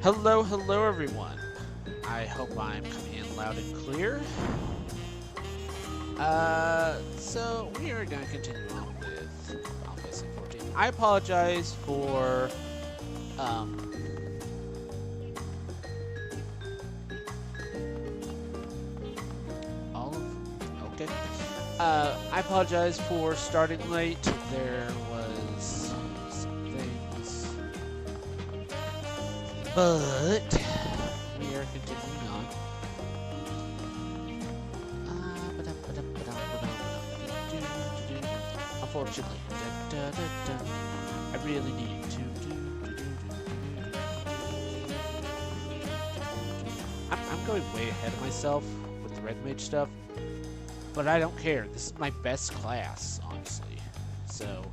Hello, hello everyone. I hope I'm coming in loud and clear. So we are going to continue on with FFXIV. I apologize for, um, all of, okay. I apologize for starting late. There was some things, but we are continuing on. Unfortunately, I really need to. I'm going way ahead of myself with the red mage stuff, but I don't care. This is my best class, honestly. So.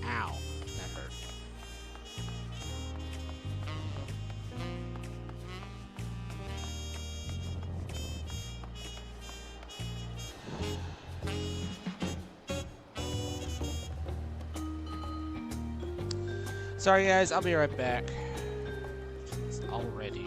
Ow, that hurt. Sorry guys, I'll be right back. Jeez, already.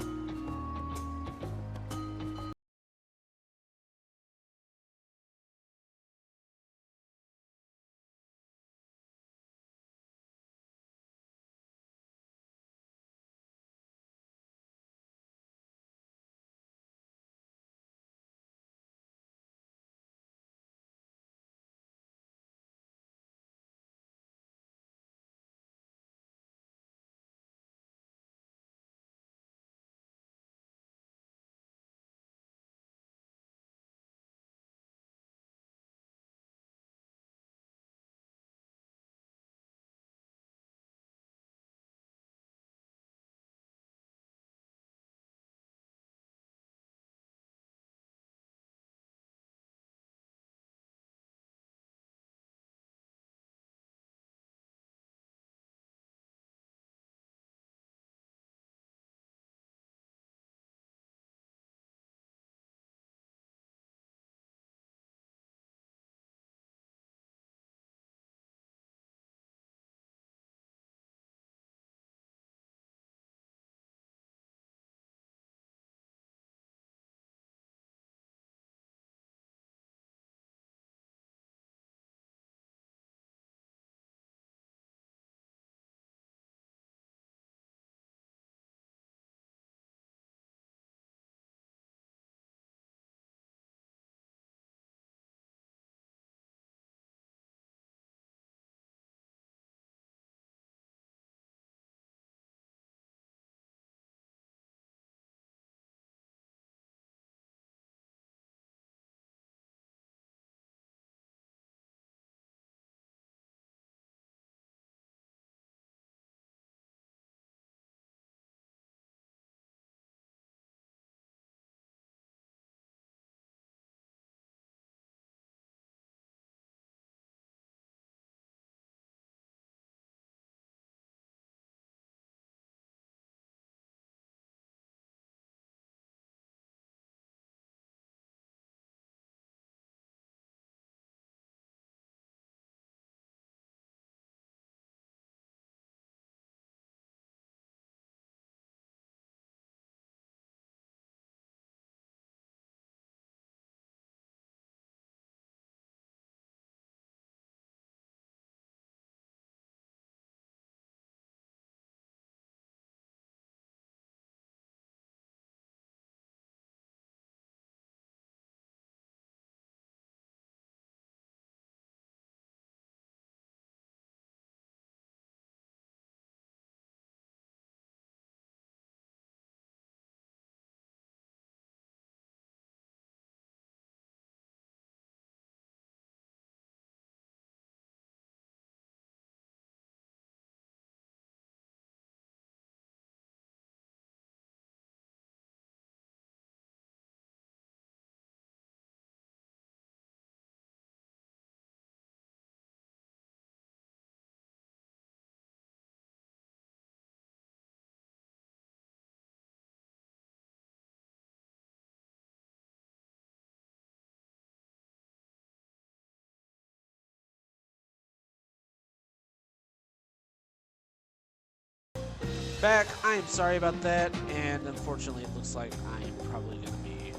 back. I am sorry about that, and unfortunately it looks like I am probably going to be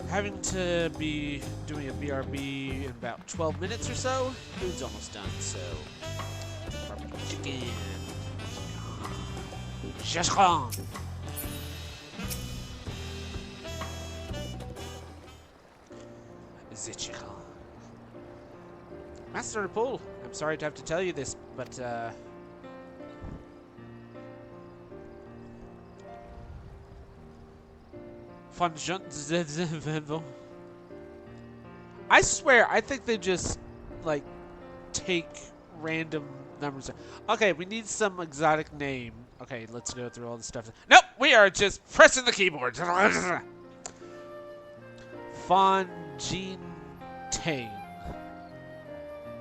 having to be doing a BRB in about 12 minutes or so. Food's almost done, so barbecue chicken. Chachon. The chicken. Master Paul, I'm sorry to have to tell you this, but I swear, I think they just, like, take random numbers. Okay, we need some exotic name. Okay, let's go through all the stuff. Nope, we are just pressing the keyboard. Fonjin Tane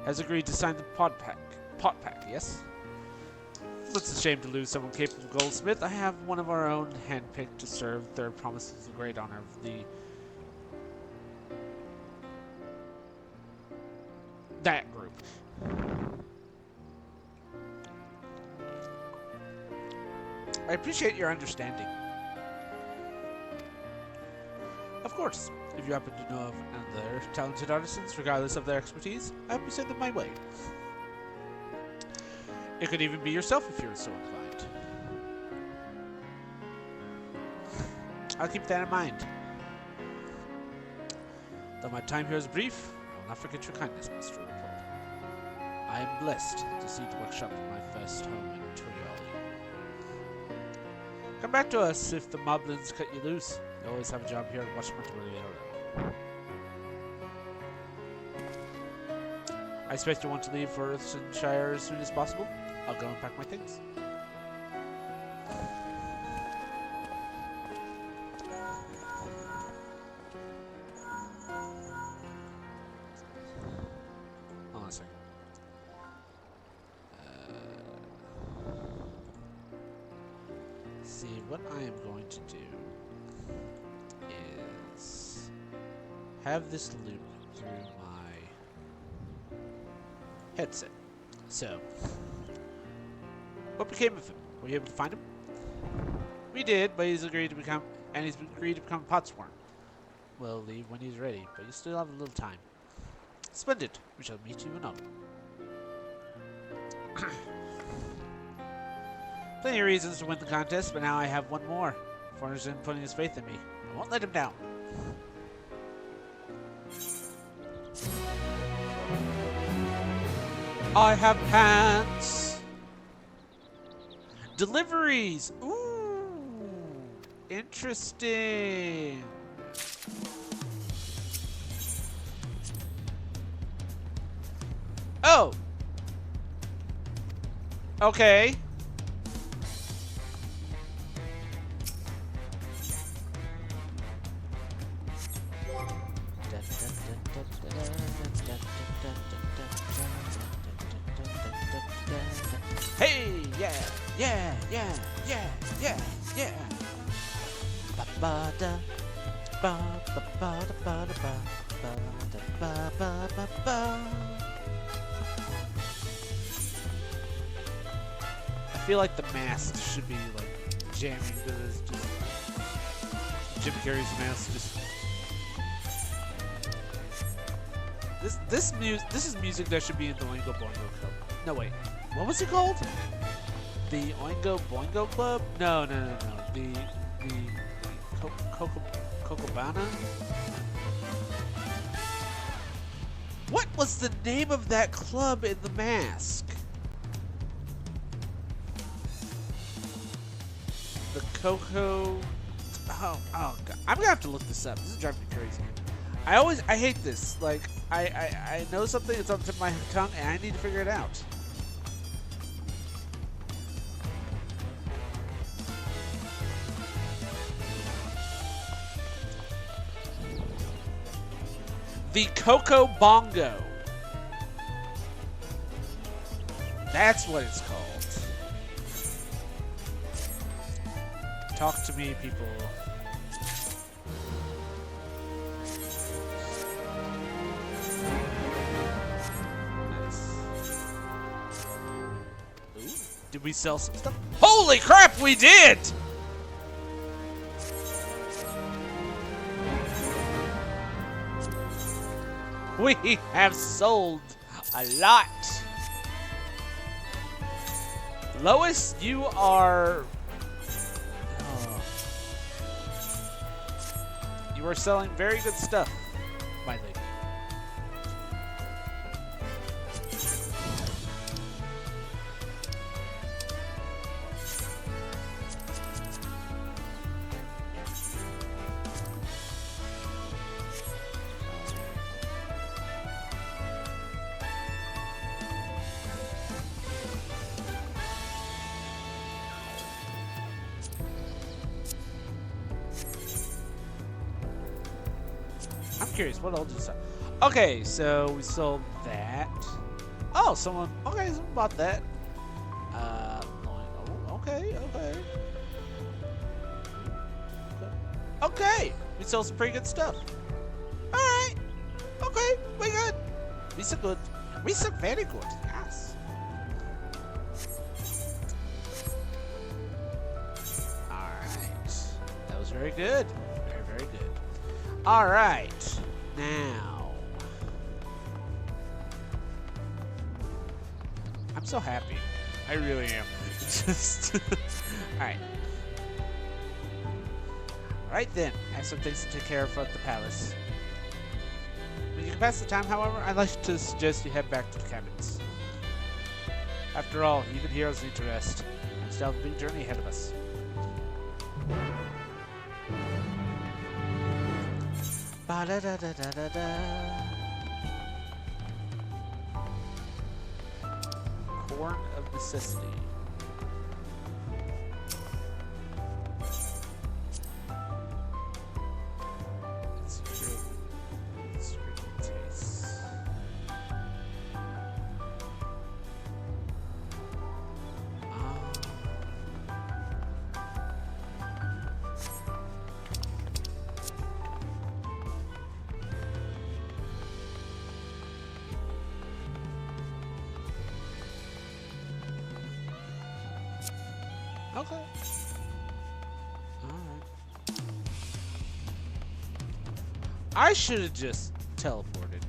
has agreed to sign the pot pact, yes? It's a shame to lose someone capable of Goldsmith. I have one of our own handpicked to serve. Third promises the great honor of that group. I appreciate your understanding. Of course, if you happen to know of other talented artisans, regardless of their expertise, I hope you send them my way. It could even be yourself if you're so inclined. I'll keep that in mind. Though my time here is brief, I will not forget your kindness, Mr. Report. I am blessed to see the workshop of my first home in Toriali. Come back to us if the moblins cut you loose. You always have a job here to watch Montevideo. I expect you want to leave for Earthshire as soon as possible. I'll go and pack my things. Hold on a second. See, what I am going to do is have this loop through my headset. So, what became of him? Were you able to find him? We did, but he's agreed to become a potsworn. We'll leave when he's ready, but you still have a little time. Splendid. We shall meet you anon. Plenty of reasons to win the contest, but now I have one more. Foreigner's in putting his faith in me. I won't let him down. I have pants. Deliveries. Ooh, interesting. Oh. Okay. Hey, yeah, yeah, yeah, yeah, yeah, yeah. Ba ba da, ba ba ba da ba da ba ba ba ba ba. I feel like the mask should be like jamming to this. Just Jim Carrey's mask. Just this is music that should be in the Oingo Boingo Club. No wait. What was it called? The Oingo Boingo Club? No. The Cocobana? What was the name of that club in The Mask? The Coco... Oh God. I'm gonna have to look this up. This is driving me crazy. I hate this. Like, I know something, it's on the tip of my tongue, and I need to figure it out. The Coco Bongo. That's what it's called. Talk to me, people. Nice. Ooh, did we sell some stuff? Holy Holy crap, we did! We have sold a lot. Lois, you are... Oh. You are selling very good stuff, my lady. I'm curious, what else did you sell? Okay, so we sold that. Oh, someone bought that. Okay. Okay, we sold some pretty good stuff. Alright, okay, we good. We so good. We so very good, yes. Alright, that was very good. Very good. Alright, now. I'm so happy. I really am. Just. Alright. Alright then, I have some things to take care of at the palace. When you can pass the time, however, I'd like to suggest you head back to the cabins. After all, even heroes need to rest. We still have a big journey ahead of us. Ba-da-da-da-da-da-da. Corn of necessity. It's good taste. Okay. Alright. I should have just teleported.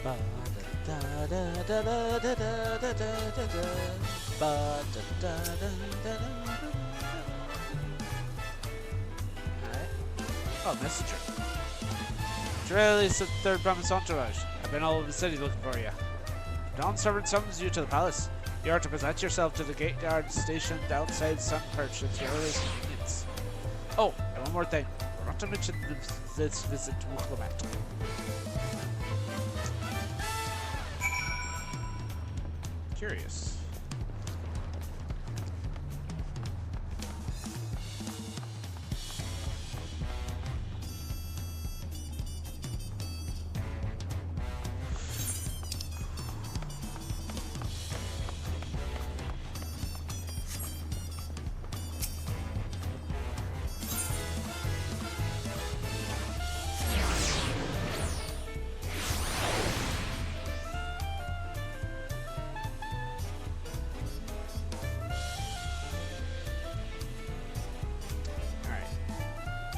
Alright. Oh, messenger. It's the third promised entourage. I've been all over the city looking for you. Dawn servant summons you to the palace. You are to present yourself to the gate guard stationed outside Sun Perch at your earliest convenience. Oh, and one more thing. Not to mention this visit to Wuklomat. Curious.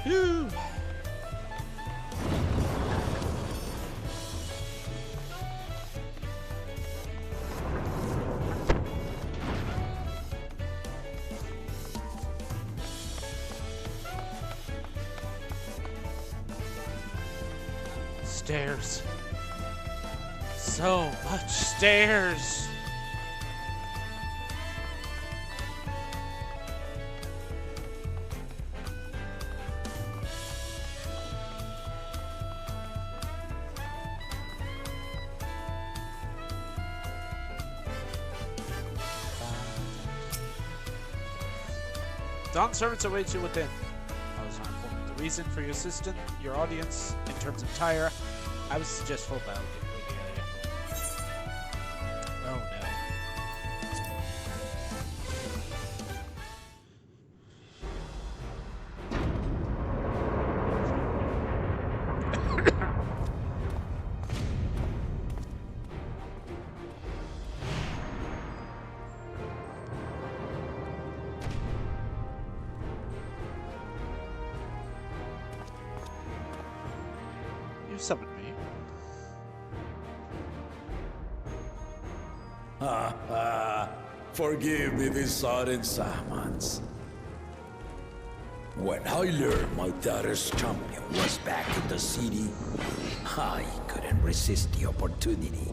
Phew. Stairs. So much stairs. Dawn servants await you within. I was not informed. reason for your audience in terms of tire, I would suggest full battle kit. Oh no. You summoned me. Ha ha! Forgive me this sudden summons. When I learned my daughter's champion was back in the city, I couldn't resist the opportunity.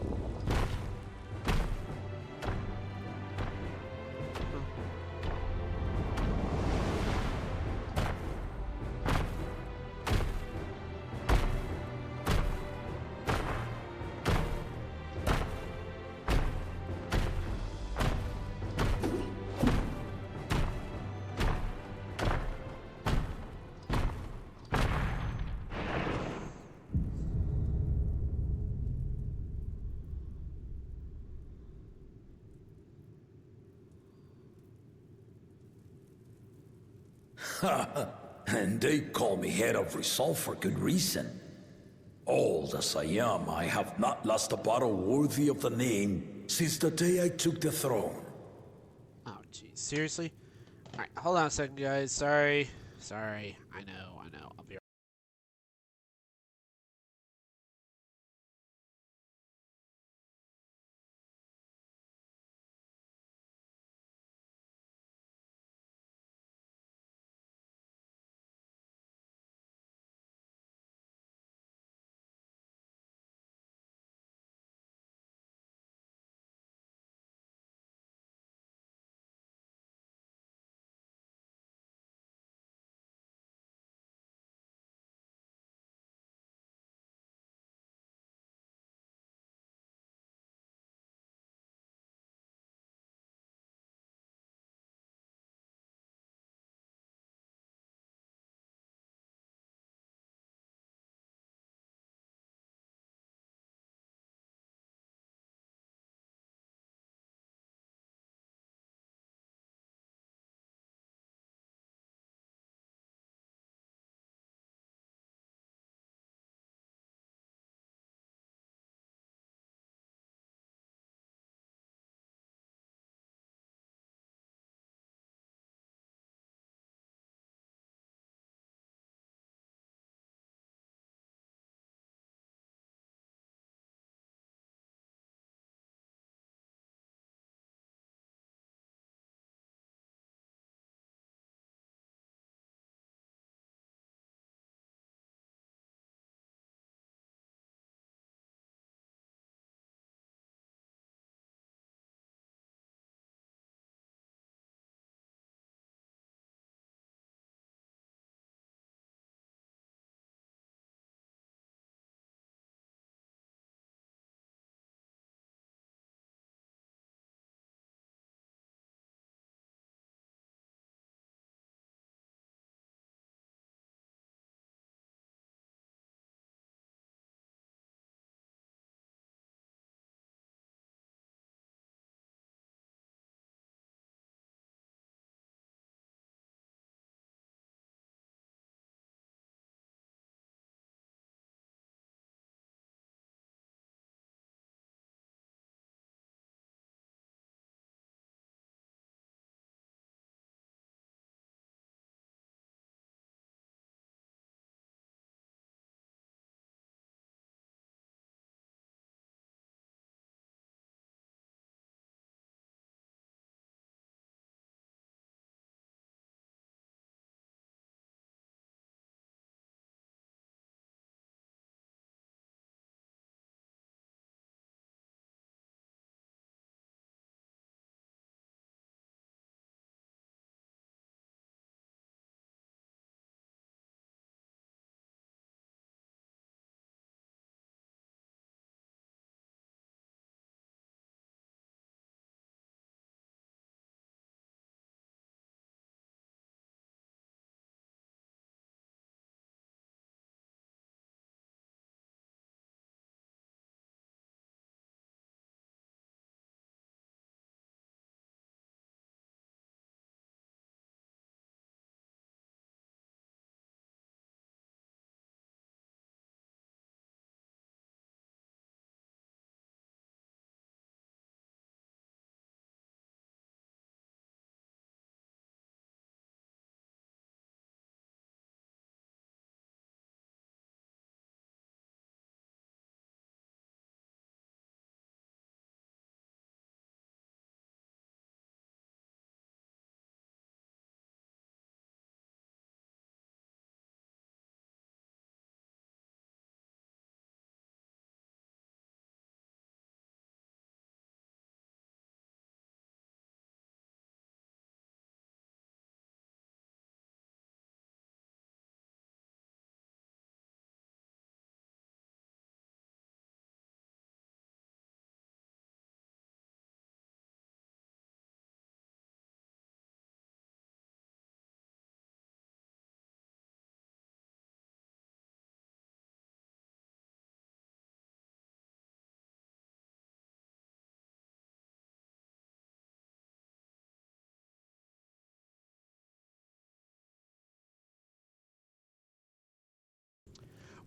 And they call me head of resolve for good reason. Old as I am, I have not lost a battle worthy of the name since the day I took the throne. Oh, jeez. Seriously? Alright, hold on a second, guys. Sorry. I know. I'll be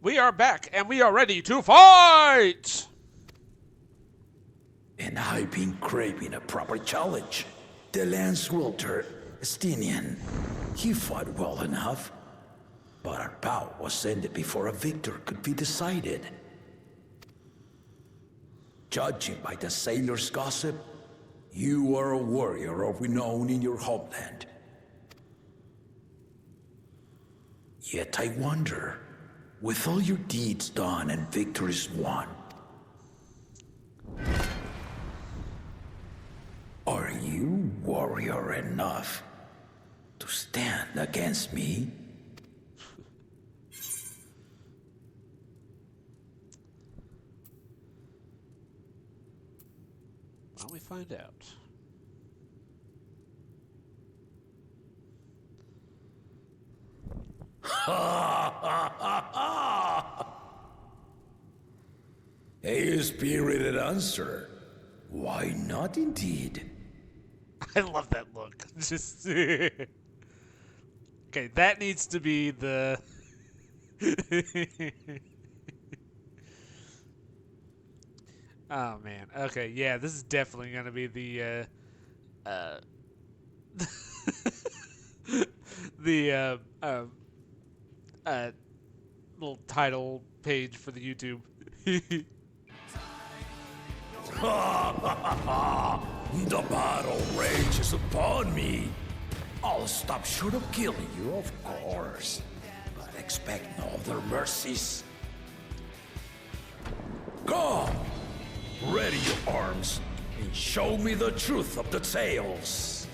We are back, and we are ready to fight! And I've been craving a proper challenge. The Lance Wilter, Estinian, he fought well enough. But our bout was ended before a victor could be decided. Judging by the sailors' gossip, you are a warrior of renown in your homeland. Yet I wonder, with all your deeds done and victories won, are you warrior enough to stand against me? Why don't we find out? A spirited answer. Why not indeed? I love that look. Just okay, that needs to be the Oh man. Okay, yeah, this is definitely gonna be the the little title page for the YouTube. The battle rages upon me. I'll stop short of killing you, of course. But expect no other mercies. Come! Ready your arms and show me the truth of the tales.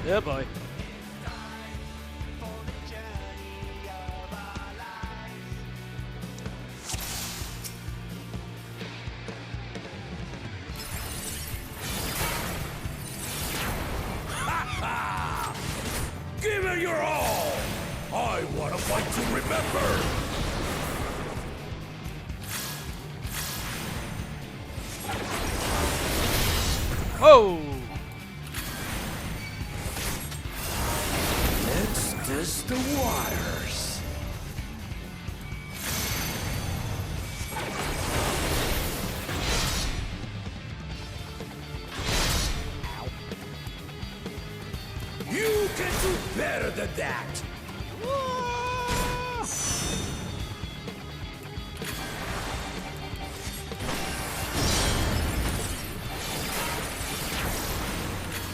Yeah, boy. Give it your all! I want to fight to remember! Oh! Let's test the waters. You can do better than that!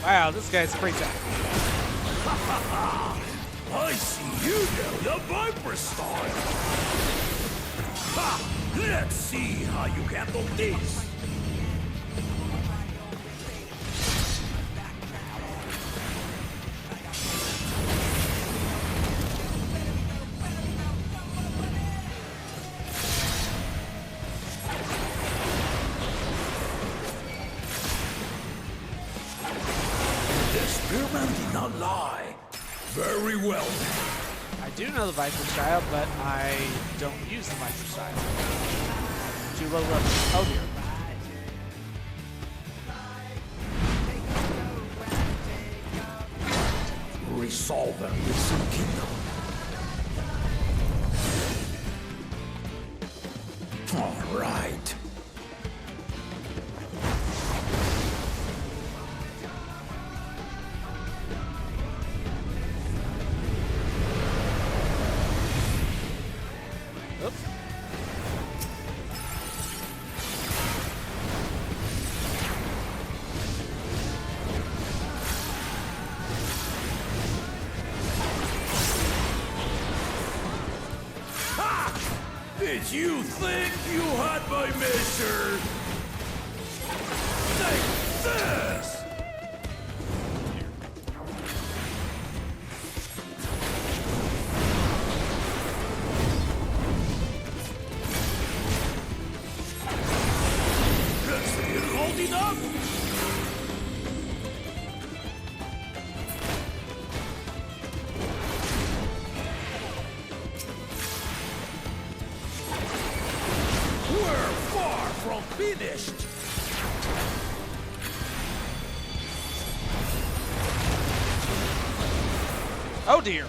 Wow, this guy's pretty tough. I see you know the Viper style! Ha! Let's see how you handle this! Spearman did not lie. Very well. I do know the Viper style, but I don't use the Viper style. Too low level. Oh dear. Resolve and listen, Kingdom. All right. Oops. Ha! Did you think you had my measure? Take this! Is it holding up? We're far from finished. Oh dear.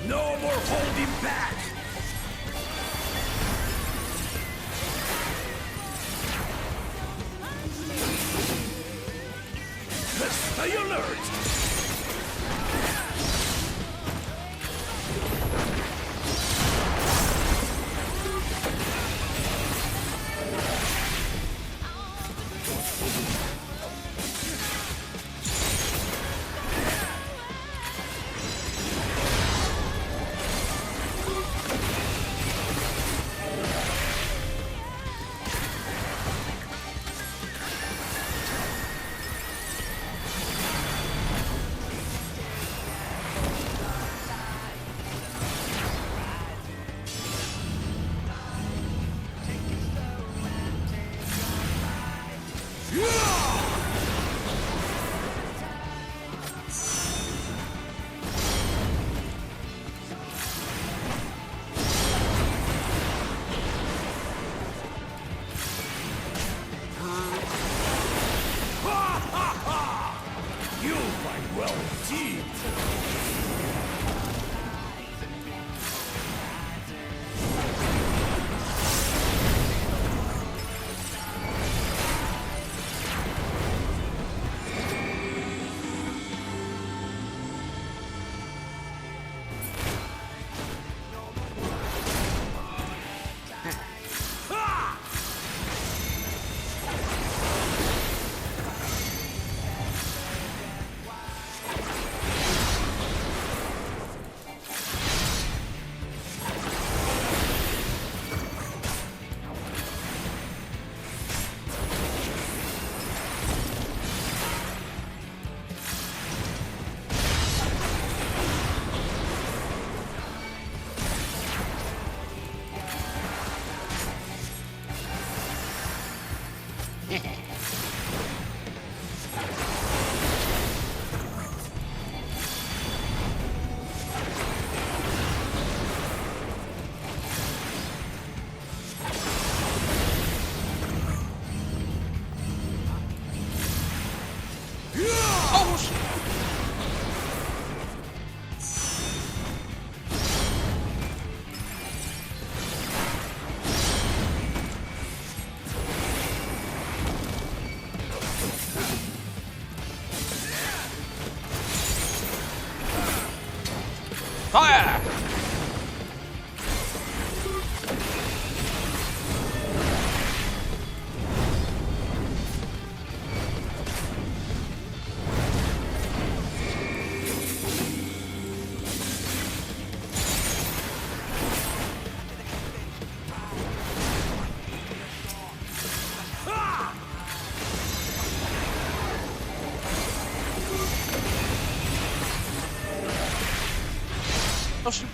No more holding back! Let's stay alert! You fight well indeed! Fire! Oh, shoot.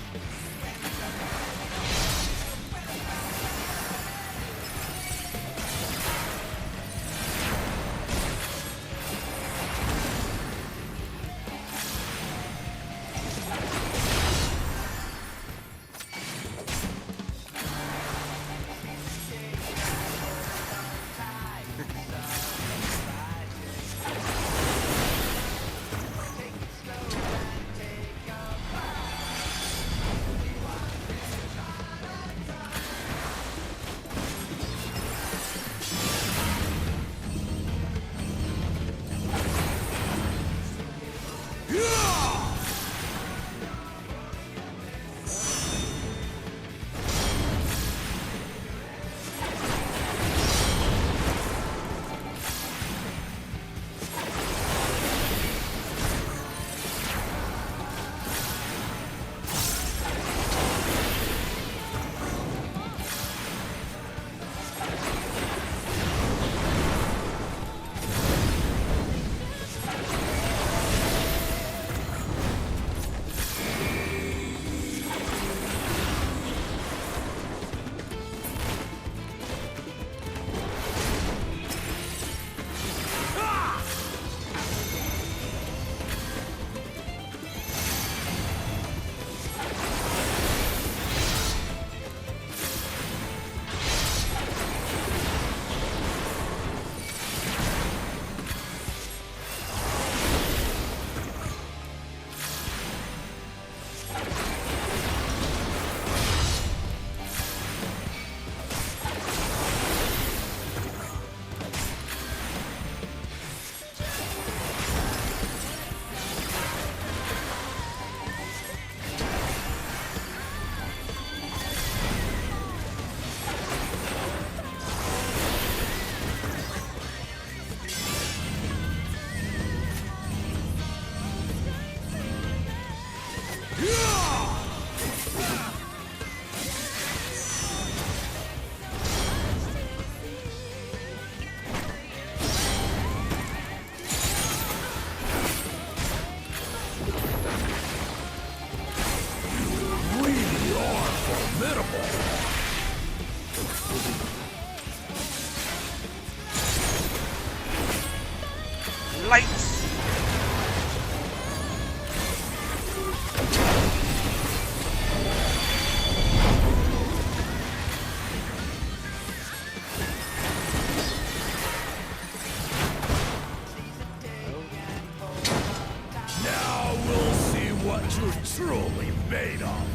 truly made of.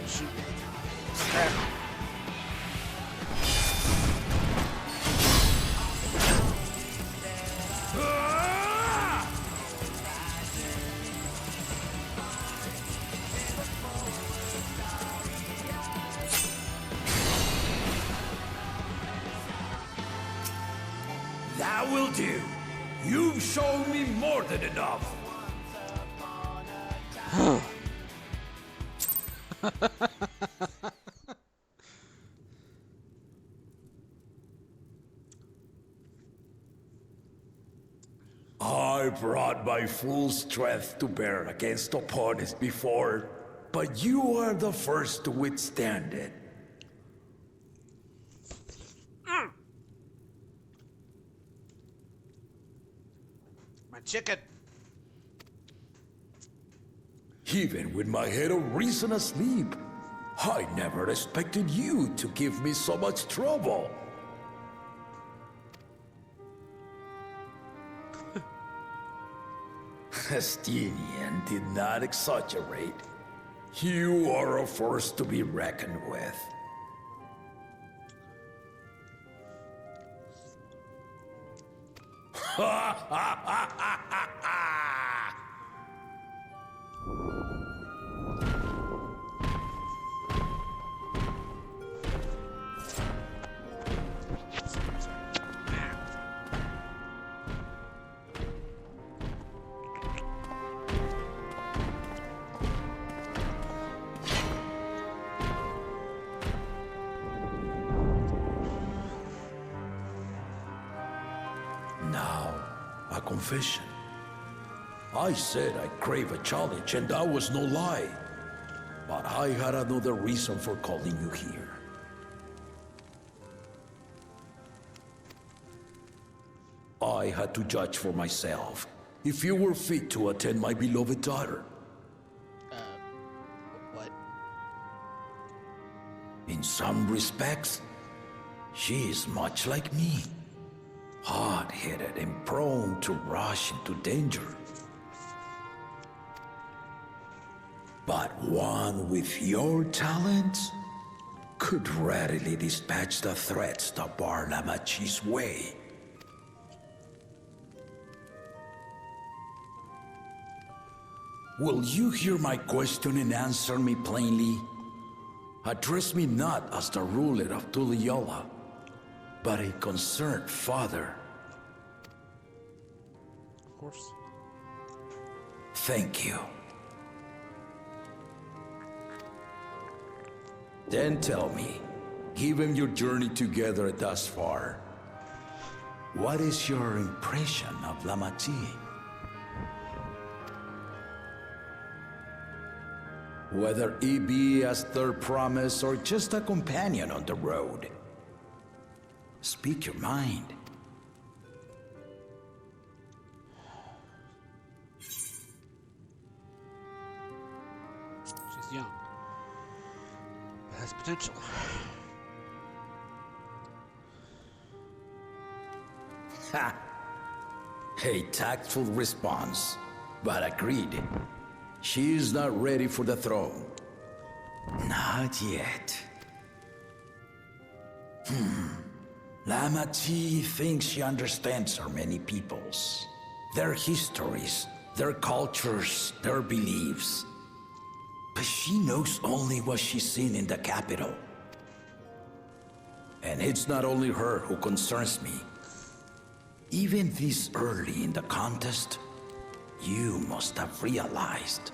Shoot. Crap. That will do. You've shown me more than enough. I brought my full strength to bear against opponents before, but you are the first to withstand it. My chicken. Even with my head of reason asleep, I never expected you to give me so much trouble. Estinian did not exaggerate. You are a force to be reckoned with. Now, a confession. I said I crave a challenge, and that was no lie. But I had another reason for calling you here. I had to judge for myself if you were fit to attend my beloved daughter. What? In some respects, she is much like me. Hard-headed and prone to rush into danger. But one with your talents could readily dispatch the threats that bar Lamachi's way. Will you hear my question and answer me plainly? Address me not as the ruler of Tuliyola, but a concerned father. Of course. Thank you. Then tell me, given your journey together thus far, what is your impression of Lamachi? Whether he be as third promise or just a companion on the road. Speak your mind. She's young. But has potential. Ha! A tactful response, but agreed. She is not ready for the throne. Not yet. Lamachi thinks she understands our many peoples, their histories, their cultures, their beliefs. But she knows only what she's seen in the capital. And it's not only her who concerns me. Even this early in the contest, you must have realized.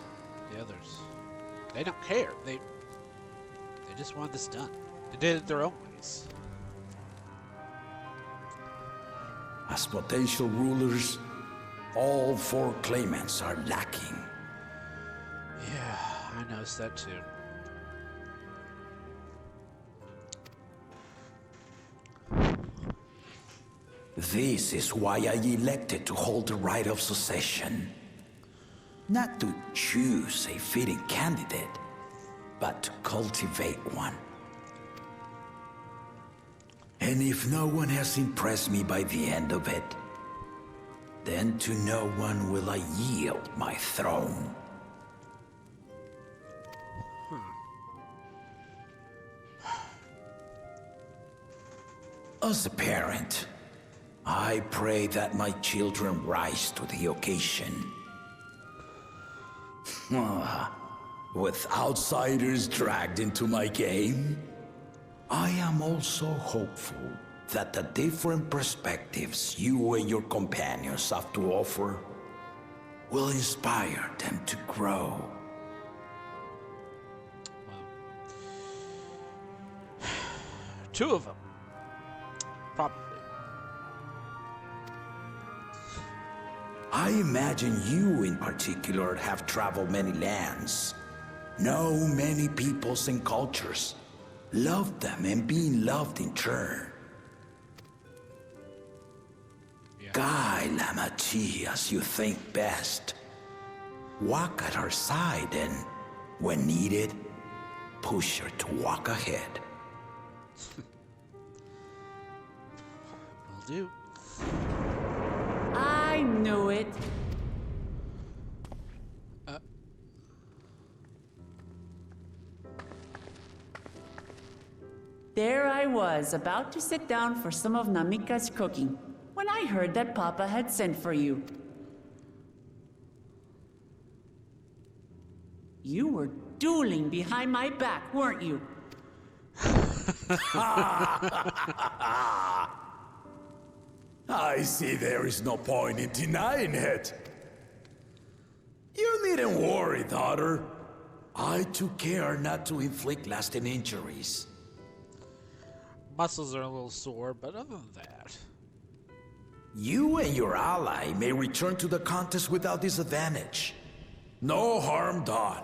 The others. They don't care. They just want this done. They did it their own ways. As potential rulers, all four claimants are lacking. Yeah, I noticed that too. This is why I elected to hold the right of succession. Not to choose a fitting candidate, but to cultivate one. And if no one has impressed me by the end of it, then to no one will I yield my throne. As a parent, I pray that my children rise to the occasion. With outsiders dragged into my game, I am also hopeful that the different perspectives you and your companions have to offer will inspire them to grow. Well, two of them. Probably. I imagine you in particular have traveled many lands, know many peoples and cultures, loved them and being loved in turn. Yeah. Guide Lamachi as you think best. Walk at her side and, when needed, push her to walk ahead. Will do. I knew it. There I was, about to sit down for some of Namika's cooking, when I heard that Papa had sent for you. You were dueling behind my back, weren't you? I see there is no point in denying it. You needn't worry, daughter. I took care not to inflict lasting injuries. Muscles are a little sore, but other than that... You and your ally may return to the contest without disadvantage. No harm done.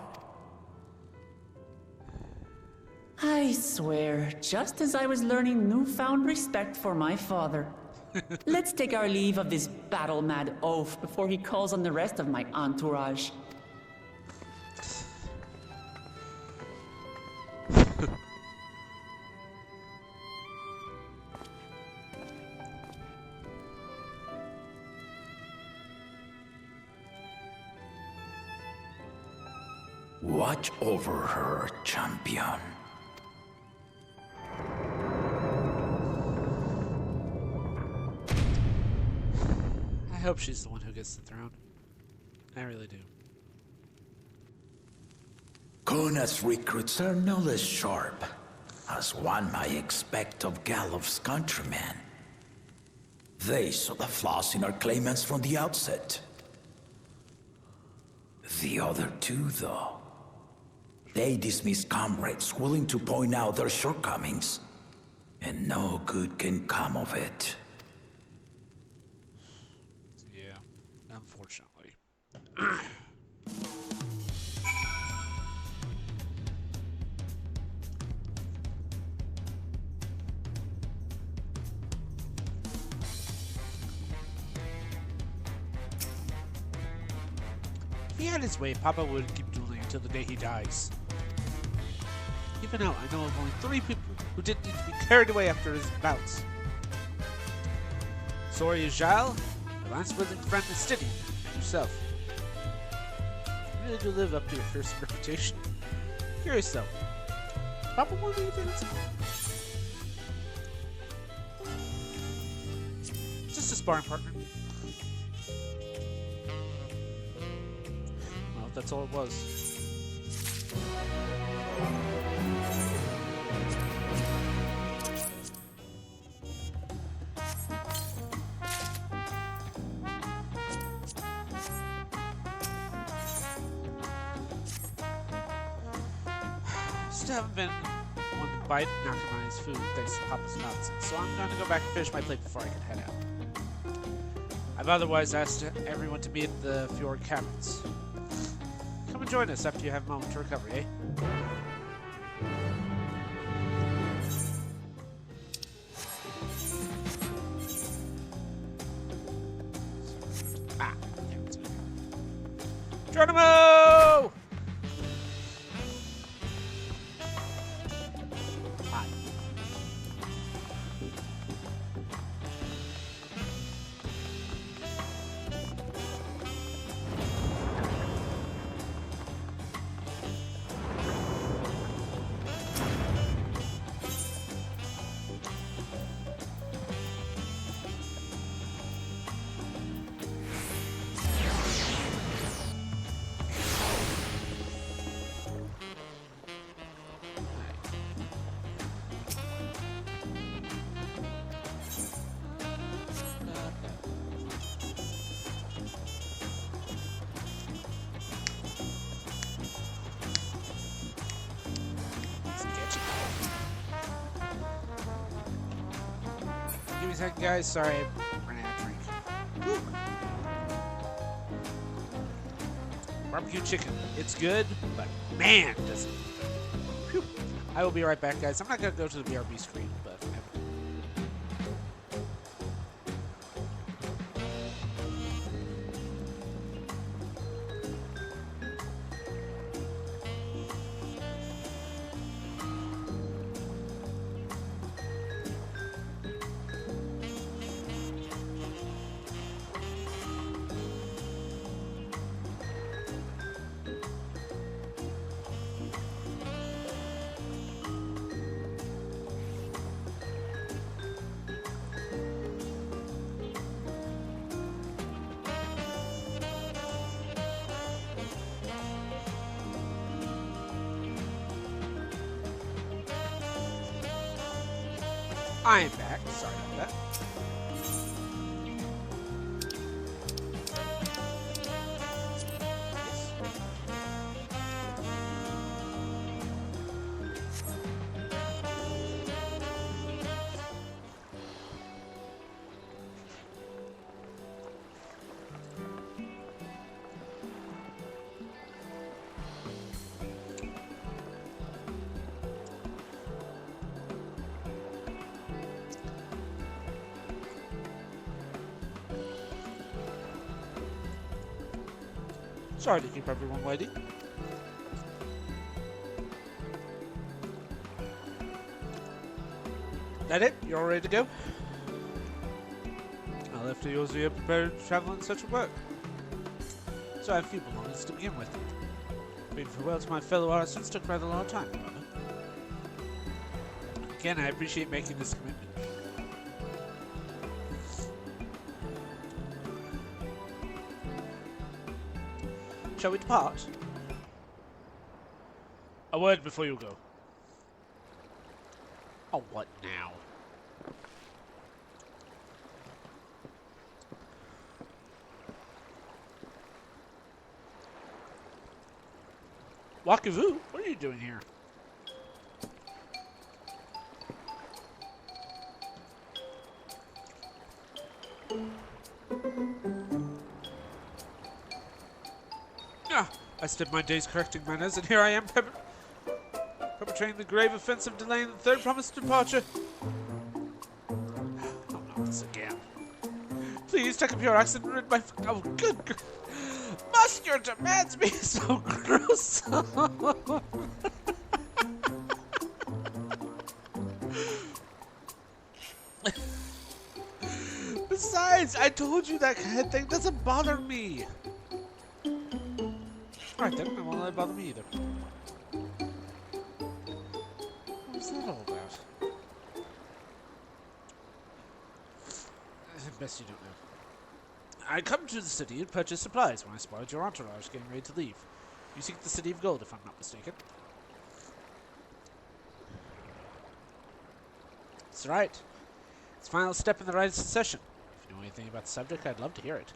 I swear, just as I was learning newfound respect for my father. Let's take our leave of this battle-mad oaf before he calls on the rest of my entourage. Watch over her, champion. I hope she's the one who gets the throne. I really do. Kona's recruits are no less sharp, as one might expect of Galof's countrymen. They saw the flaws in our claimants from the outset. The other two, though, they dismiss comrades willing to point out their shortcomings, and no good can come of it. Yeah, unfortunately. If he had his way, Papa would keep dueling until the day he dies. Even now, I know of only 3 people who didn't need to be carried away after his bouts. Soria Jal, a lance-wielding friend Estinian, and yourself. You really do live up to your fearsome reputation. Curious though, Papa will leave it. Just a sparring partner. Well, that's all it was. Still haven't been one to bite and knock on his food thanks to Papa's nonsense, so I'm going to go back and finish my plate before I can head out. I've otherwise asked everyone to meet at the Fjord Caverns. Come and join us after you have a moment to recover, eh? Geronimo! Hi. Sketchy. Give me a second, guys. Sorry, I ran out of drink. Whew. Barbecue chicken. It's good, but man, does it. Whew. I will be right back, guys. I'm not going to go to the BRB screen, but I am back. Sorry about that. Yes. Sorry to keep everyone waiting. That it? You're all ready to go? I left to yours here prepared to travel in such a work. So I have few belongings to begin with. Bidding farewell to my fellow artisans took rather a long time, however. Again, I appreciate making this commitment. Shall we depart? A word before you go. Oh, what now? Wakavu, what are you doing here? I spent my days correcting manners, and here I am perpetrating the grave offense of delaying the third promised departure. Oh, not this again. Please take up your axe and rid my... Oh, good... Must your demands be so gruesome? Besides, I told you that kind of thing doesn't bother me. Alright then, I won't let it bother me either. What was that all about? Best you don't know. I come to the city and purchase supplies when I spotted your entourage getting ready to leave. You seek the City of Gold, if I'm not mistaken. That's right. It's a final step in the right succession. If you know anything about the subject, I'd love to hear it.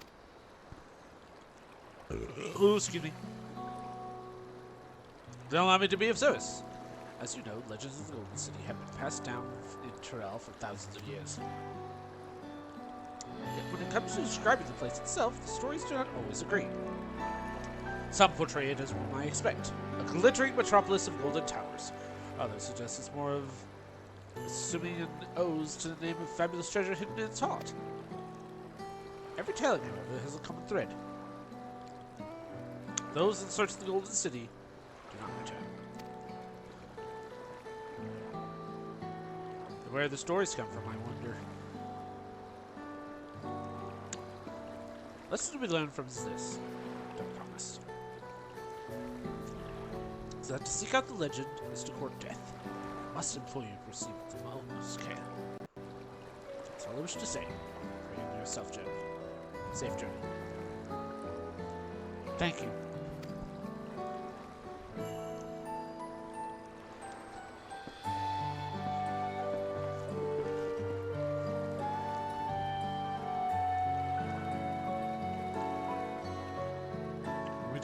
Oh, excuse me. Then allow me to be of service. As you know, legends of the Golden City have been passed down in Terrell for thousands of years. Yet when it comes to describing the place itself, the stories do not always agree. Some portray it as one might expect, a glittering metropolis of golden towers. Others suggest it's more of assuming an owes to the name of fabulous treasure hidden in its heart. Every tale, however, has a common thread. Those in search of the Golden City do not return. Where the stories come from, I wonder. Lesson we learn from is this. Don't promise. Is that to seek out the legend is to court death. Must employ you to proceed with the utmost care. That's all I wish to say. Pray in your self-journey. Safe journey. Thank you.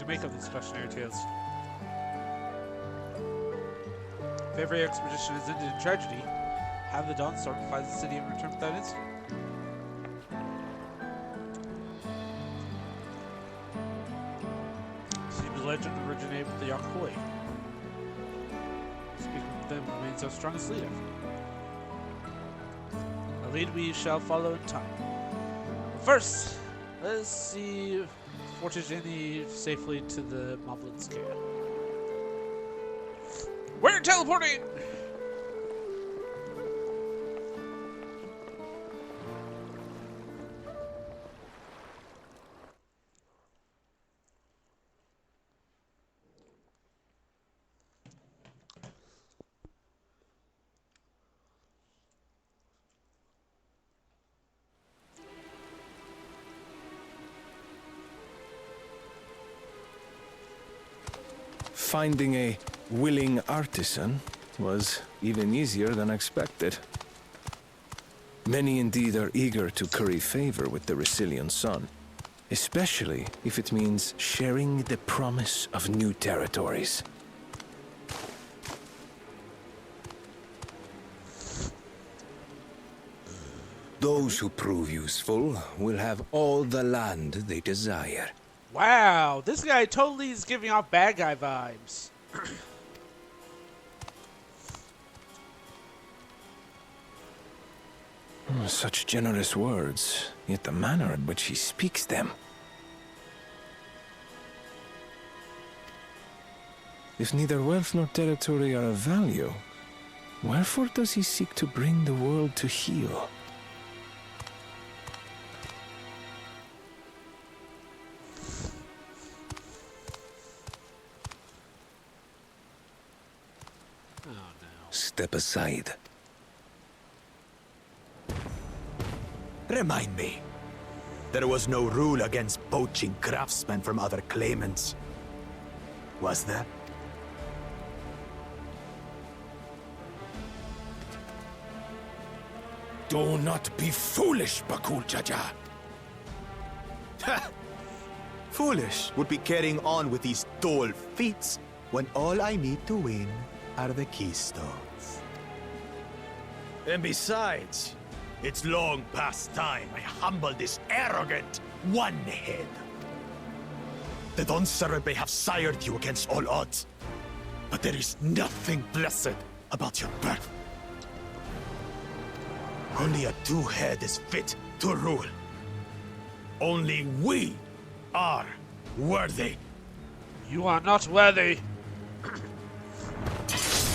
Make up these cautionary tales. If every expedition has ended in tragedy, have the Dawnstorm find the city and return without incident. Seems the legend originated with the Yokoi. Speaking with them remains our strongest leader. A lead we shall follow in time. First, let's see Fortage Annie safely to the Moblin Scale. We're teleporting! Finding a willing artisan was even easier than expected. Many indeed are eager to curry favor with the Resilient Sun, especially if it means sharing the promise of new territories. Those who prove useful will have all the land they desire. Wow, this guy totally is giving off bad guy vibes. Such generous words, yet the manner in which he speaks them. If neither wealth nor territory are of value, wherefore does he seek to bring the world to heel? Oh no. Step aside. Remind me. There was no rule against poaching craftsmen from other claimants. Was there? Do not be foolish, Bakul Jaja. Foolish would be carrying on with these dull feats when all I need to win are the keystones. And besides, it's long past time I humble this arrogant one-head. The Dawnservant may have sired you against all odds, but there is nothing blessed about your birth. Only a two-head is fit to rule. Only we are worthy. You are not worthy.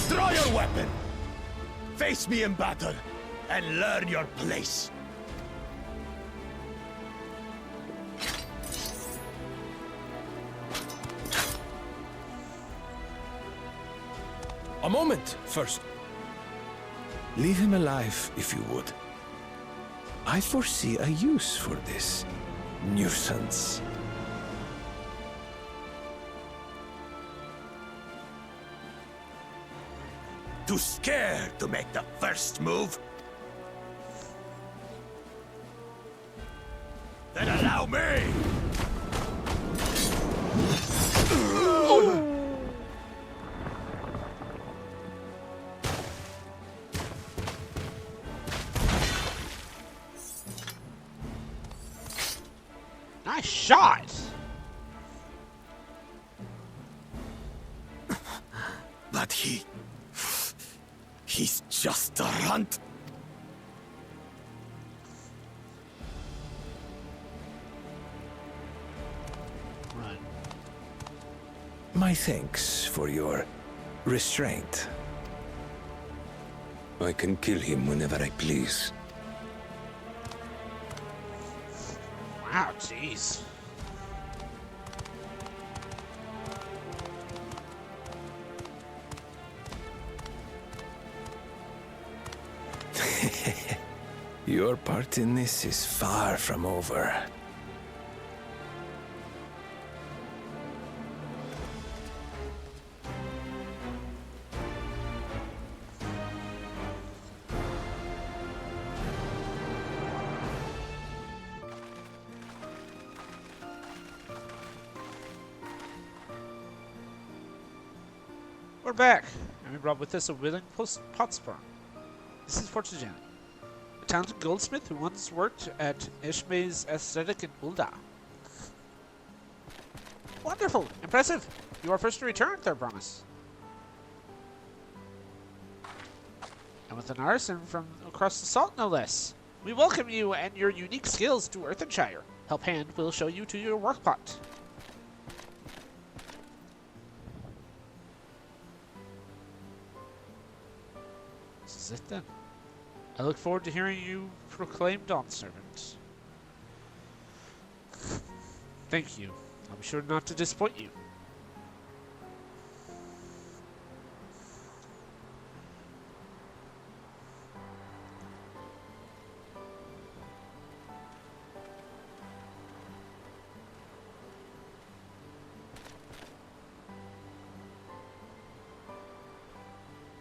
Draw your weapon! Face me in battle, and learn your place. A moment, first. Leave him alive, if you would. I foresee a use for this nuisance. Too scared to make the first move? Then allow me! Nice shot. But he's just a runt. Run. My thanks for your restraint. I can kill him whenever I please. Wow, jeez. Your part in this is far from over. We're back, and we brought with us a willing pot spawn. This is for Tijani, a talented goldsmith who once worked at Ishmael's Aesthetic in Ulda. Wonderful! Impressive! You are first to return, Third Promise. And with an artisan from across the salt, no less. We welcome you and your unique skills to Earthenshire. Help Hand will show you to your work pot. This is it then. I look forward to hearing you proclaim Dawn Servant. Thank you. I'll be sure not to disappoint you.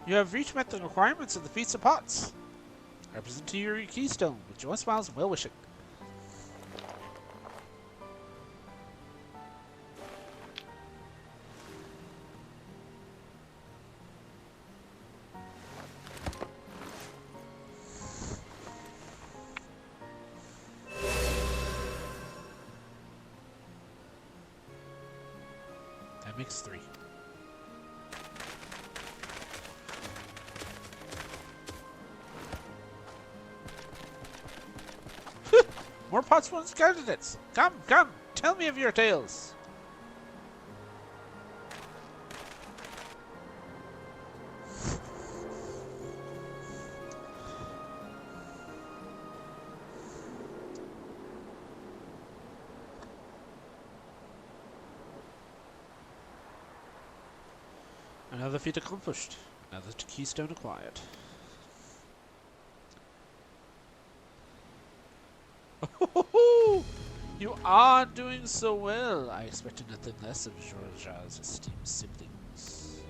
You have reached met the requirements of the Feast of Pots. I present to you your keystone with joy smiles and well-wishing. That makes 3. More Potswoman's candidates! Come, come! Tell me of your tales! Another feat accomplished. Another keystone acquired. You are doing so well. I expected nothing less of Georgia's esteemed siblings.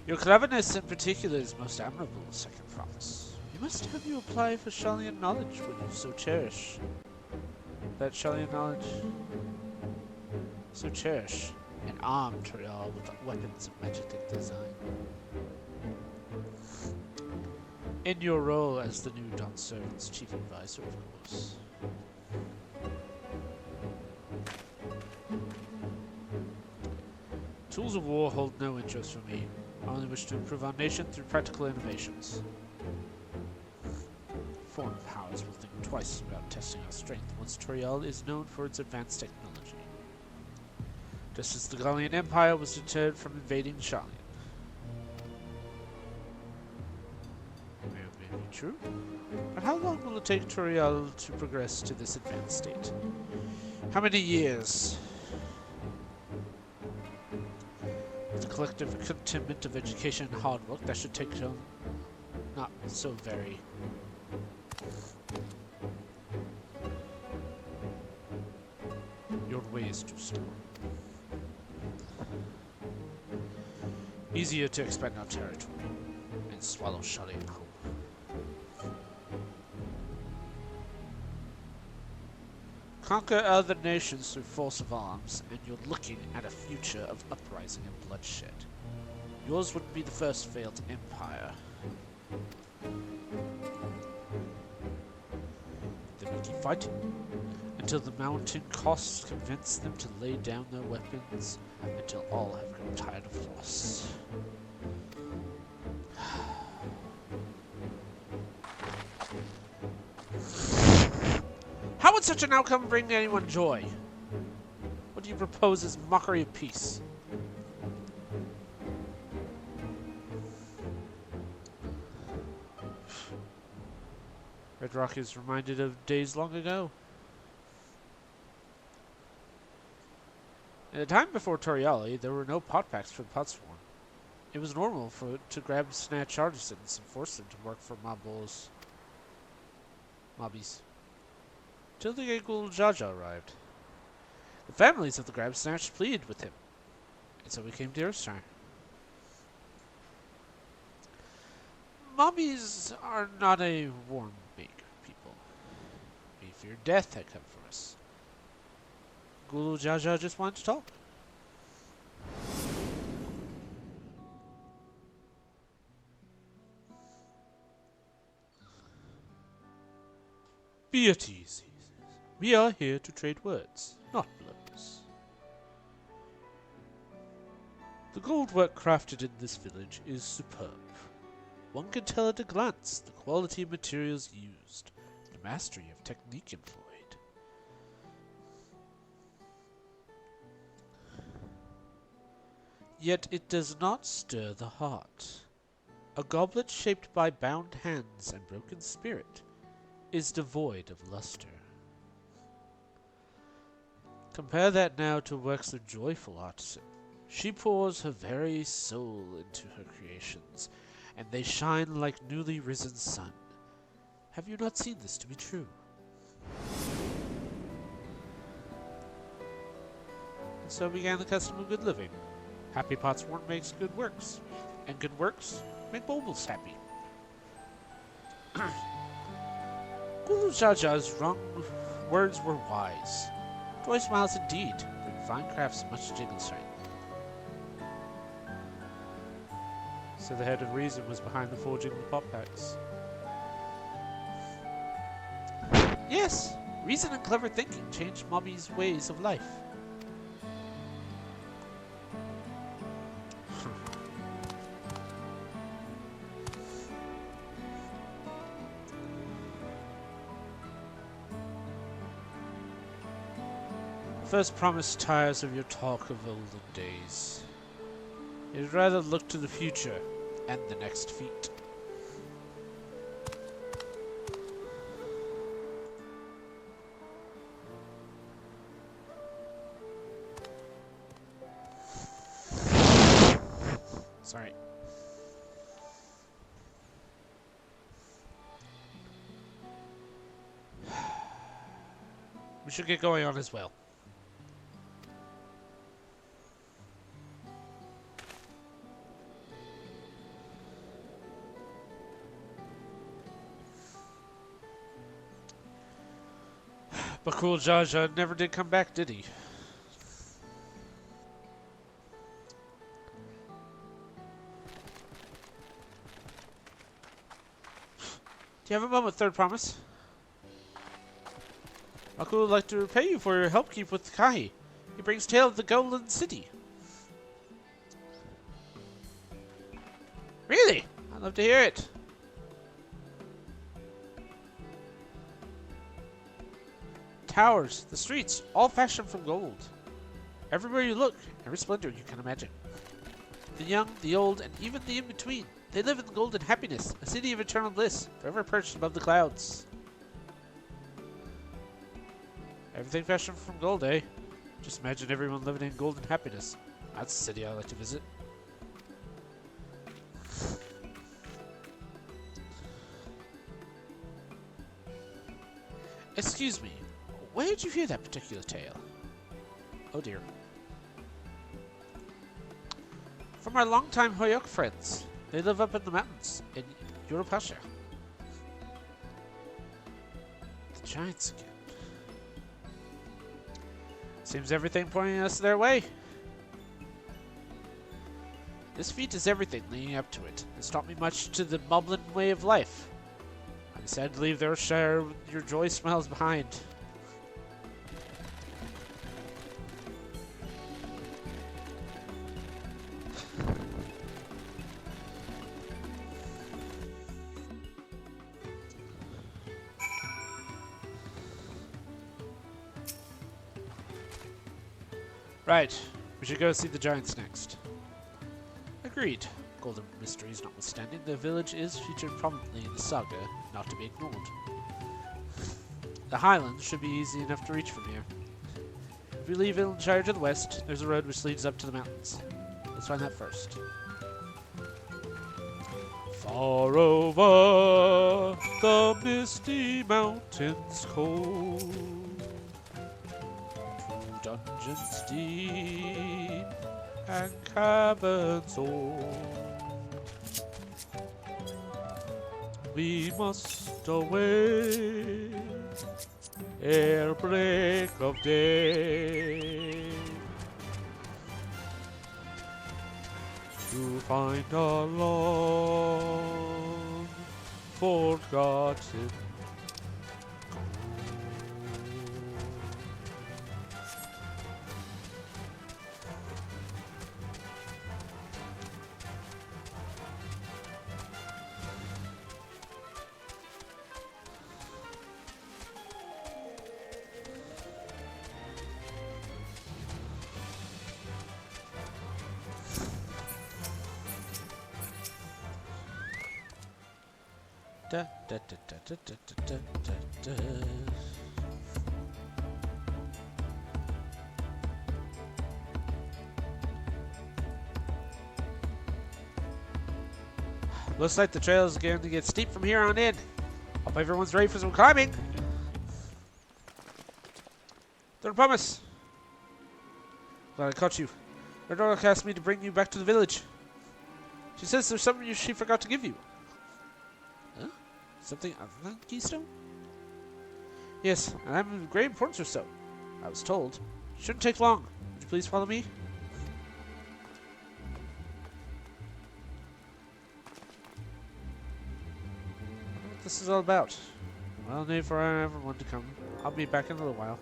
Your cleverness in particular is most admirable, Second Promise. We must have you apply for Shallian knowledge when you so cherish. That Shallian knowledge so cherish. And arm Toriel with weapons of magic design. In your role as the new Dawn Servant's chief advisor, of course. Tools of war hold no interest for me. I only wish to improve our nation through practical innovations. Foreign powers will think twice about testing our strength once Toriel is known for its advanced technology. Just as the Gallian Empire was deterred from invading Shallian. May be true. But how long will it take Toriel to progress to this advanced state? How many years? The collective contentment of education and hard work, that should take not so very. Your way is too slow. Easier to expand our territory and swallow Shallian whole. Conquer other nations through force of arms, and you're looking at a future of uprising and bloodshed. Yours would be the first failed empire. Then we keep fighting, until the mounting costs convince them to lay down their weapons, until all have grown tired of loss. How would such an outcome bring anyone joy? What do you propose as mockery of peace? Red Rock is reminded of days long ago. In the time before Toriali, there were no pot packs for the Potsworn. It was normal to grab snatch artisans and force them to work for mobbies. Till the Gul Jaja arrived. The families of the grab snatch pleaded with him, and so we came to Earthshire. Mobbies are not a warm bake people. We feared death had come for us. Gulu Jaja just wanted to talk. Be at ease. We are here to trade words, not blows. The gold work crafted in this village is superb. One can tell at a glance the quality of materials used, the mastery of technique employed. Yet it does not stir the heart. A goblet shaped by bound hands and broken spirit is devoid of luster. Compare that now to works of joyful artisan. She pours her very soul into her creations, and they shine like newly risen sun. Have you not seen this to be true? And so began the custom of good living. Happy Potsworn makes good works, and good works make mobiles happy. Gulu Jaja's words were wise. Joy smiles indeed, bring fine crafts much jiggle shine. So the head of reason was behind the forging of the pop packs. Yes, reason and clever thinking changed Mobby's ways of life. First promise tires of your talk of olden days. You'd rather look to the future and the next feat. Sorry. We should get going on as well. But Cool Jaja never did come back, did he? Do you have a moment, Third Promise? Aku would like to repay you for your help keep with Kahi. He brings tale of the Golden City. Really? I'd love to hear it. Towers, the streets, all fashioned from gold. Everywhere you look, every splendor you can imagine. The young, the old, and even the in-between. They live in golden happiness, a city of eternal bliss, forever perched above the clouds. Everything fashioned from gold, eh? Just imagine everyone living in golden happiness. That's the city I like to visit. Excuse me, where did you hear that particular tale? Oh dear. From our longtime Hoyok friends. They live up in the mountains in Europasha. The giants again. Seems everything pointing us their way. This feat is everything leading up to it. It's taught me much to the Moblin way of life. I'm sad to leave their share your joy smiles behind. Right. We should go see the giants next. Agreed. Golden mysteries notwithstanding, the village is featured prominently in the saga, not to be ignored. The highlands should be easy enough to reach from here. If we leave Illenshire to the west, there's a road which leads up to the mountains. Let's find that first. Far over the misty mountains cold, through dungeons deep and caverns old, we must away ere break of day, to find our long forgotten da da da da da da da da da. Looks like the trail is going to get steep from here on in. Hope everyone's ready for some climbing. Don't promise. Glad I caught you. Redork asked me to bring you back to the village. She says there's something she forgot to give you. Huh? Something other than keystone? Yes, and I'm of great importance or so. I was told. Shouldn't take long. Would you please follow me? I wonder what this is all about. Well, need for everyone to come. I'll be back in a little while.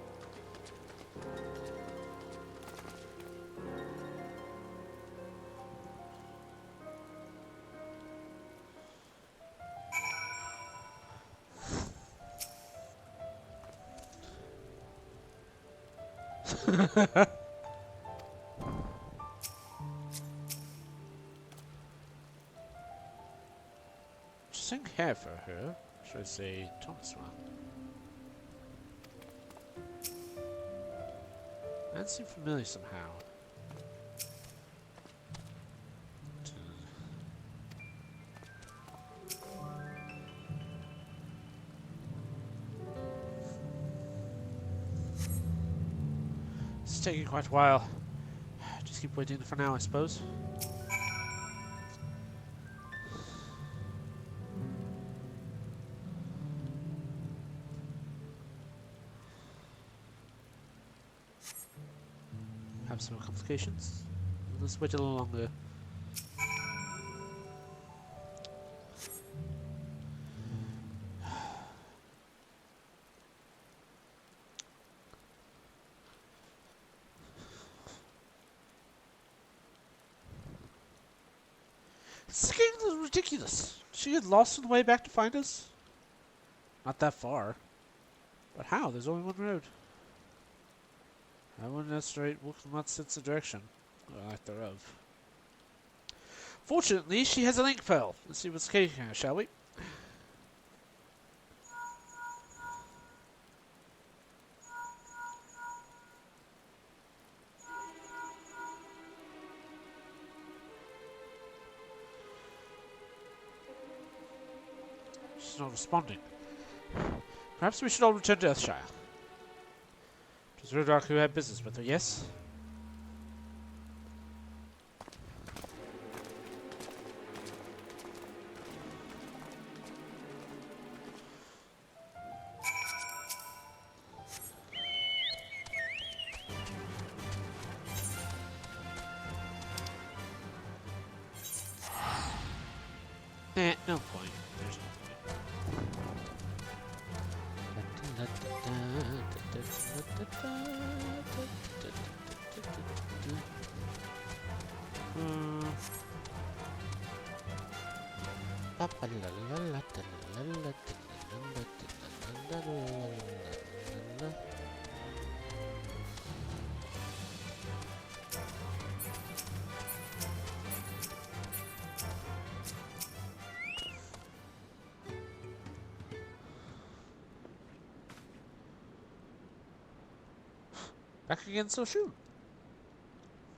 Interesting hair for her. Should I say Thomas one? That seemed familiar somehow. It's taking quite a while. Just keep waiting for now, I suppose. Have some complications. Let's wait a little longer. This game is ridiculous. Did she get lost on the way back to find us? Not that far. But how? There's only one road. I wouldn't necessarily will not sense the direction, or lack thereof. Fortunately, she has a link pearl. Let's see what's taking her, shall we? She's not responding. Perhaps we should all return to Earthshire. It was Rodok who had business with her, yes? No point. There's no point. Back again so soon.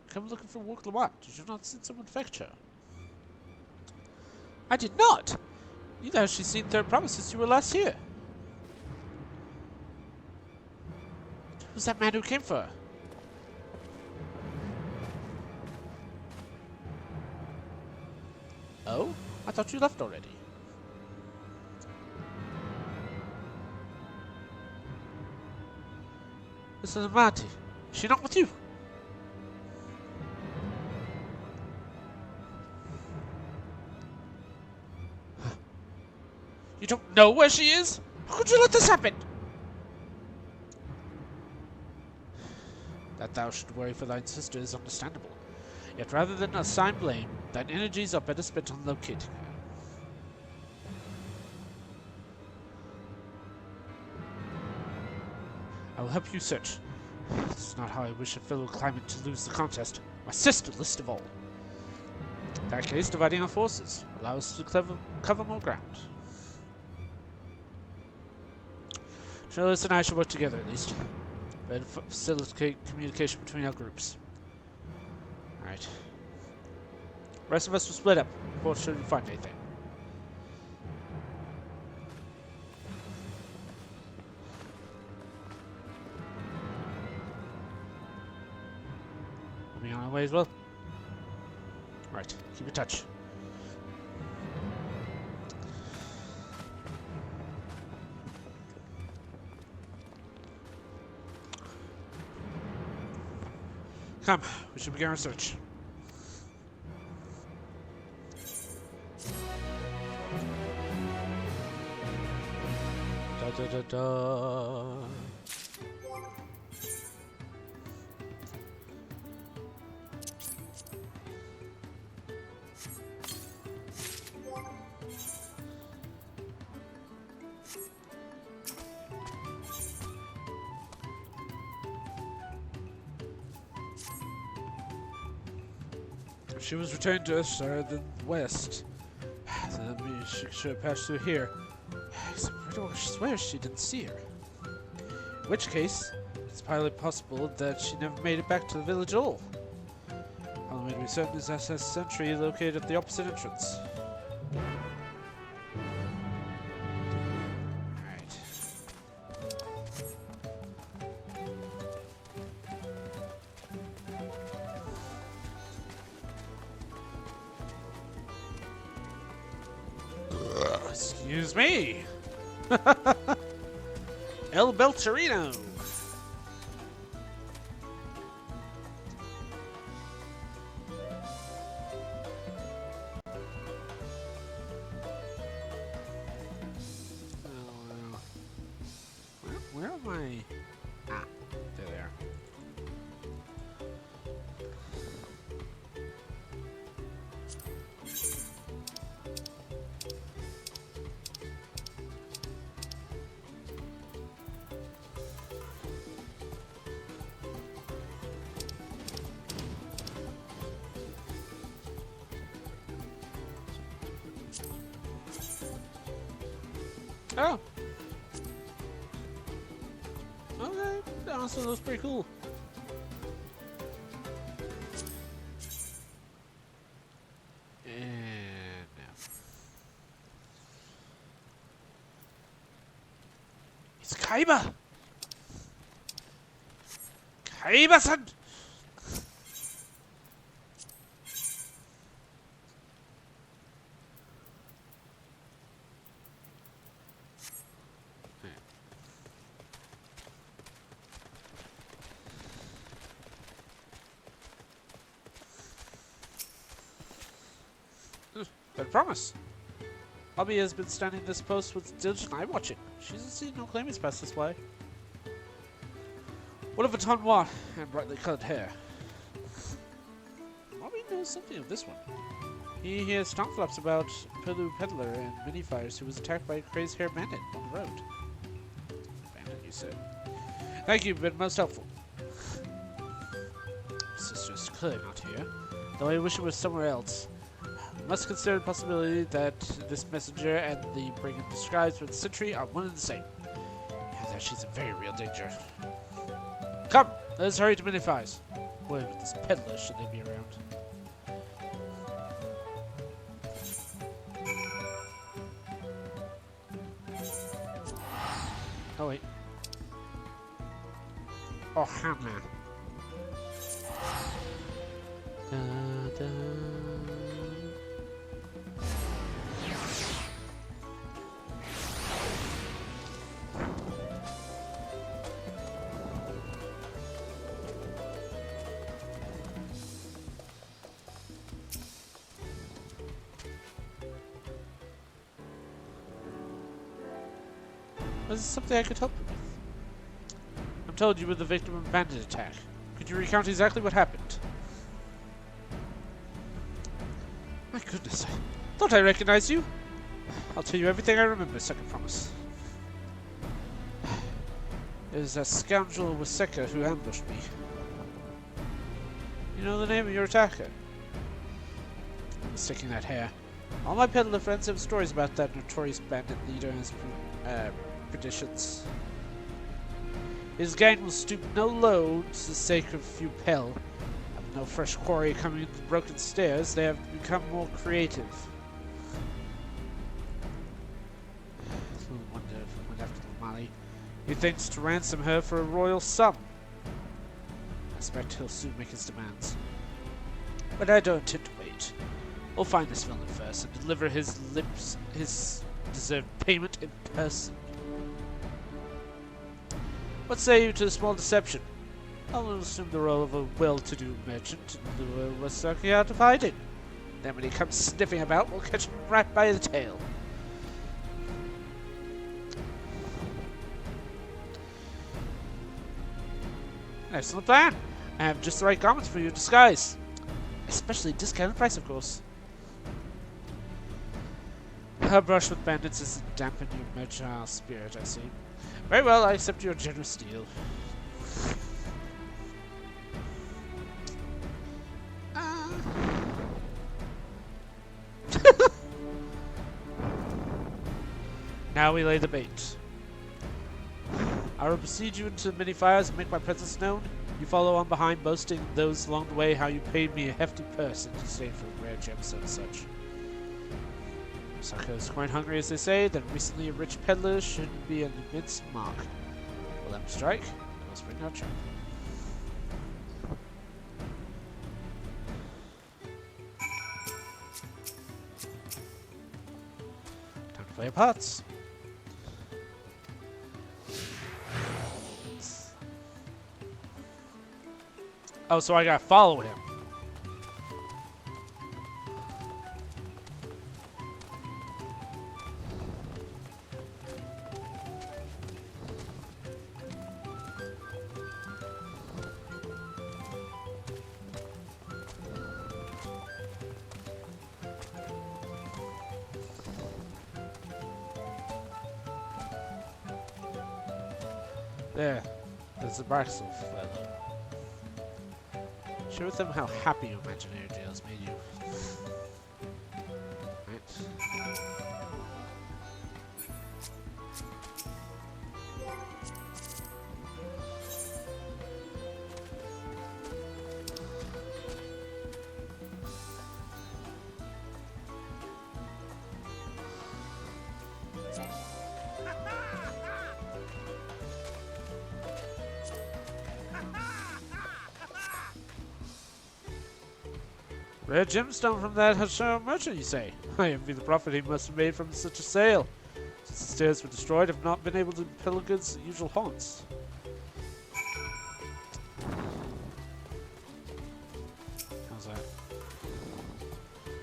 Come looking for work Lamont. Did you not send someone to fetch her? I did not! Neither has she seen Third Promise since you were last here. Who's that man who came for her? Oh? I thought you left already. Mr. Amati, is she not with you? You don't know where she is? How could you let this happen? That thou should worry for thine sister is understandable. Yet rather than assign blame, thine energies are better spent on locating her. I will help you search. This is not how I wish a fellow claimant to lose the contest. My sister, least of all. In that case, dividing our forces will allow us to cover more ground. Charlotte and I should work together at least. But facilitate communication between our groups. Alright. The rest of us will split up before should we find anything. We'll be on our way as well. Alright, keep in touch. Come, we should begin our search. Da da da da. She was returned to us rather than west. Then she should have passed through here. Except I swear she didn't see her. In which case, it's highly possible that she never made it back to the village at all. All way to be certain is SS Sentry located at the opposite entrance. Alright. Excuse me. El Belcherino. Where am I? Ah, there they are. Oh. Okay, that also looks pretty cool. And now. It's Kaiba! Kaiba-san! I promise. Bobby has been standing this post with diligent eye watching. She hasn't seen no claimants pass this way. What of a ton what and brightly colored hair? Bobby knows something of this one. He hears stomp flaps about Pilu Peddler and Mini Fires who was attacked by a crazed haired bandit on the road. Bandit, you said. Thank you, you've been most helpful. Sister's clearly not here, though I wish it was somewhere else. We must consider the possibility that this messenger and the brigand described with the sentry are one and the same. And that she's in very real danger. Come, Let's hurry to Minify's. Word with this peddler should they be around. Oh wait. Oh, Hannah. Da, da. Is this something I could help you with? I'm told you were the victim of a bandit attack. Could you recount exactly what happened? My goodness, I thought I recognized you. I'll tell you everything I remember, second promise. It was that scoundrel Waseka who ambushed me. You know the name of your attacker? Sticking that hair. All my peddler friends have stories about that notorious bandit leader and his predictions. His gang will stoop no low to the sake of a few pel. With no fresh quarry coming into the broken stairs, they have become more creative. Little wonder if we went after the Mali. He thinks to ransom her for a royal sum. I expect he'll soon make his demands. But I don't intend to wait. We'll find this villain first and deliver his deserved payment in person. What say you to a small deception? I'll assume the role of a well-to-do merchant and lure Wasaki out of hiding. Then when he comes sniffing about, we'll catch him right by the tail. Excellent plan. I have just the right garments for your disguise. Especially discounted price, of course. Her brush with bandits isn't dampen your mercantile spirit, I see. Very well, I accept your generous deal. Now we lay the bait. I will precede you into the many fires and make my presence known. You follow on behind, boasting those along the way how you paid me a hefty purse in exchange for rare gems and such. Saka is quite hungry, as they say, then recently a rich peddler should be an immense mark. Will them strike? Let's bring our trap. Time to play our parts. Oh, so I gotta follow him. There, there's the Braxel fellow. Share with them how happy your imaginary jails made you. Right. Rare gemstone from that Hashar merchant, you say? I envy the profit he must have made from such a sale. Since the stairs were destroyed, I've not been able to peddle goods at usual haunts. How's that?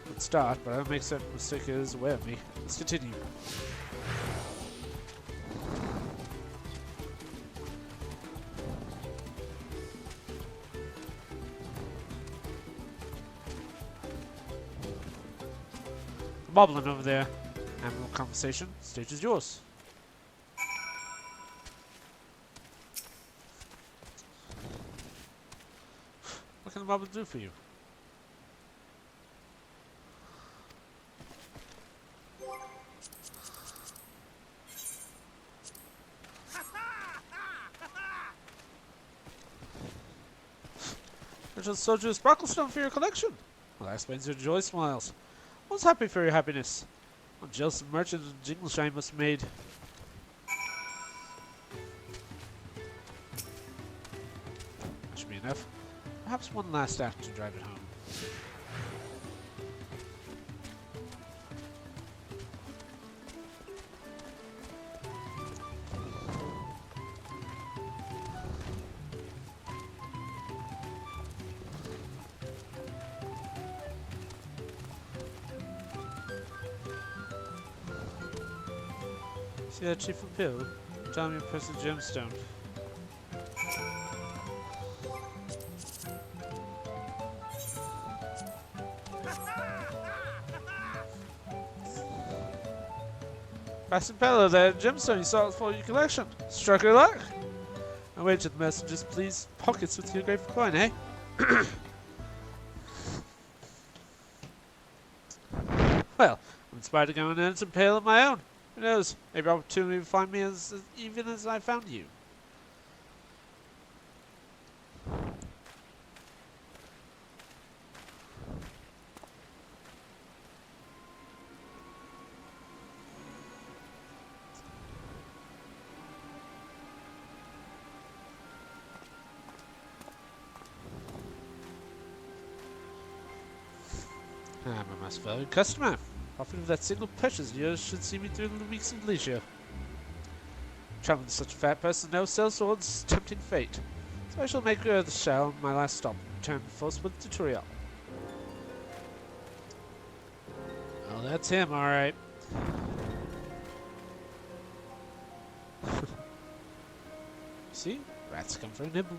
Good start, but I don't make certain Waseka is aware of me. Let's continue. Bobbling over there. Animal conversation. Stage is yours. What can the moblin do for you? just sold you a sparkle stone for your collection. Well, that explains your joy smiles. I was happy for your happiness. I'm jealous of the merchant and Jingleshine must have made. Should be enough. Perhaps one last act to drive it home. See that chief of Pill? Tell me to press the gemstone. Pasipello, that gemstone you saw for your collection. Struck your luck. I wait till the messengers please pockets with your grateful coin, eh? Well, I'm inspired to go and earn some pale of my own. Who knows? Maybe opportunity will find me as even as I found you. I'm a most valued customer. Profit of that single purchase of yours should see me through the weeks of leisure. Traveling with such a fat person no sells towards tempting fate. So I shall make the shell on my last stop and return forth with tutorial. Oh, that's him, alright. See? Rats come for a nibble.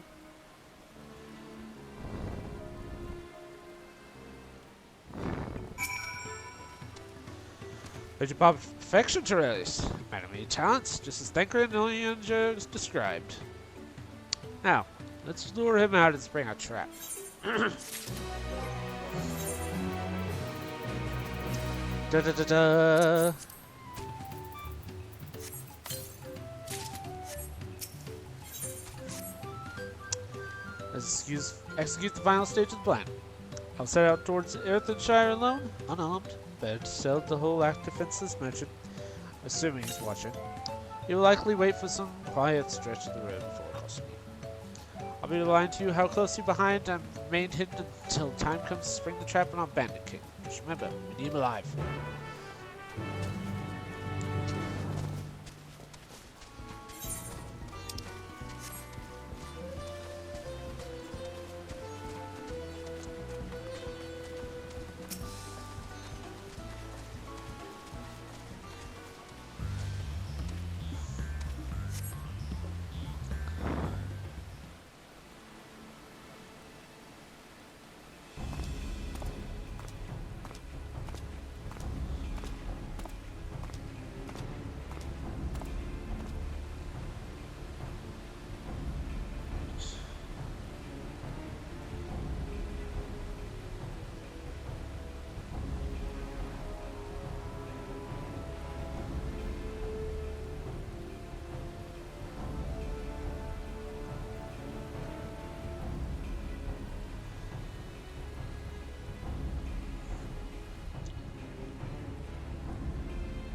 Heard your perfection, Therese. Man of many talents, just as Thanker and Illinger described. Now, let's lure him out and spring a trap. Da da da da. Let's execute the final stage of the plan. I'll set out towards Earthenshire alone, unarmed. Better to sell the whole act defenseless merchant, assuming he's watching. He will likely wait for some quiet stretch of the road before crossing me. I'll be lying to you how closely behind and remain hidden until time comes to spring the trap on our bandit king. Just remember, we need him alive.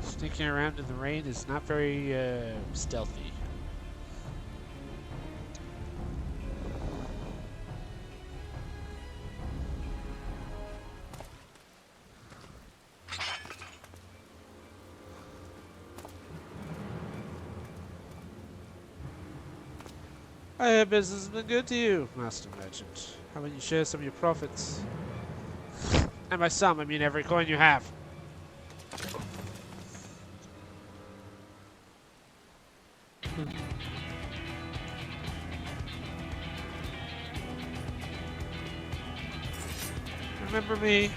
Sneaking around in the rain is not very stealthy. I hear business has been good to you, Master Merchant. How about you share some of your profits? And by some, I mean every coin you have. Remember me?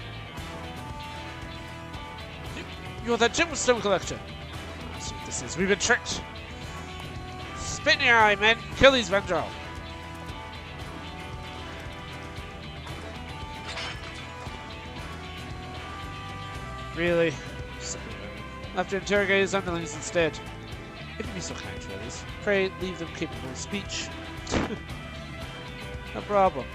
You're that gemstone collector. Let's see what this is. We've been tricked. Spit in your eye, men. Kill these Vendrell. Really? I'll have to interrogate his underlings instead. If you'd be so kind, Therese. Pray leave them capable of speech. No problem.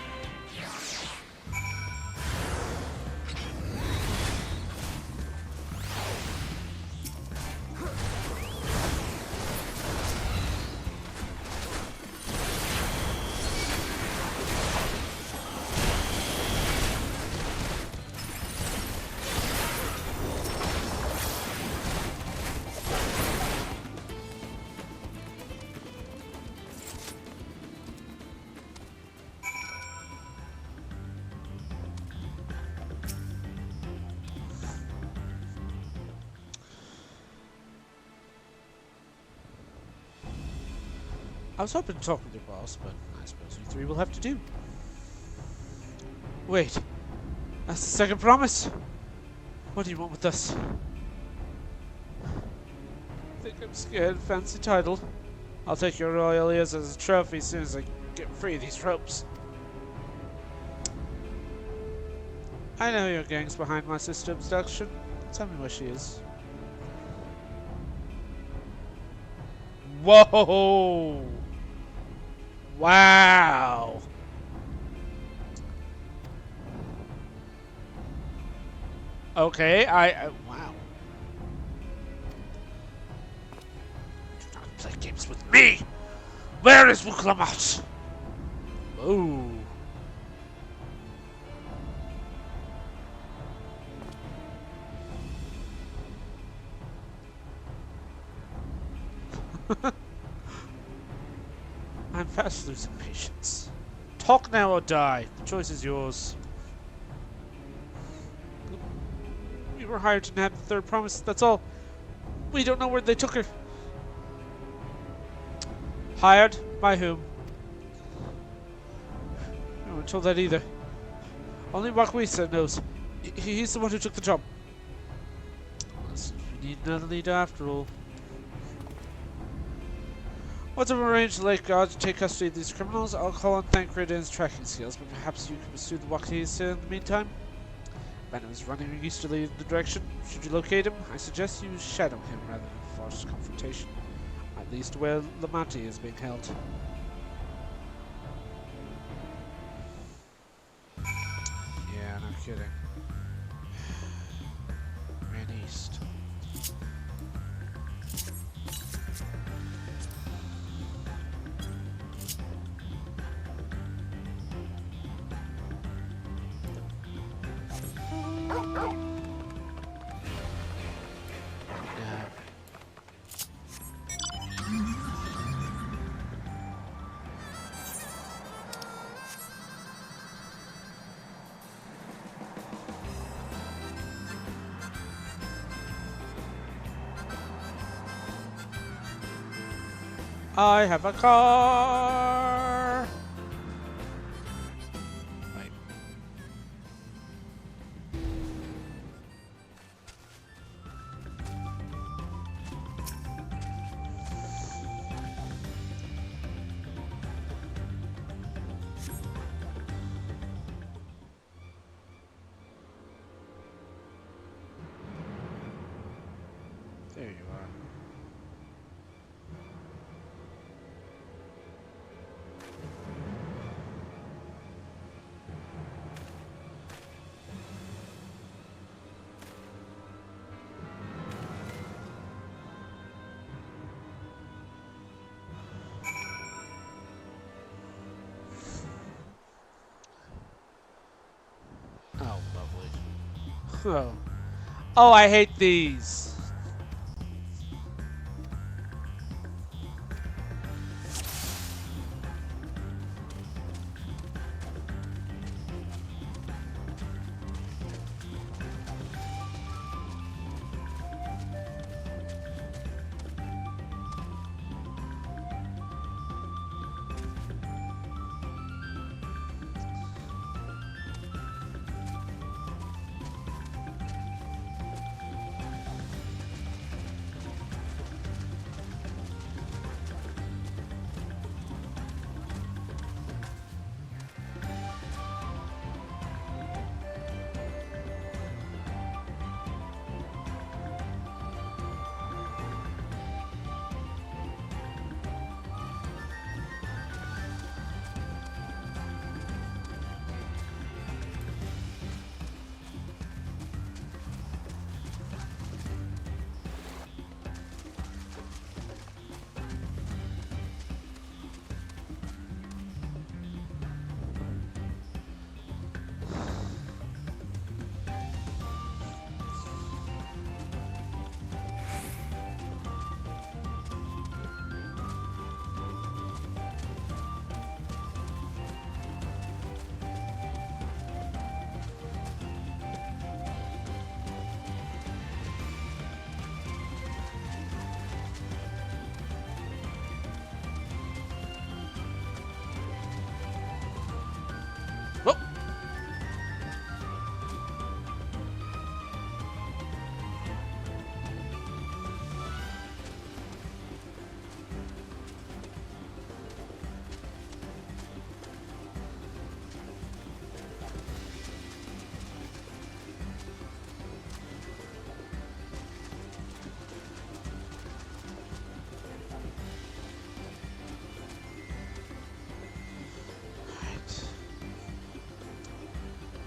I was hoping to talk with your boss, but I suppose you three will have to do. Wait. That's the second promise. What do you want with us? Think I'm scared. Fancy title. I'll take your royal ears as a trophy as soon as I get free of these ropes. I know your gang's behind my sister's abduction. Tell me where she is. Whoa! Wow! Okay, wow. Do not play games with me! Where is Wuklamat? Oh. I'm fast losing patience. Talk now or die. The choice is yours. We were hired to nab the third promise, that's all. We don't know where they took her. Hired? By whom? No one told that either. Only Wakwisa knows. He's the one who took the job. We need another leader after all. Once I've arranged the late god to take custody of these criminals, I'll call on Thancred and his tracking skills, but perhaps you can pursue the Wakwisa in the meantime? Venom is running easterly in the direction. Should you locate him, I suggest you shadow him rather than force confrontation. At least where Lamati is being held. Yeah, no kidding. Ran east. I have a car! Right. There you are. Oh, lovely. Oh. Oh, I hate these.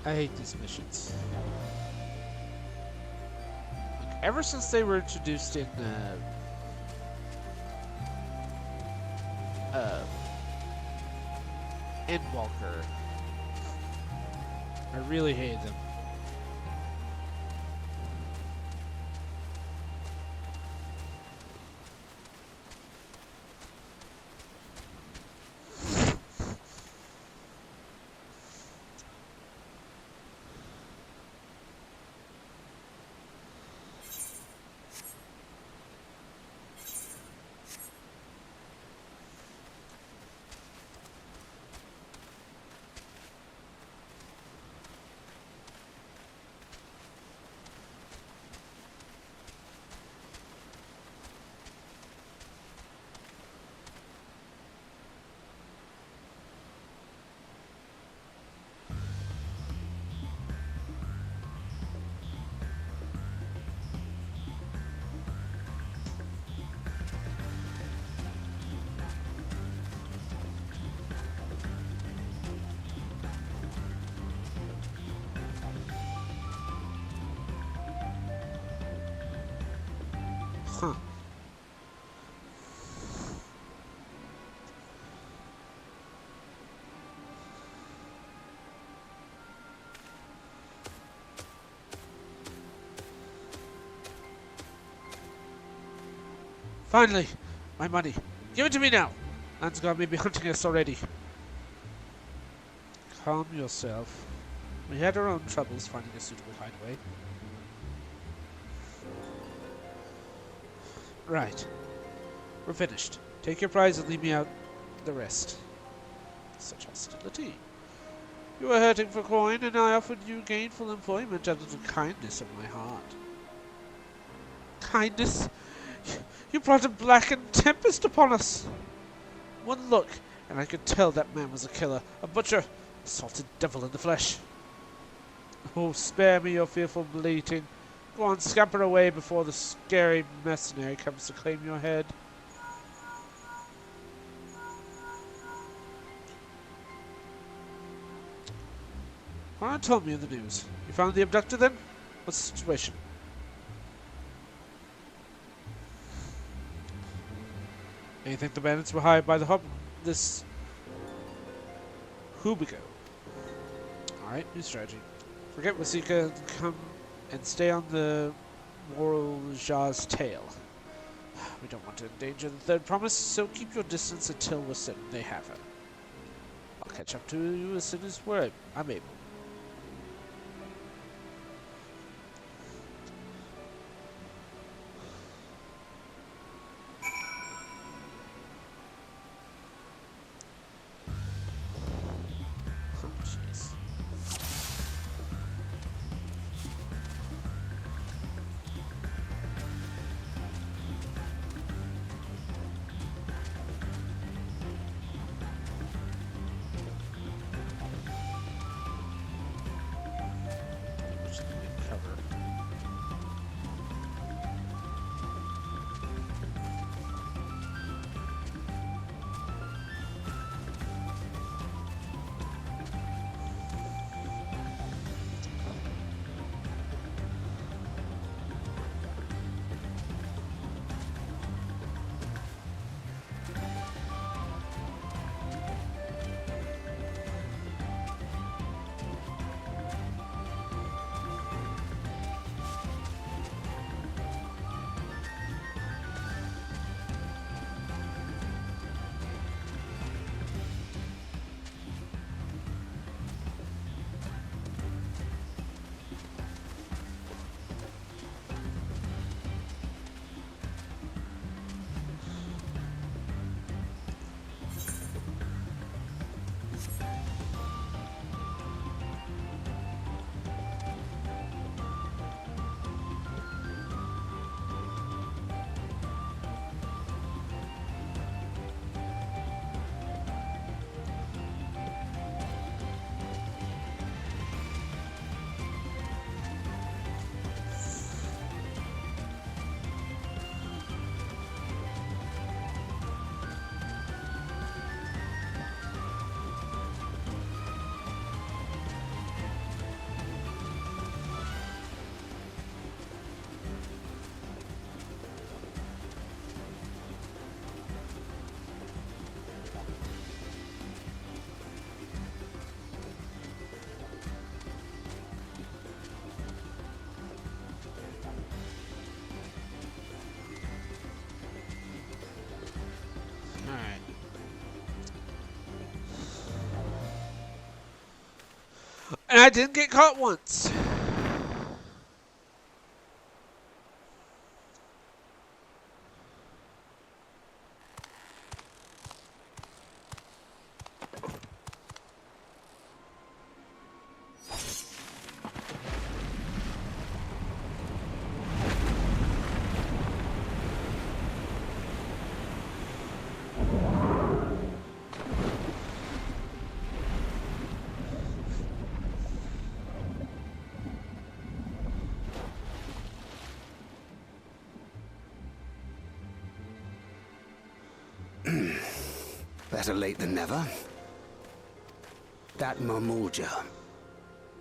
I hate these missions. Like, ever since they were introduced in Endwalker, I really hate them. Huh. Finally! My money! Give it to me now! Ansgar may be hunting us already. Calm yourself. We had our own troubles finding a suitable hideaway. Right. We're finished. Take your prize and leave me out the rest. Such hostility. You were hurting for coin, and I offered you gainful employment out of the kindness of my heart. Kindness? You brought a blackened tempest upon us! One look, and I could tell that man was a killer, a butcher, a salted devil in the flesh. Oh, spare me your fearful bleating. Go on, scamper away before the scary mercenary comes to claim your head. Connor told me in the news. You found the abductor then? What's the situation? And you think the bandits were hired by this Hubigo? Alright, new strategy. Forget Wasika and come and stay on the Moral Jar's tail. We don't want to endanger the third promise, so keep your distance until we're certain they have her. I'll catch up to you as soon as I'm able. And I didn't get caught once. Better late than never. That Mamulja.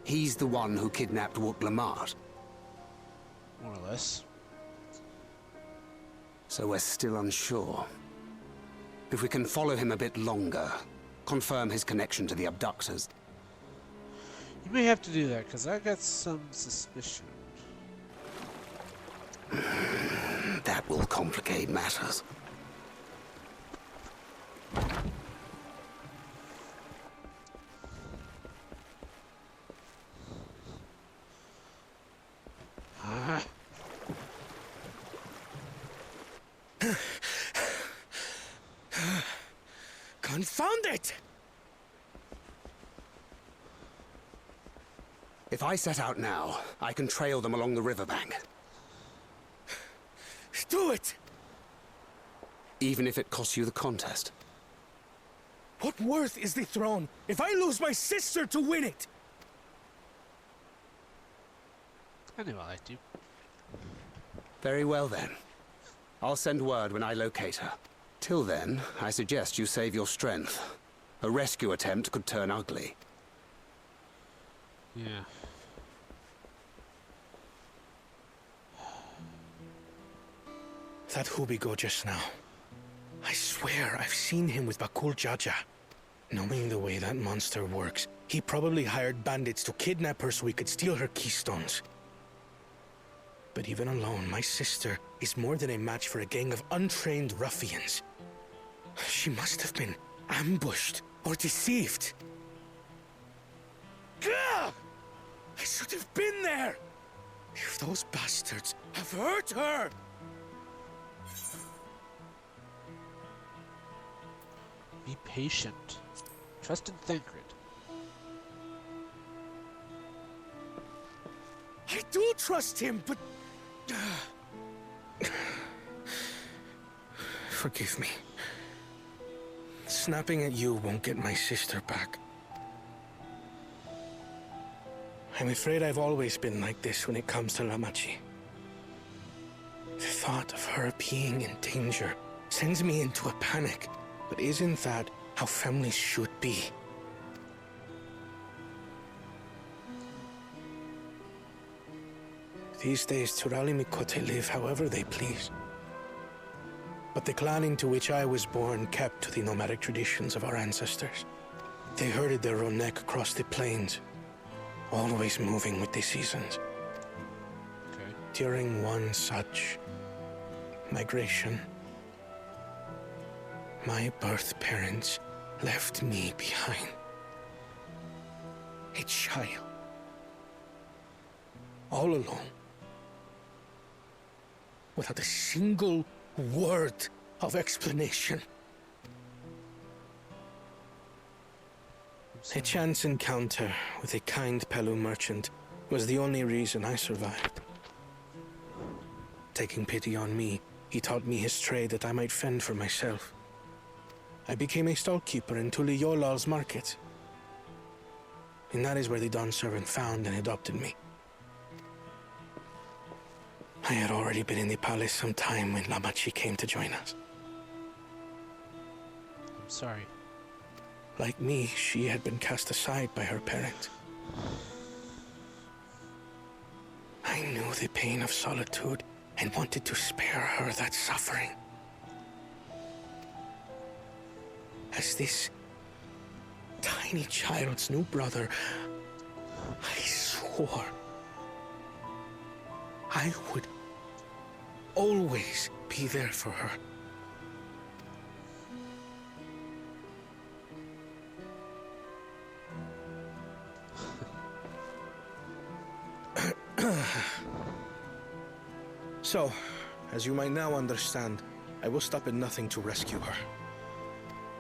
He's the one who kidnapped Wook Lamart. More or less. So we're still unsure. If we can follow him a bit longer, confirm his connection to the abductors. You may have to do that, because I got some suspicion. That will complicate matters. Confound it! If I set out now, I can trail them along the riverbank. Do it! Even if it costs you the contest. What worth is the throne if I lose my sister to win it? I knew I liked you. Very well then. I'll send word when I locate her. Till then, I suggest you save your strength. A rescue attempt could turn ugly. Yeah. That Hubigo just now. I swear I've seen him with Bakul Jaja. Knowing the way that monster works, he probably hired bandits to kidnap her so he could steal her keystones. But even alone, my sister is more than a match for a gang of untrained ruffians. She must have been ambushed or deceived. Gah! I should have been there! If those bastards have hurt her! Be patient. Trust in Thancred. I do trust him, but... Forgive me. Snapping at you won't get my sister back. I'm afraid I've always been like this when it comes to Lamachi. The thought of her being in danger sends me into a panic. But isn't that how families should be? These days, Turali Mikote live however they please. But the clan into which I was born kept to the nomadic traditions of our ancestors. They herded their own neck across the plains, always moving with the seasons. Okay. During one such migration, my birth parents left me behind. A child. All alone. Without a single word of explanation. A chance encounter with a kind Pelu merchant was the only reason I survived. Taking pity on me, he taught me his trade that I might fend for myself. I became a stallkeeper in Tuliyolal's market. And that is where the Dawn servant found and adopted me. I had already been in the palace some time when Lamachi came to join us. I'm sorry. Like me, she had been cast aside by her parent. I knew the pain of solitude and wanted to spare her that suffering. As this tiny child's new brother, I swore I would always be there for her. So, as you might now understand, I will stop at nothing to rescue her.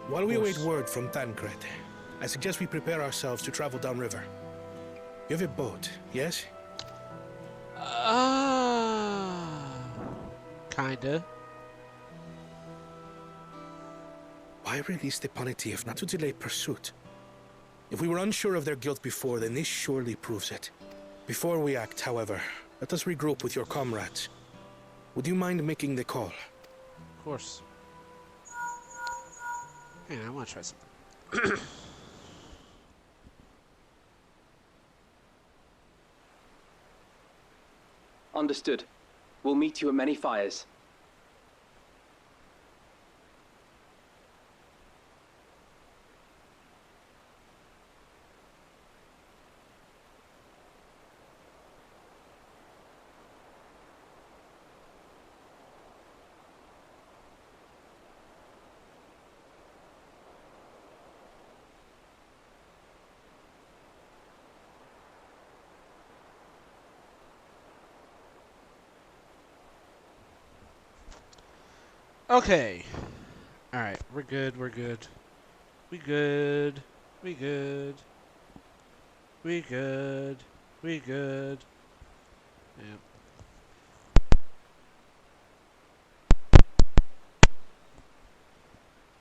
While we await word from Tancred, I suggest we prepare ourselves to travel downriver. You have a boat, yes? Kinda. Why release the Ponity if not to delay pursuit? If we were unsure of their guilt before, then this surely proves it. Before we act, however, let us regroup with your comrades. Would you mind making the call? Of course. Hang on, I want to try something. Understood. We'll meet you at many fires. Okay. Alright, we're good, we're good. We good. We good. We good. We good. Yep.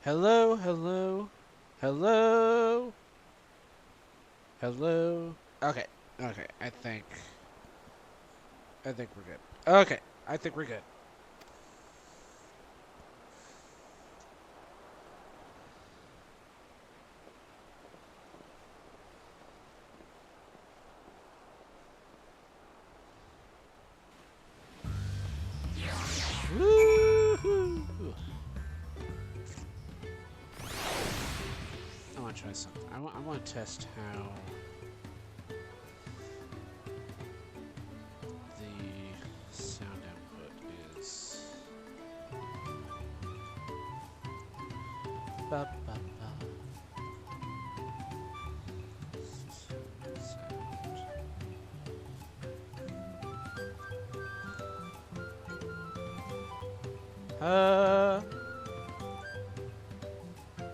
Hello, hello. Hello. Hello. Okay. Okay, I think we're good. Okay, I think we're good. Woo-hoo. I want to try something. I want to test how the sound output is. Ba, ba, ba.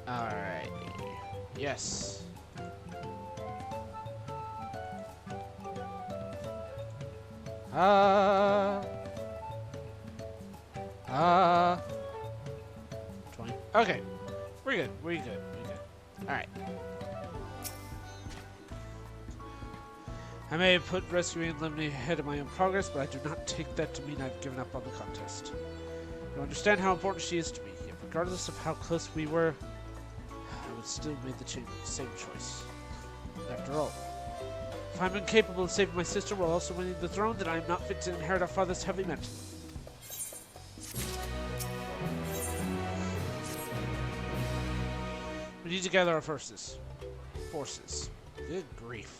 Alright. Yes. Ah. 20. Okay. We're good. We're good. We're good. Alright. I may have put rescuing Lemony ahead of my own progress, but I do not take that to mean I've given up on the contest. You understand how important she is to me, yet regardless of how close we were, I would still make the same choice. After all, if I'm incapable of saving my sister while also winning the throne, then I am not fit to inherit our father's heavy mantle. We need to gather our forces. Good grief.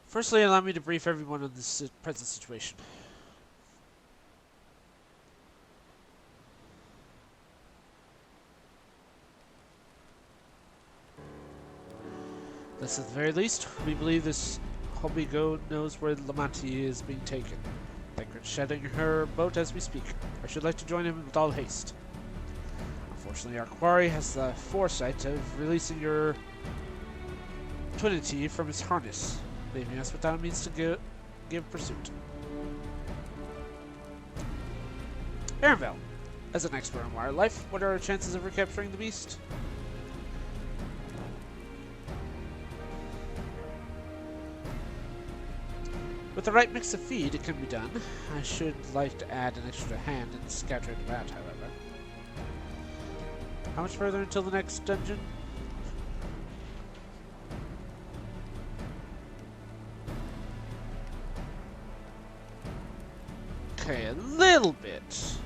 Firstly, allow me to brief everyone on this present situation. This at the very least, we believe this Hobigo knows where Lamanti is being taken. Tancred's shedding her boat as we speak. I should like to join him with all haste. Unfortunately, our quarry has the foresight of releasing your Twinity from its harness, leaving us without a means to give pursuit. Arenville, as an expert in wildlife, what are our chances of recapturing the beast? With the right mix of feed, it can be done. I should like to add an extra hand and scatter it about, however. How much further until the next dungeon? Okay, a little bit.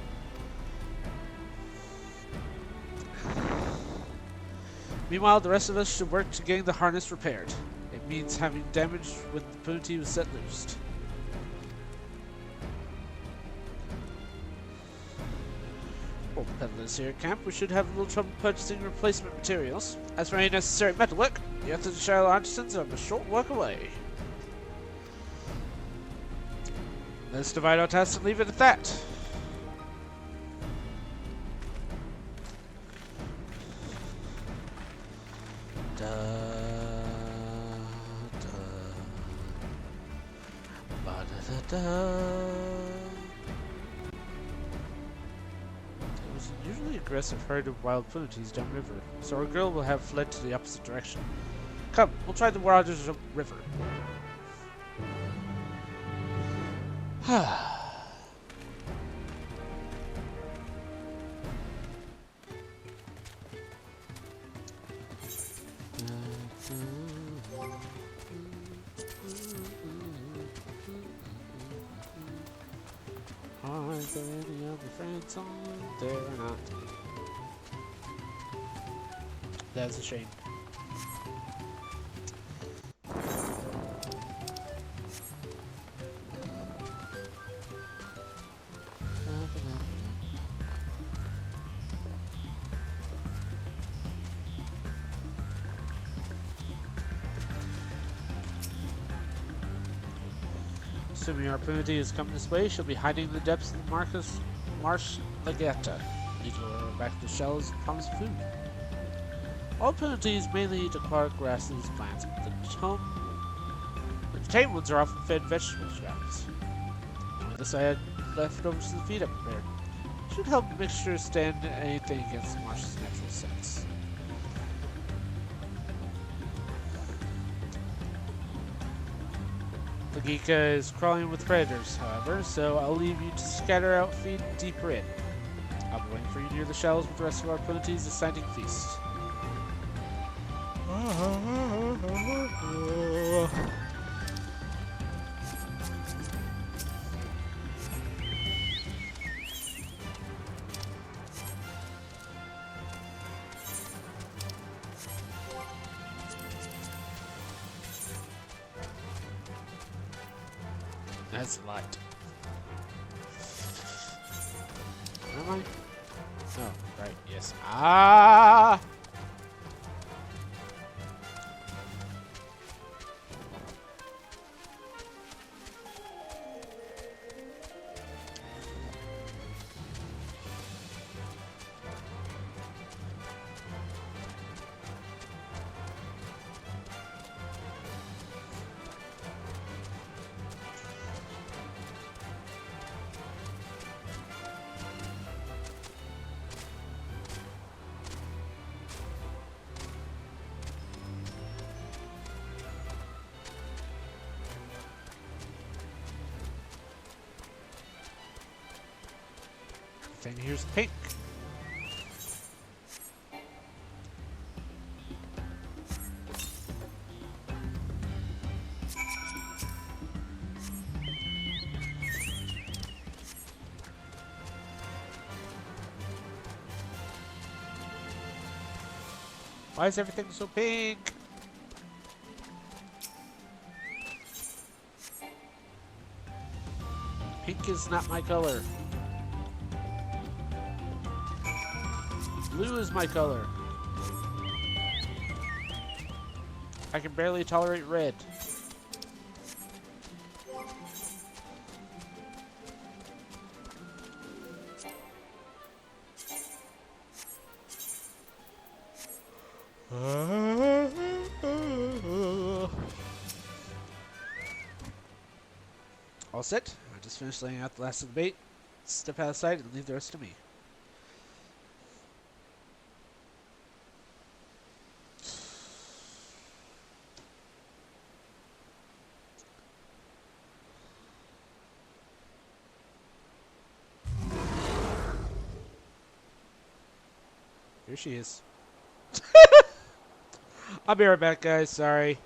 Meanwhile, the rest of us should work to getting the harness repaired. It means having damage when the Punity was set loose. All the peddlers here at camp, we should have little trouble purchasing replacement materials. As for any necessary metalwork, the Ethershire artisans are a short work away. Let's divide our tasks and leave it at that. Da, da, ba, da, da, da. There was an unusually aggressive herd of wild punities downriver, so our girl will have fled to the opposite direction. Come, we'll try the waters of river. Are there any other friends on there or not? That's a shame. Assuming our Punity has come this way, she'll be hiding in the depths of the Marsh Legata. Need to lure her back to the shells and promise food. All Punities mainly eat aquatic grasses, plants, but the tame ones are often fed vegetable scraps. On this I had leftovers to the feed I prepared. Should help the mixture stand anything against the marsh's natural scents. The Geeka is crawling with predators, however, so I'll leave you to scatter out feed deeper in. I'll be waiting for you near the shells with the rest of our Punities assigning feast. That's light. Am I? Oh, right, yes. Ah! Thing here's pink. Why is everything so pink? Pink is not my color. Blue is my color. I can barely tolerate red. All set. I just finished laying out the last of the bait. Step outside and leave the rest to me. Here she is. I'll be right back, guys. Sorry.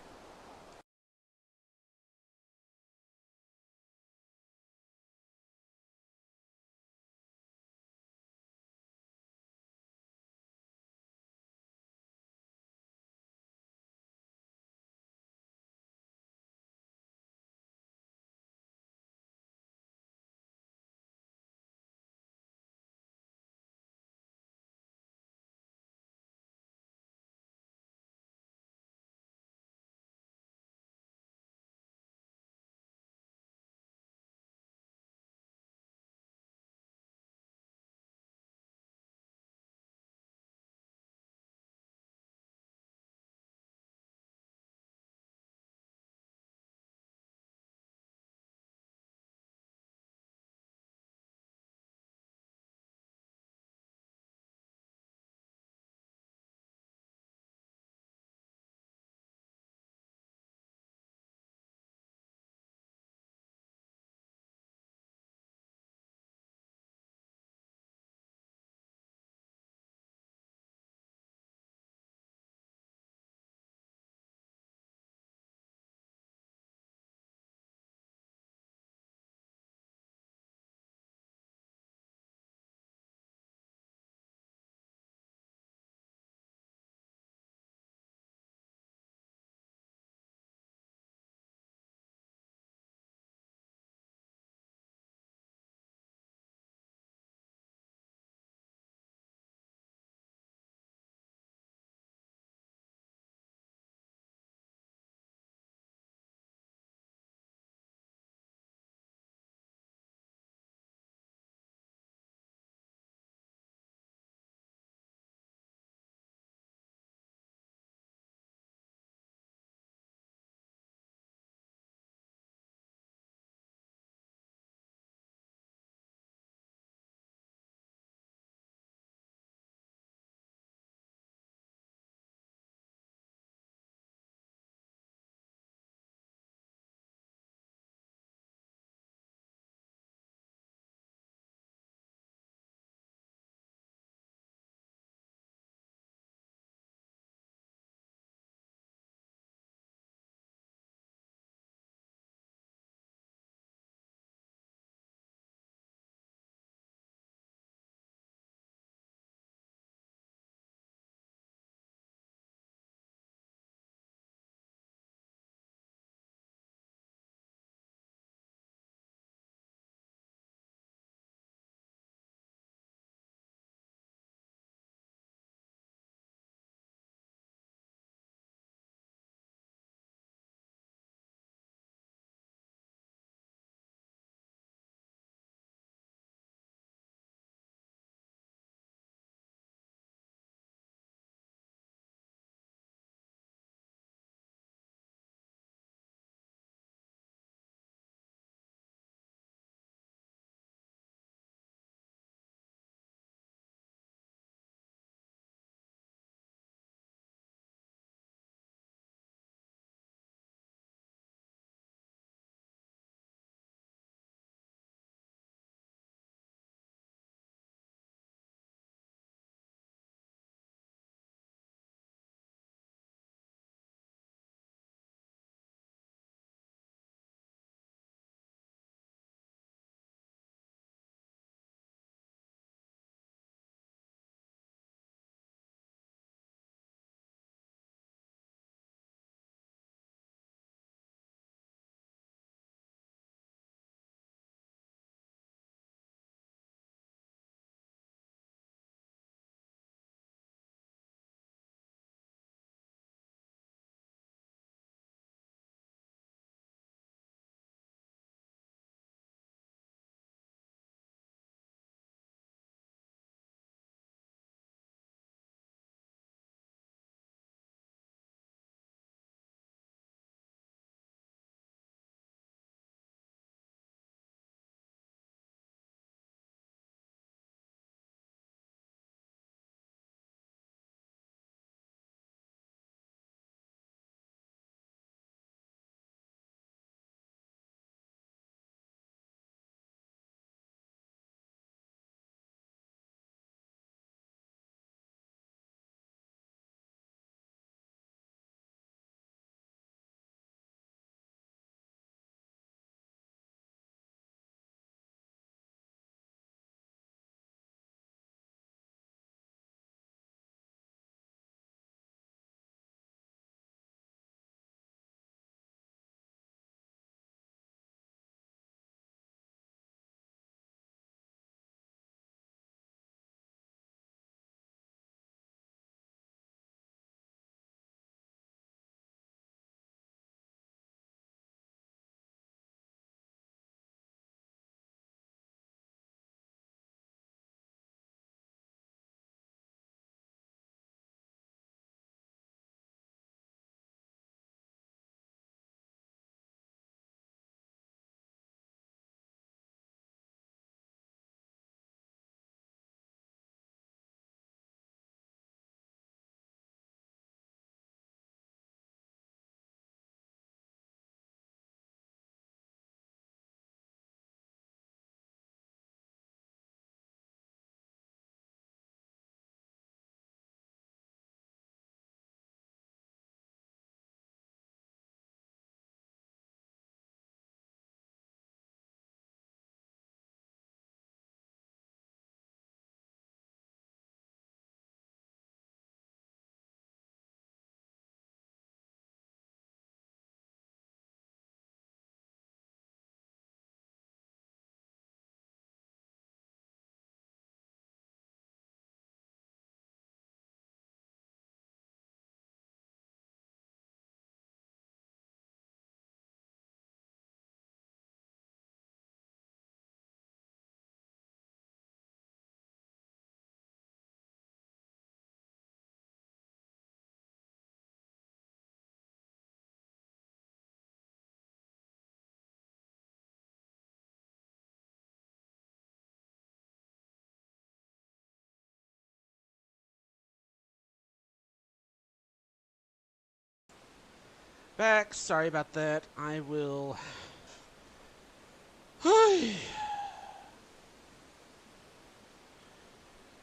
back. Sorry about that. I will...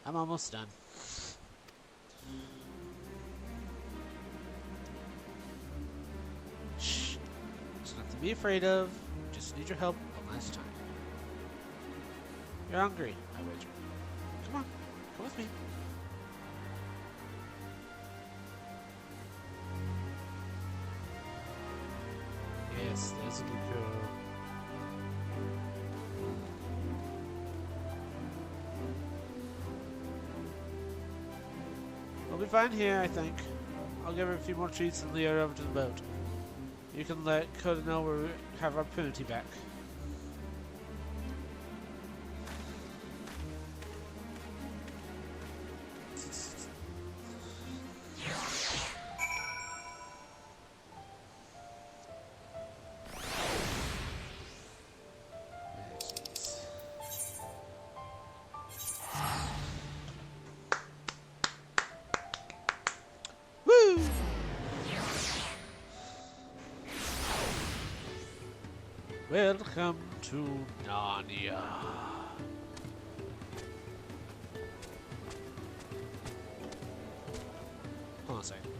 I'm almost done. Shh. There's nothing to be afraid of. Just need your help one last time. You're hungry, I wager. Come on. Come with me. Yes, there's a Luco. We'll be fine here, I think. I'll give her a few more treats and lead her over to the boat. You can let Coda know we have our penalty back. Woo! Welcome to Narnia. Hold on a second.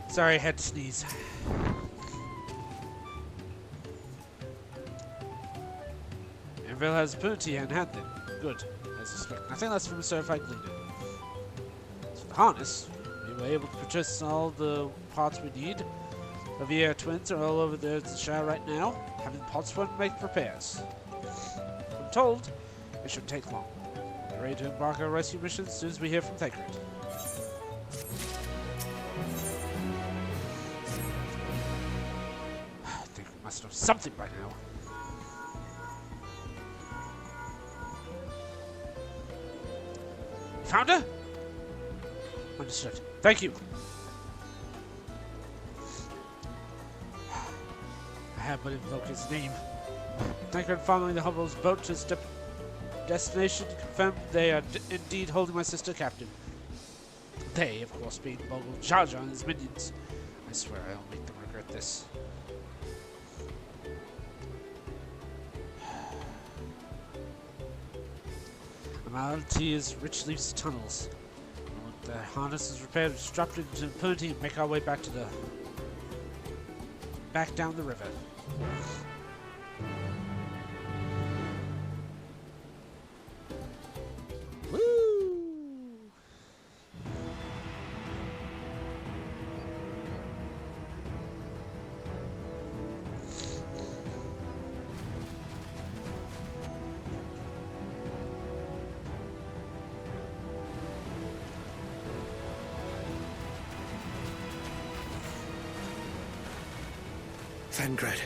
Sorry, I had to sneeze. Anvil has a penalty in hand then. Good. I suspect nothing less from a certified leader. As for the harness, we were able to purchase all the parts we need. The VR twins are all over there at the Shire right now, having the parts for to make repairs. I'm told it shouldn't take long. We're ready to embark on our rescue mission as soon as we hear from Thancred. I think we must know something by now. Found her? Understood. Thank you. I have but invoked his name. Thancred following the Hubble's boat to its destination confirmed they are indeed holding my sister captive. They, of course, being Bogle Jar Jar and his minions. I swear I'll make them regret this. Malty is Rich Leaf's tunnels. When the harness is repaired, strapped into impunity and make our way back to the... back down the river. Woo! Thancred.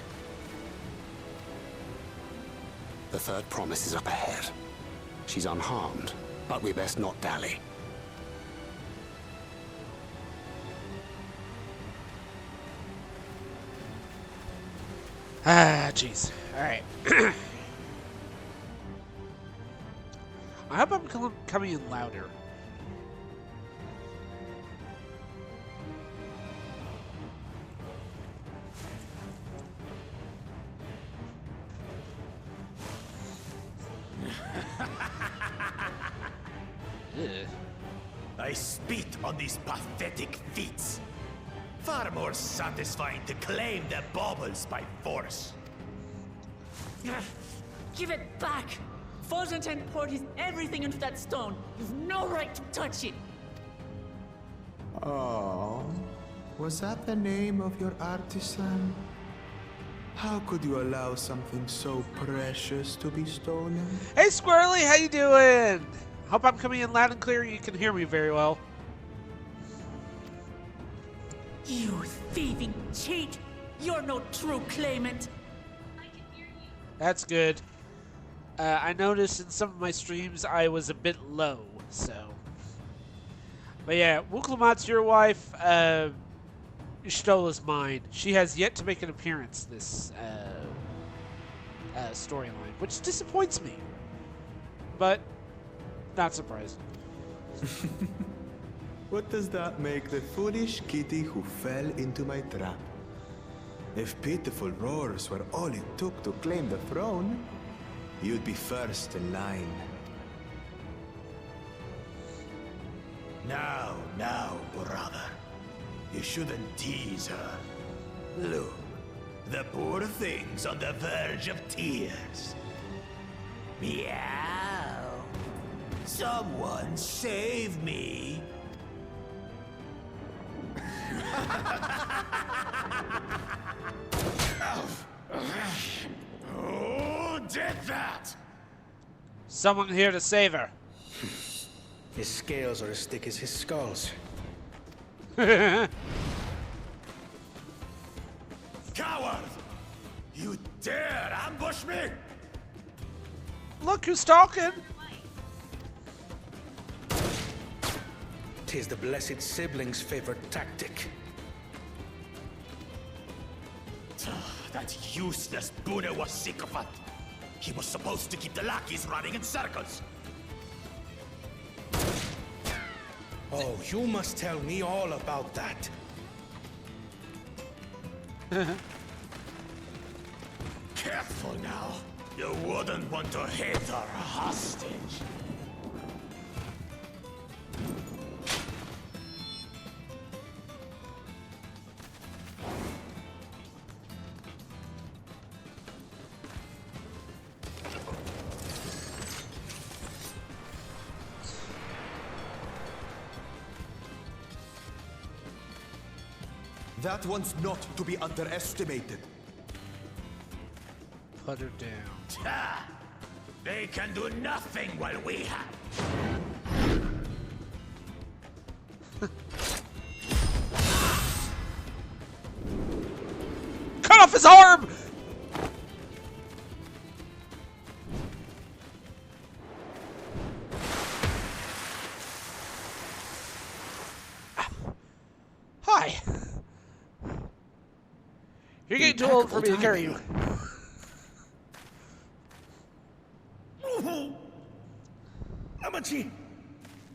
The third promise is up ahead. She's unharmed, but we best not dally. Ah, jeez. Alright. I hope I'm coming in louder. I spit on these pathetic feats. Far more satisfying to claim the baubles by force. Give it back! Forzanten poured his everything into that stone. You've no right to touch it. Oh, was that the name of your artisan? How could you allow something so precious to be stolen? Hey, Squirrely, how you doing? Hope I'm coming in loud and clear and you can hear me very well. You thieving cheat! You're no true claimant! That's good. I noticed in some of my streams I was a bit low, so... But yeah, Wuklamat's your wife, Shtola's mine. She has yet to make an appearance this storyline, which disappoints me. But, not surprising. What does that make the foolish kitty who fell into my trap? If pitiful roars were all it took to claim the throne, you'd be first in line. Now, brother. You shouldn't tease her. Look, the poor thing's on the verge of tears. Meow. Someone save me. Who did that? Someone here to save her. His scales are as thick as his skulls. Coward! You dare ambush me? Look who's talking. Tis the blessed sibling's favorite tactic. That useless Buddha was sycophant. He was supposed to keep the lackeys running in circles. Oh, you must tell me all about that. Careful now. You wouldn't want to hit her hostage. That one's not to be underestimated. Put her down. Ha! They can do nothing while we have. Cut off his arm! Hi. You're getting too old for me to carry you. Amachi,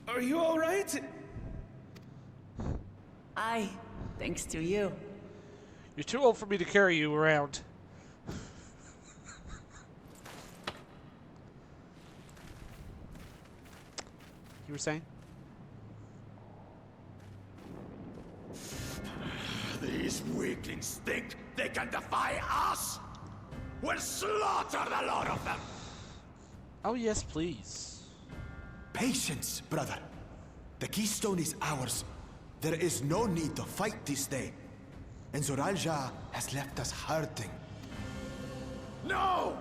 are you all right? Aye, thanks to you. You're too old for me to carry you around. You were saying? These weaklings think they can defy us? We'll slaughter the lot of them! Oh yes, please. Patience, brother. The keystone is ours. There is no need to fight this day. And Zoralja has left us hurting. No!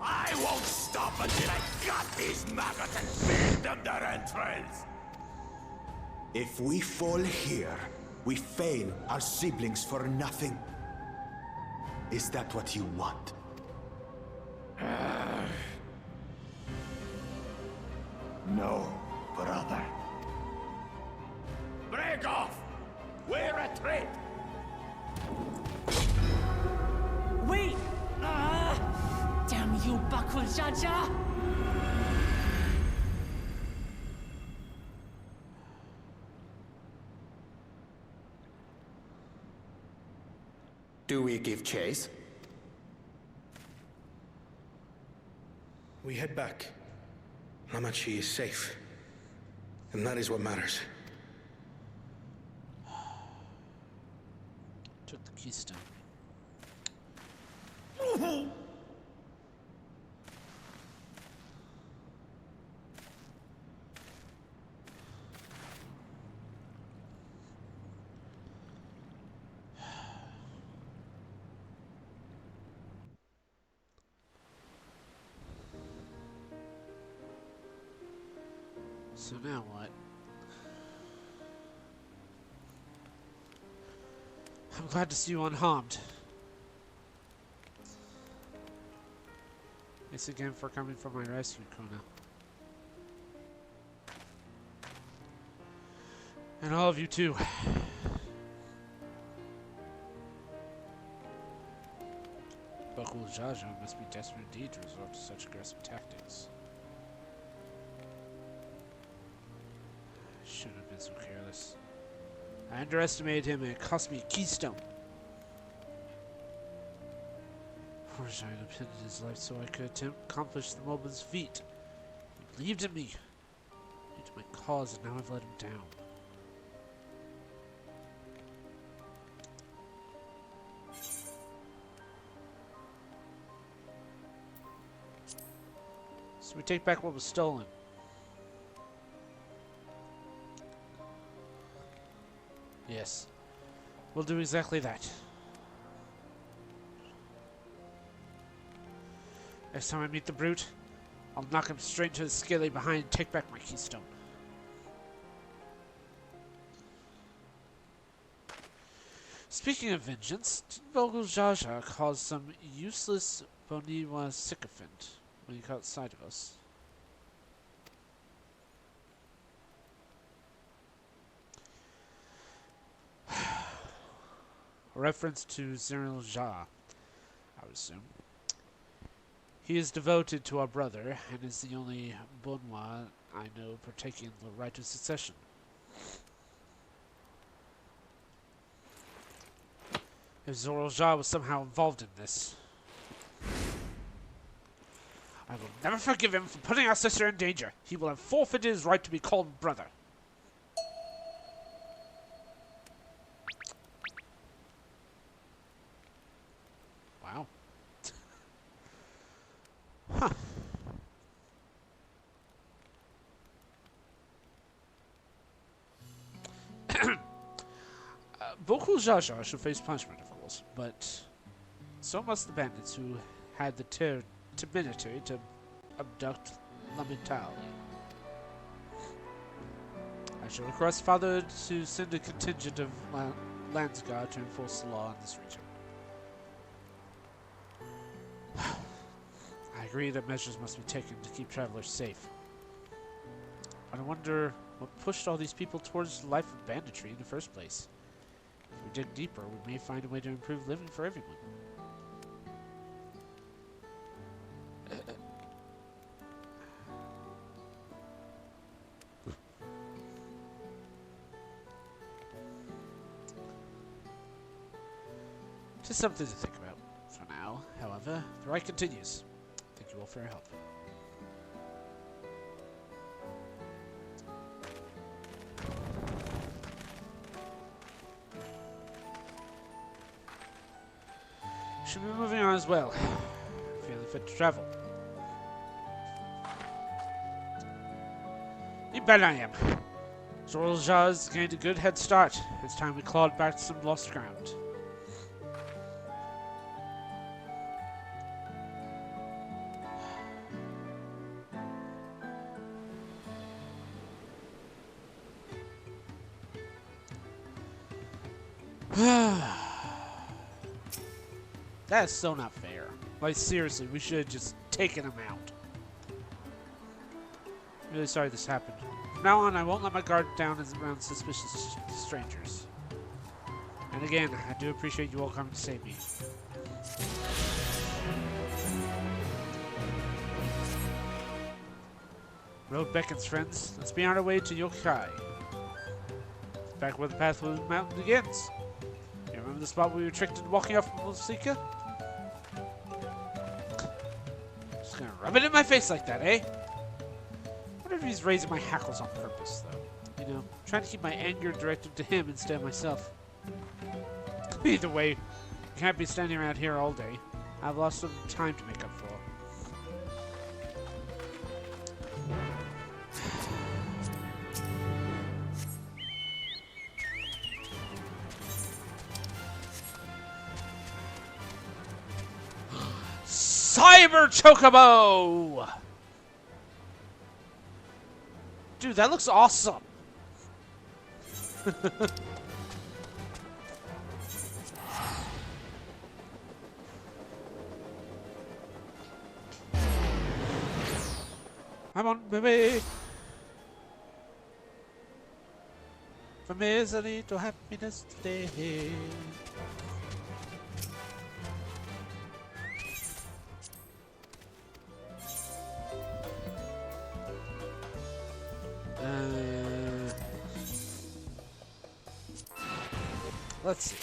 I won't stop until I got these maggots and feed them their entrails! If we fall here, we fail our siblings for nothing. Is that what you want? No, brother. Break off! We retreat! Wait! Damn you, Bakul Jaja! Do we give chase? We head back. Amachi is safe. And that is what matters. Took the keystone. So now what? I'm glad to see you unharmed. Thanks again for coming for my rescue, Kona. And all of you too. Bakul Jaja must be desperate indeed to resort to such aggressive tactics. shouldn't have been so careless. I underestimated him and it cost me a keystone. Wish I had appended his life so I could accomplish the Moblins' feat. He believed in me. Into my cause, and now I've let him down. So we take back what was stolen. Yes. We'll do exactly that. Next time I meet the brute, I'll knock him straight into the skilly behind and take back my keystone. Speaking of vengeance, didn't Vogel Jaja cause some useless Boniwa sycophant when he caught sight of us? A reference to Zeril Ja, I would assume. He is devoted to our brother, and is the only Bonwa I know partaking in the right of succession. If Zoro Ja was somehow involved in this, I will never forgive him for putting our sister in danger. He will have forfeited his right to be called brother. Wow. Huh. Vocal Jaja should face punishment, of course, but so must the bandits who had the temerity to abduct Lamentali. I shall request Father to send a contingent of Landsguard to enforce the law in this region. I agree that measures must be taken to keep travelers safe. But I wonder what pushed all these people towards the life of banditry in the first place. If we dig deeper, we may find a way to improve living for everyone. Just something to think about. For now, however, the ride continues. Thank you all for your help. Should be moving on as well. Feeling fit to travel. You bet I am. Zorul Jaz gained a good head start. It's time we clawed back some lost ground. That is so not fair. Like, seriously, we should have just taken him out. I'm really sorry this happened. From now on, I won't let my guard down around suspicious strangers. And again, I do appreciate you all coming to save me. Road beckons, friends. Let's be on our way to Yokai. Back where the path of the mountain begins. You remember the spot where we were tricked into walking off from Musika? Just gonna rub it in my face like that, eh? I wonder if he's raising my hackles on purpose, though. You know, trying to keep my anger directed to him instead of myself. Either way, I can't be standing around here all day. I've lost some time to make up for. Cyber Chocobo! Dude, that looks awesome! I'm on my way! From misery to happiness today. let's see.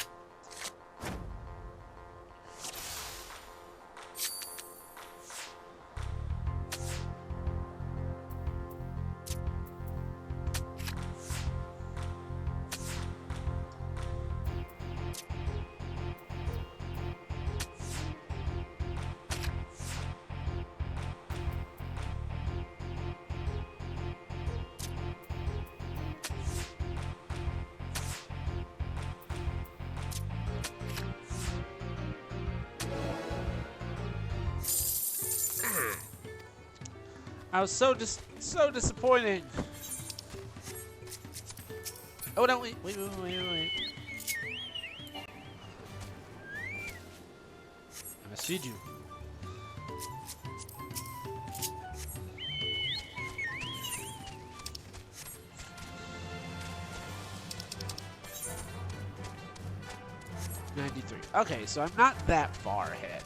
I was so disappointing. Oh no! Wait! I must feed you. $93. Okay, so I'm not that far ahead.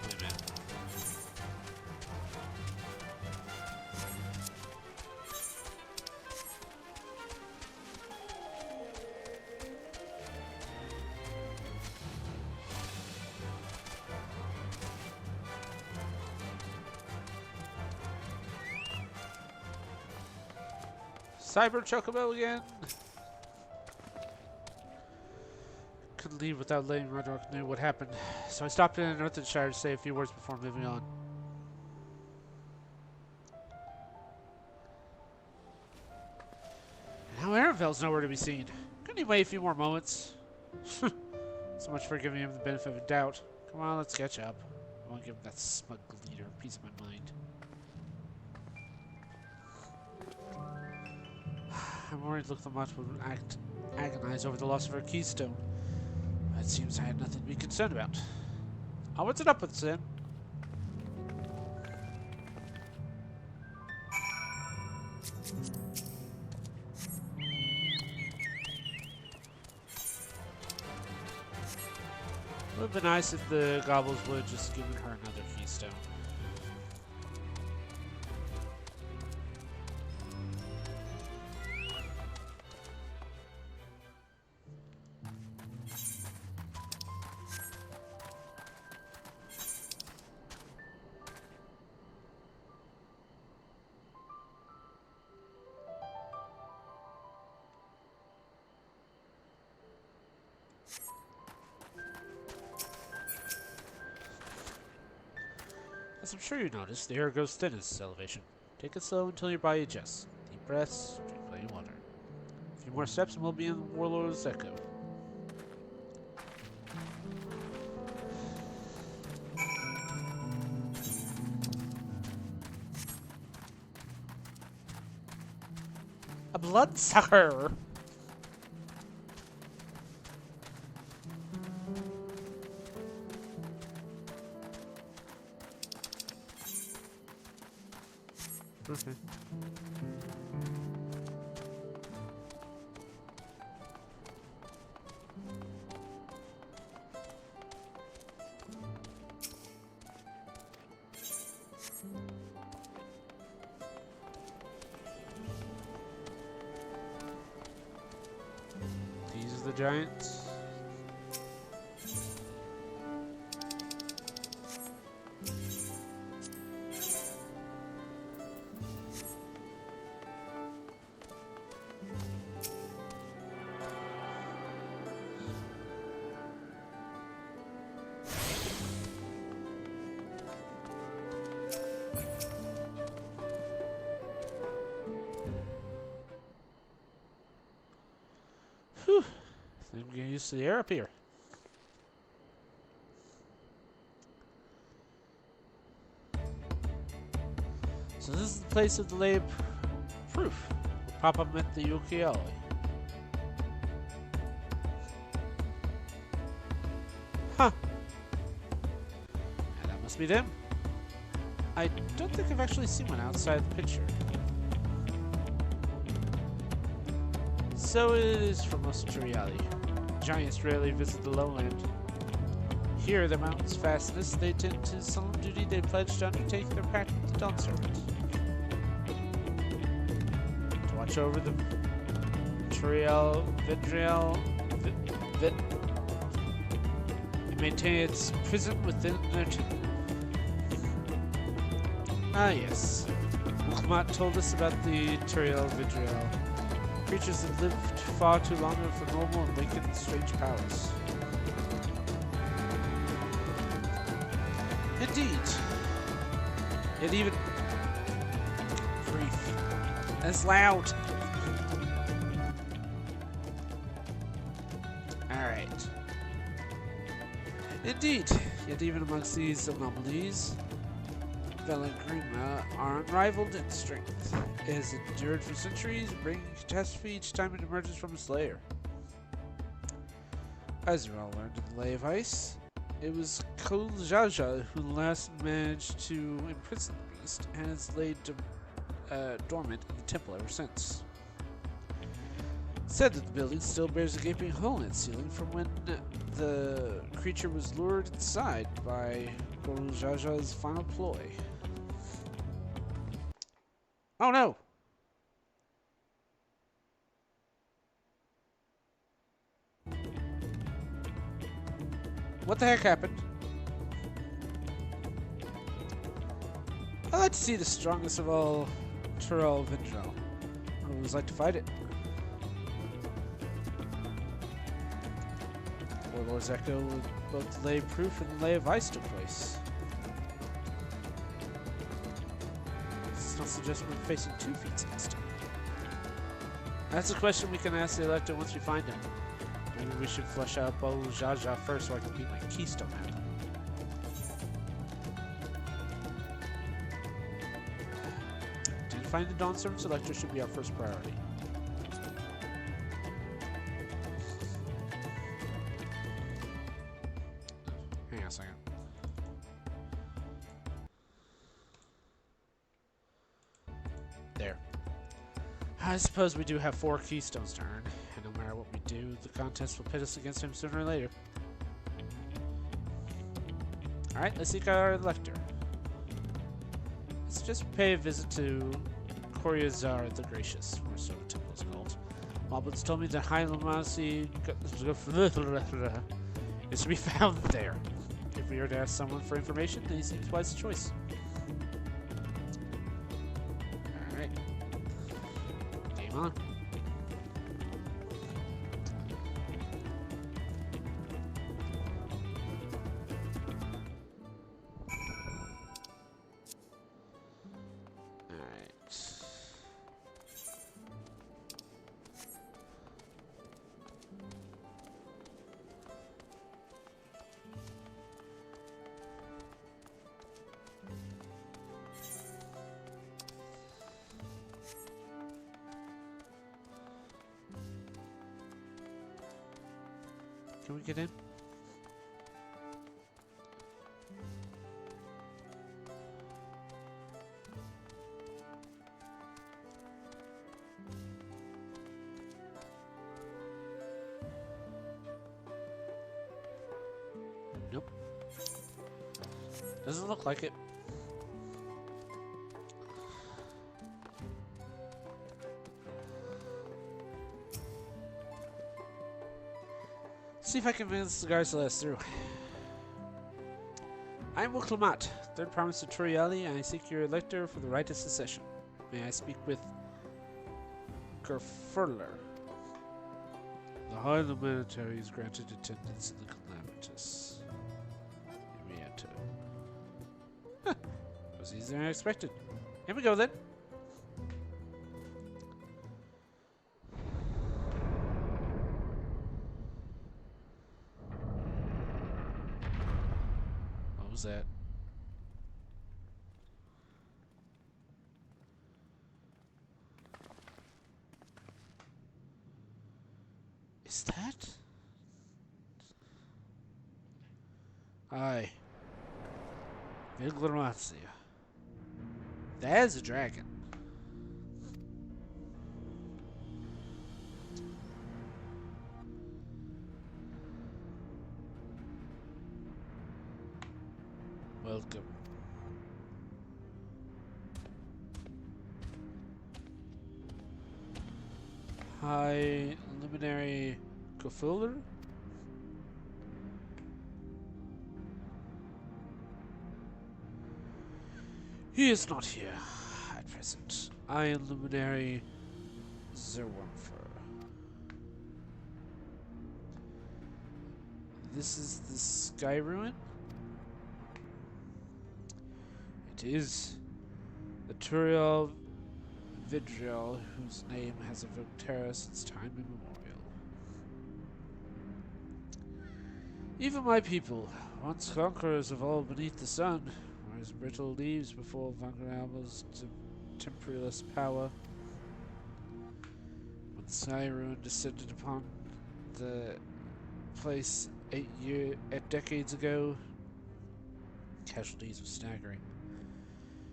Wait a minute. Cyber Chocobo again? Couldn't leave without letting Roderick know what happened, so I stopped in Northamptonshire to say a few words before moving on. And now Ehrenfeld's nowhere to be seen. Couldn't he wait a few more moments? So much for giving him the benefit of a doubt. Come on, let's catch up. I won't give him that smug leader a piece of my mind. I'm worried Look-the-Mutt would agonize over the loss of her keystone. But it seems I had nothing to be concerned about. Oh, what's it up with, Sin? It would have been nice if the Gobbles would have just given her another keystone. As I'm sure you noticed, the air goes thin at this elevation. Take it slow until your body adjusts. Deep breaths, drink plenty of water. A few more steps and we'll be in Warlord's Echo. A bloodsucker! Okay. These are the giants. Whew. I'm getting used to the air up here. So this is the place of the lab proof. Pop up at the Ukiali. Huh. And that must be them. I don't think I've actually seen one outside the picture. So it is for most Turiali. Giants rarely visit the lowland. Here, the mountain's fastness, they tend to solemn duty they pledge to undertake their pact with the Dawn Servant. To watch over the Turiel Vidriel Vit and maintain its prison within their tomb. Ah yes. Ukmat told us about the Turiel Vidriel. Creatures that lived far too long for normal and awakened strange powers. Indeed. Yet even grief. That's loud. Alright. Indeed. Yet even amongst these anomalies, Velagrima are unrivaled in strength. It has endured for centuries, bringing catastrophe each time it emerges from its lair. As you all learned in the Lay of Ice, it was Koljaja who last managed to imprison the beast and has laid dormant in the temple ever since. Said that the building still bears a gaping hole in its ceiling from when the creature was lured inside by Koljaja's final ploy. Oh no! What the heck happened? I'd like to see the strongest of all Turiel Vidriel. I would always like to fight it. Warlord's Echo would both lay proof and the Lay of Ice took place. This not suggest we're facing 2 feats against him. That's a question we can ask the Elector once we find him. Maybe we should flesh out Bol Jaja first so I can beat my Keystone out. To find the Dawn Servant Selector should be our first priority. Hang on a second. There. I suppose we do have 4 Keystones to earn, and no matter what we do, the contest will pit us against him sooner or later. Alright, let's seek our Elector. Let's just pay a visit to Koryazar the Gracious, or so the temple is called. Moblins told me that High Lamasi is to be found there. If we were to ask someone for information, then he seems wise choice. Alright. Game on. Can we get in? Nope. Doesn't look like it. See if I can convince the guards to let us through. I am Wuklamat, third province of Turiali, and I seek your elector for the right of secession. May I speak with Gerfurler? The High Luminary is granted attendance in the Calamitous. Here we enter. Huh. Was easier than I expected. Here we go then. What was that? Is that? Hi. Viglarazia. That is a dragon. Welcome. High Luminary Kofuller? He is not here at present. I am Luminary Zerwumfer. This is the Sky Ruin? It is. The Turiel Vidriel, whose name has evoked terror since time immemorial. Even my people, once conquerors of all beneath the sun, were as brittle leaves before Vangrama's temporalist power. When the Sky Ruin descended upon the place 8 decades ago, casualties were staggering.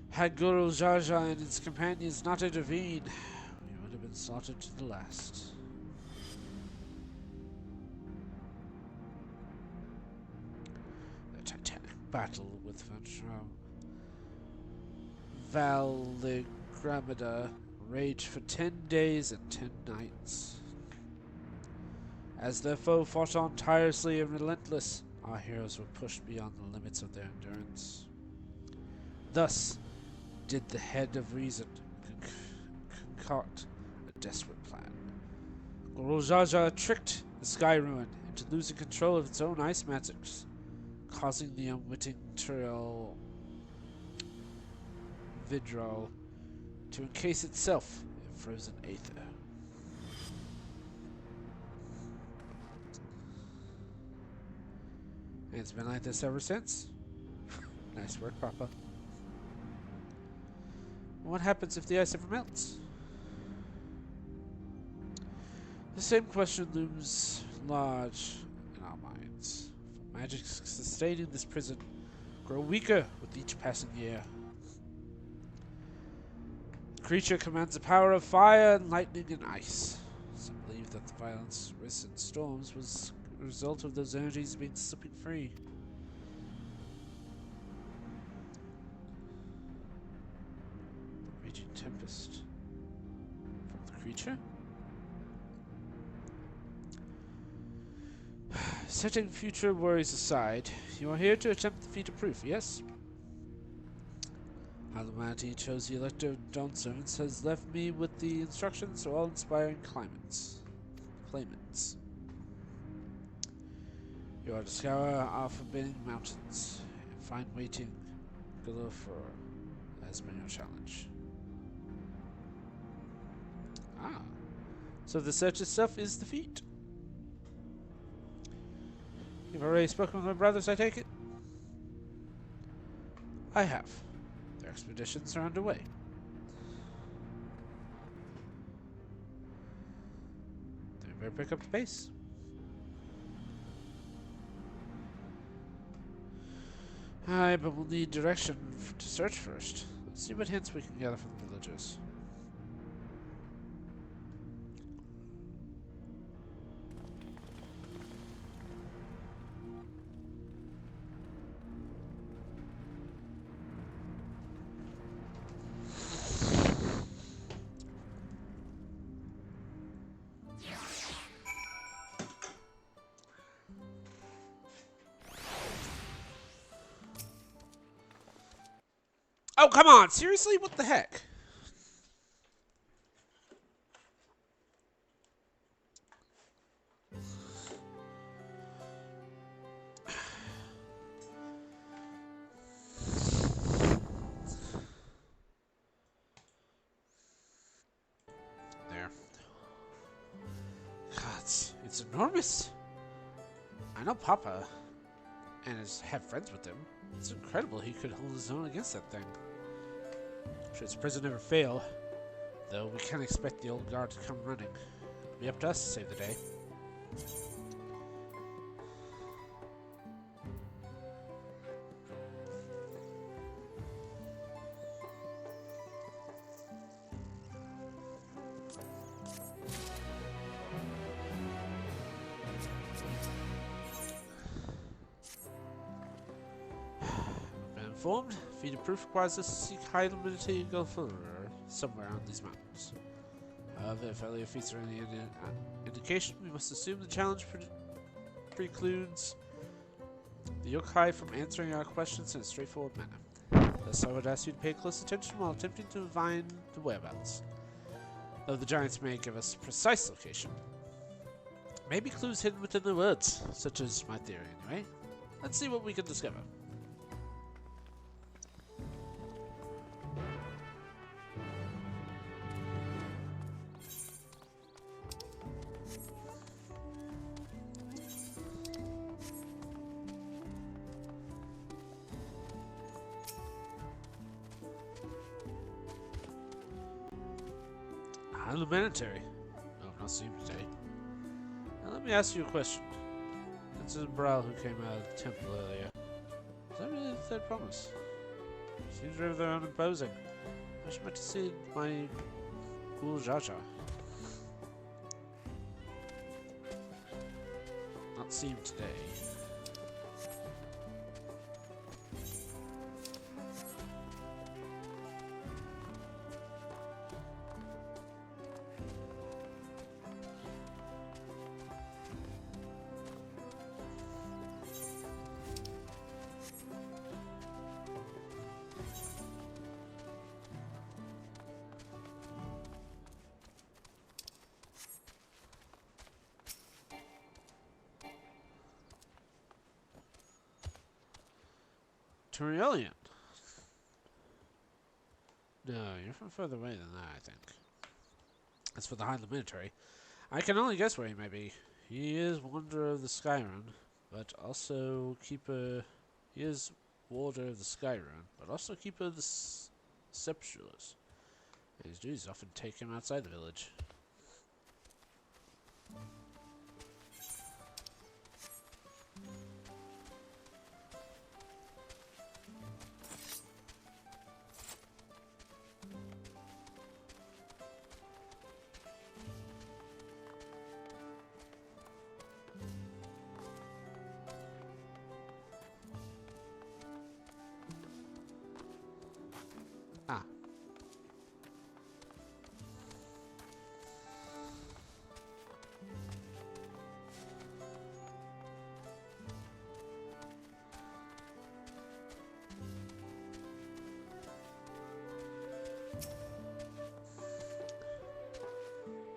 Had Guru Jaja and his companions not intervened, we would have been slaughtered to the last. The titanic battle with Valigramida raged for 10 days and 10 nights. As their foe fought on tirelessly and relentless, our heroes were pushed beyond the limits of their endurance. Thus did the head of reason concoct a desperate plan. Gorojaja tricked the Sky Ruin into losing control of its own ice magics, causing the unwitting Turiel Vidral to encase itself in frozen aether. And it's been like this ever since. Nice work, Papa. What happens if the ice ever melts? The same question looms large in our minds. For magic sustaining this prison grow weaker with each passing year. The creature commands the power of fire and lightning and ice. Some believe that the violence, recent storms was a result of those energies being slipping free. Tempest from the creature. Setting future worries aside, you are here to attempt the feat of proof, yes? How humanity chose the Elector of Dawn Servants has left me with the instructions to all inspiring claimants. You are to scour our forbidding mountains and find waiting Galufur as been your challenge. Ah, so the search itself is the feat. You've already spoken with my brothers, I take it? I have. Their expeditions are underway. They better pick up the pace. Aye, but we'll need direction to search first. Let's see what hints we can gather from the villagers. Oh, come on! Seriously? What the heck? There. God, it's enormous. I know Papa and have friends with him. It's incredible he could hold his own against that thing. Should his prison never fail, though we can't expect the old guard to come running. It'll be up to us to save the day. Informed, feat of proof requires us to seek high luminity Gulfur somewhere on these mountains. However, if Elliot feats are any indication, we must assume the challenge precludes the yokai from answering our questions in a straightforward manner. Thus, I would ask you to pay close attention while attempting to divine the whereabouts. Though the giants may give us a precise location, maybe clues hidden within the woods, such as my theory anyway. Let's see what we can discover. Humanitarian. No, not seen today. Now let me ask you a question. This is Bral who came out of the temple earlier. Is that really the third promise? Seems rather unimposing. I should like to see my cool Jaja. Not seen today. Turielian. No, you're from further away than that, I think. As for the Highland military, I can only guess where he may be. He is Wanderer of the Skyrun, but also Keeper... He is Warder of the Skyrun, but also Keeper of the Sepulchres. His duties often take him outside the village. Ah.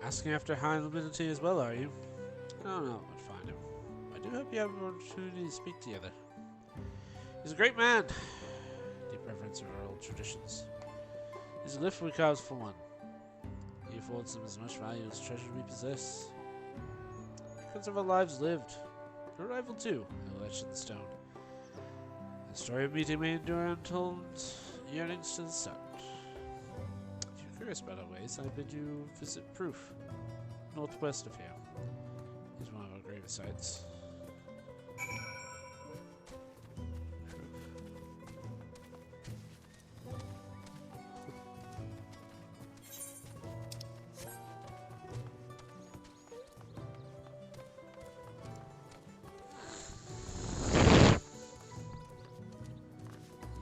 Asking after high luminity as well, are you? I don't know if I'd find him. I do hope you have an opportunity to speak together. He's a great man. Deep reverence of our old traditions. He's a lift we carves for one. He affords them as much value as treasure we possess. Because of our lives lived. Your arrival too, etched in the stone. The story of meeting may endure untold yearnings to the sun. If you're curious about our ways, I bid you visit Proof, northwest of here. He's one of our grave sites.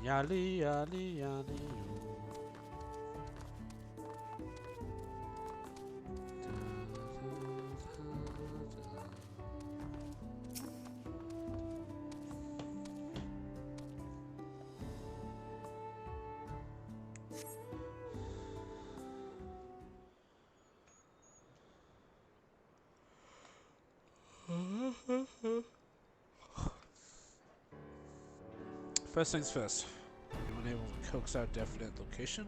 Yali, yali, yali, First things first. Anyone able to coax out definite location?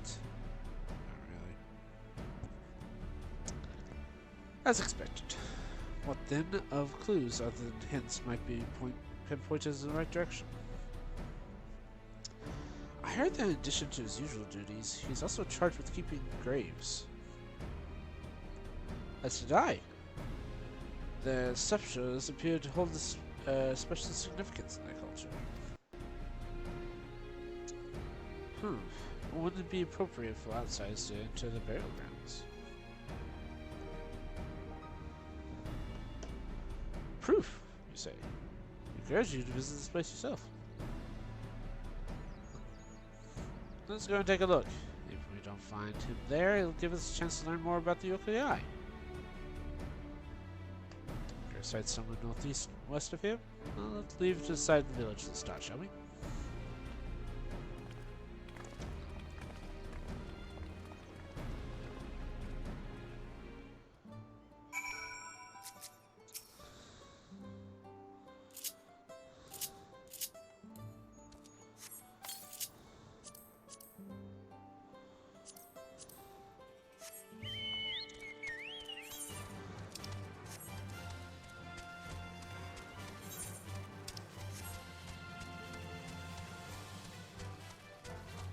Not really. As expected. What then of clues other than hints might be pinpoint us in the right direction? I heard that in addition to his usual duties, he's also charged with keeping graves. As did I. The sepulchres appear to hold this special significance in their culture. Wouldn't it be appropriate for outsiders to enter the burial grounds? Proof, you say? I encourage you to visit this place yourself. Let's go and take a look. don't find him there, it'll give us a chance to learn more about the yokai. Sight somewhere northeast and west of here. Well, let's leave to the side of the village and start, shall we?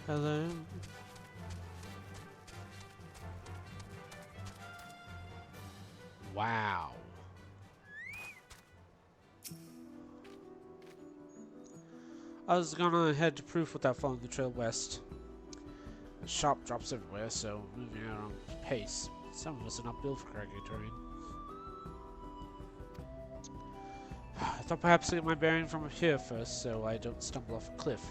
Hello. Wow. I was gonna head to Proof without following the trail west. The shop drops everywhere, so moving at our own pace. Some of us are not built for craggy terrain. I thought perhaps to get my bearing from up here first, so I don't stumble off a cliff.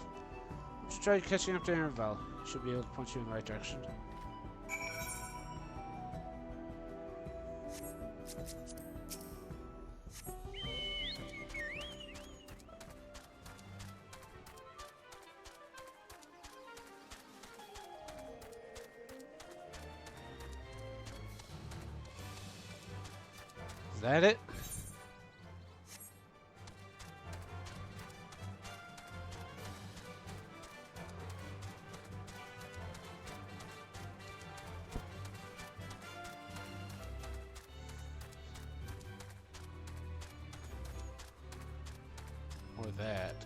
Let's try catching up to Aaronval. Should be able to point you in the right direction. Is that it? Or that.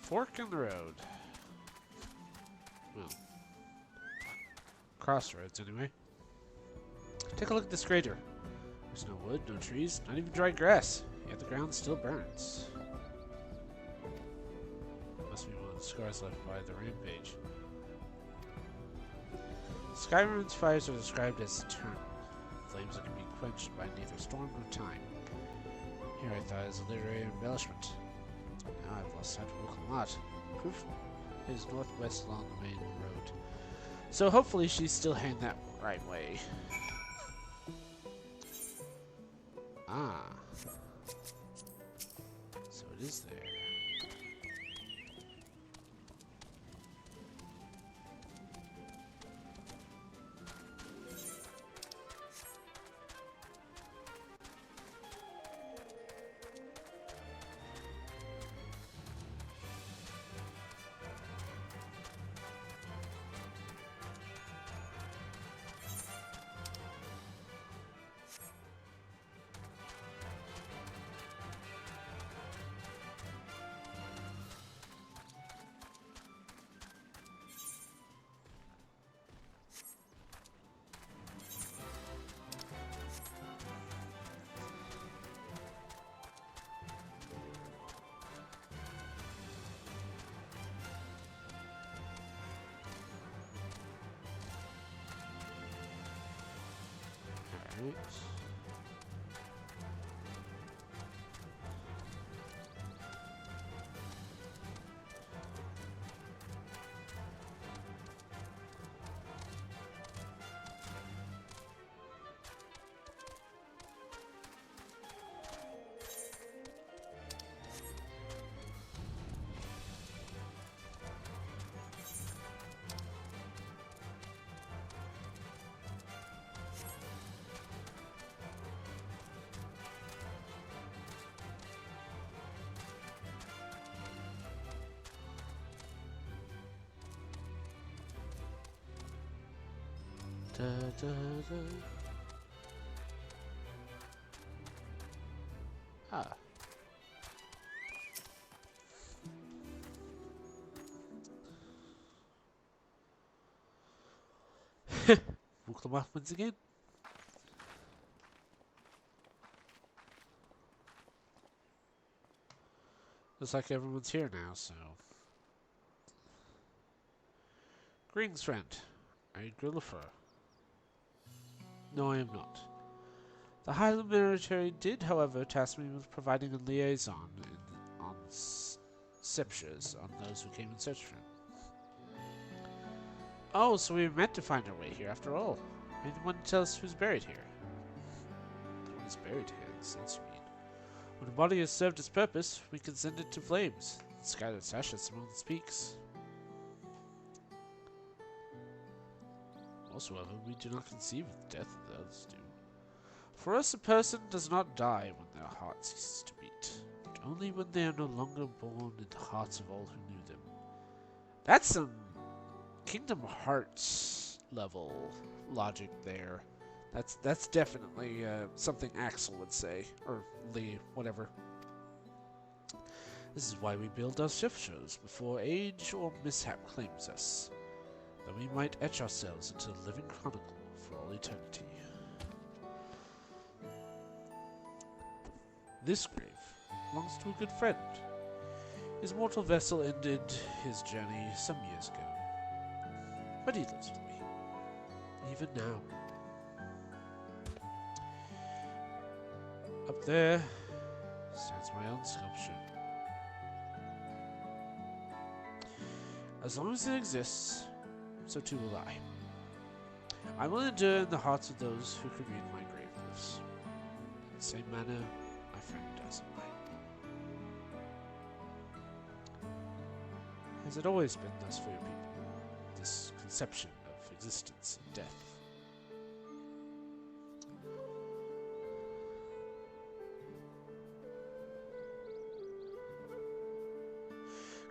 Fork in the road. Well, crossroads anyway. Take a look at this crater. There's no wood, no trees, not even dry grass. Yet the ground still burns. Must be one of the scars left by the rampage. Skyrim's fires are described as eternal. Flames that can be quenched by neither storm nor time. Here I thought it was a literary embellishment. Now I've lost sight of Wilkamot. Proof is northwest along the main road. So hopefully she's still heading that right way. Ah. So it is there. Alright. Da, da, da. Ah. Walk them off once again. Looks like everyone's here now, so Greetings, friend. Are you Grillifer? No, I am not. The Highland military did, however, task me with providing a liaison on sceptures on those who came in search for him. Oh, so we were meant to find our way here after all. Anyone tell us who's buried here? No one is buried here, in the sense you mean. When a body has served its purpose, we can send it to flames, and scatter its ashes among its peaks. Whatsoever, we do not conceive of the death that others do. For us, a person does not die when their heart ceases to beat, but only when they are no longer born in the hearts of all who knew them. That's some Kingdom Hearts level logic there. That's definitely something Axel would say, or Lee, whatever. This is why we build our shift shows before age or mishap claims us, that we might etch ourselves into the living chronicle for all eternity. This grave belongs to a good friend. His mortal vessel ended his journey some years ago, but he lives with me, even now. Up there stands my own sculpture. As long as it exists, so too will I. I will endure in the hearts of those who could read my grave glyphs. In the same manner, my friend does in mine. Has it always been thus for your people? This conception of existence and death?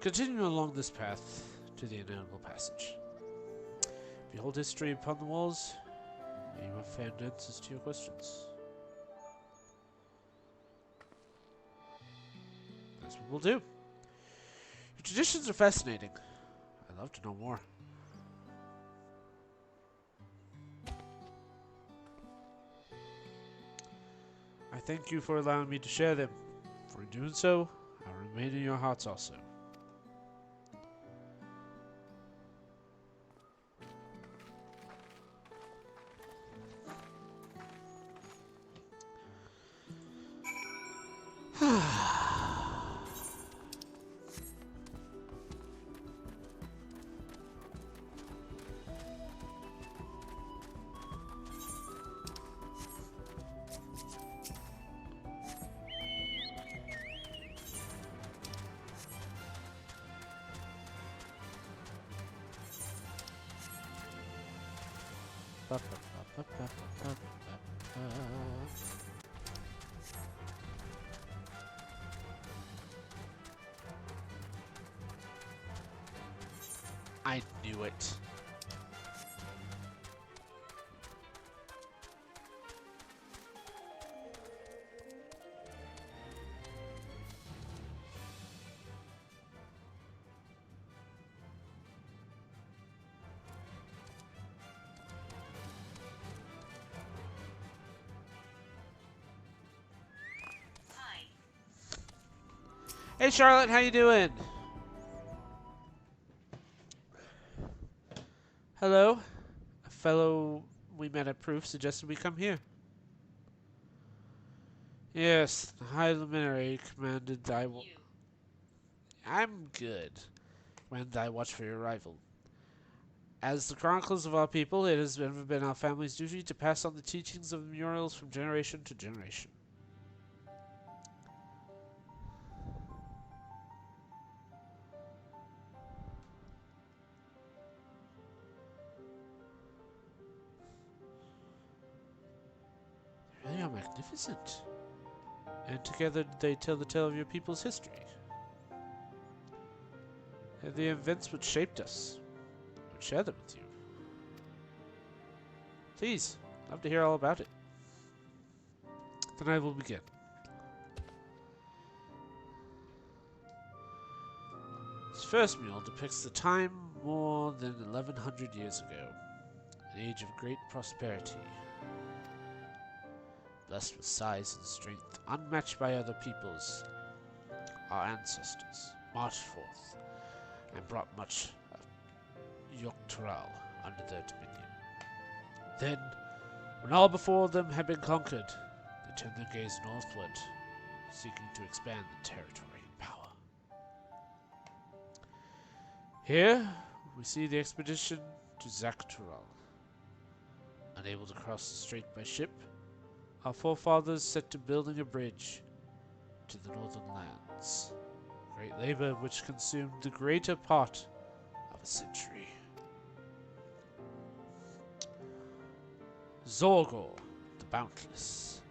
Continue along this path to the inevitable passage. Behold history upon the walls, and you have found answers to your questions. That's what we'll do. Your traditions are fascinating. I'd love to know more. I thank you for allowing me to share them. For in doing so, I will remain in your hearts also. I knew it. Hey Charlotte, how you doing? Hello? A fellow we met at Proof suggested we come here. Yes, the High Luminary commanded thy I'm good. Commanded thy watch for your arrival. As the chroniclers of our people, it has never been our family's duty to pass on the teachings of the Muriels from generation to generation. They really are magnificent. And together they tell the tale of your people's history. And the events which shaped us. I would share them with you. Please, I'd love to hear all about it. Then I will begin. This first mule depicts the time more than 1100 years ago, an age of great prosperity. Blessed with size and strength unmatched by other peoples, our ancestors marched forth and brought much Yoctoral under their dominion. Then, when all before them had been conquered, they turned their gaze northward, seeking to expand the territory and power. Here, we see the expedition to Zaktural. Unable to cross the strait by ship, our forefathers set to building a bridge to the northern lands. Great labor which consumed the greater part of a century. Zorgor, the Boundless.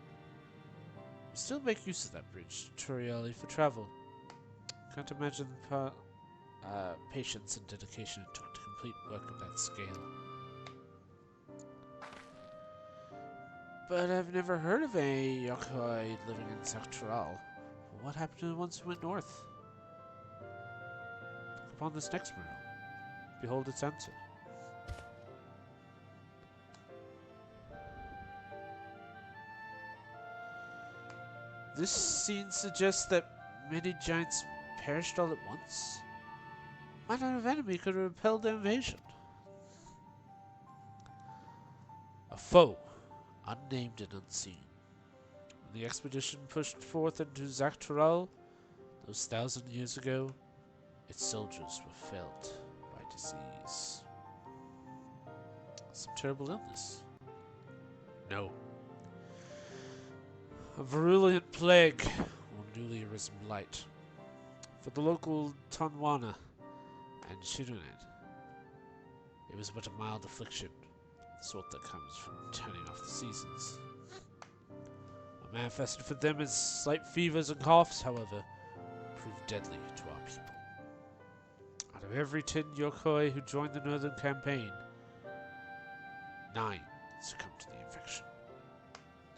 We still make use of that bridge to Turiali for travel. Can't imagine the patience and dedication it took to complete work of that scale. But I've never heard of a Yokoi living in Zaktural. What happened to the ones who went north? Look upon this next mural. Behold its answer. This scene suggests that many giants perished all at once. What kind of enemy could have repelled their invasion? A foe, unnamed and unseen. When the expedition pushed forth into Zaktural, those 1,000 years ago, its soldiers were felled by disease. Some terrible illness? No. A virulent plague, or newly arisen blight. For the local Tonwana and Shirunen, it was but a mild affliction, the sort that comes from turning off the seasons. What manifested for them as slight fevers and coughs, however, proved deadly to our people. Out of every 10 Yokoi who joined the northern campaign, 9 succumbed to the infection.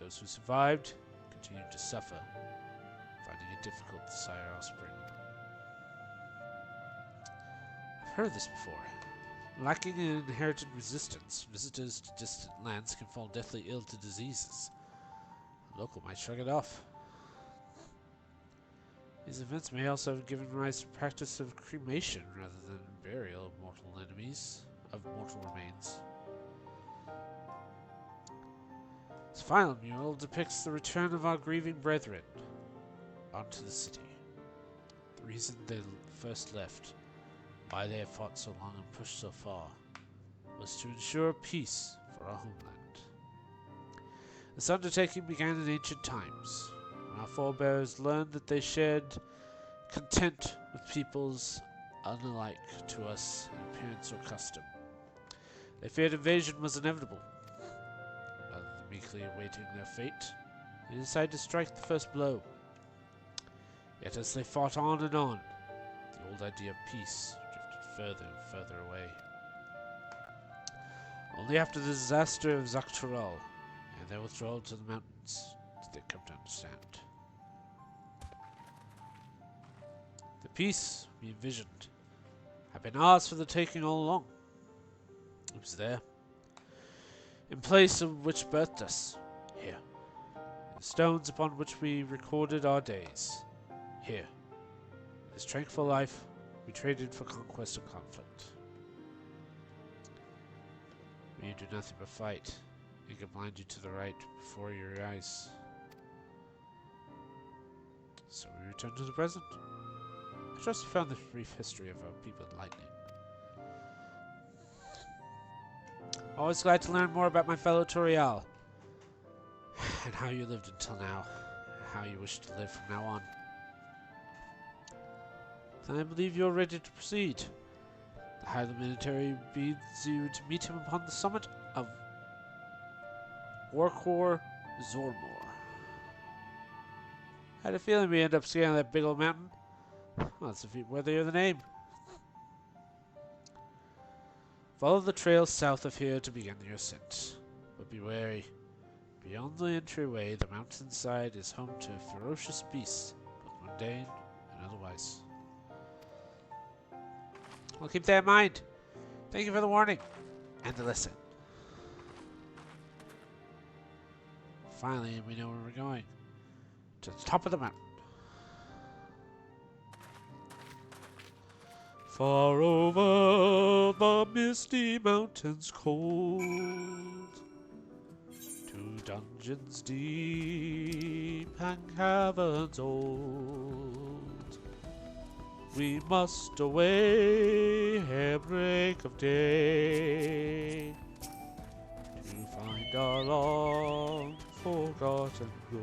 Those who survived continued to suffer, finding it difficult to sire offspring. I've heard this before. Lacking an inherited resistance, visitors to distant lands can fall deathly ill to diseases. A local might shrug it off. These events may also have given rise to practice of cremation rather than burial of mortal remains. This final mural depicts the return of our grieving brethren onto the city. The reason they first left, why they had fought so long and pushed so far, was to ensure peace for our homeland. This undertaking began in ancient times, when our forebears learned that they shared content with peoples unlike to us in appearance or custom. They feared invasion was inevitable. Rather than meekly awaiting their fate, they decided to strike the first blow. Yet as they fought on and on, the old idea of peace drifted further and further away. Only after the disaster of Zaktural and their withdrawal to the mountains did they come to understand. The peace we envisioned had been ours for the taking all along. It was there, in place of which birthed us, here. The stones upon which we recorded our days, here. This tranquil life we traded for conquest and conflict. We do nothing but fight, and can blind you to the right before your eyes. So we return to the present. I trust you found this brief history of our people enlightening. Always glad to learn more about my fellow Toriel, and how you lived until now, and how you wish to live from now on. Then I believe you're ready to proceed. The Highland military bids you to meet him upon the summit of Warkor Zormor. Had a feeling we end up scaling that big old mountain. Well, it's a feat worthy of the name. Follow the trail south of here to begin your ascent. But be wary. Beyond the entryway, the mountainside is home to ferocious beasts, both mundane and otherwise. I'll keep that in mind. Thank you for the warning and the lesson. Finally, we know where we're going. To the top of the mountain. Far over the misty mountains cold, to dungeons deep and caverns old, we must away ere break of day, to find our long forgotten gold.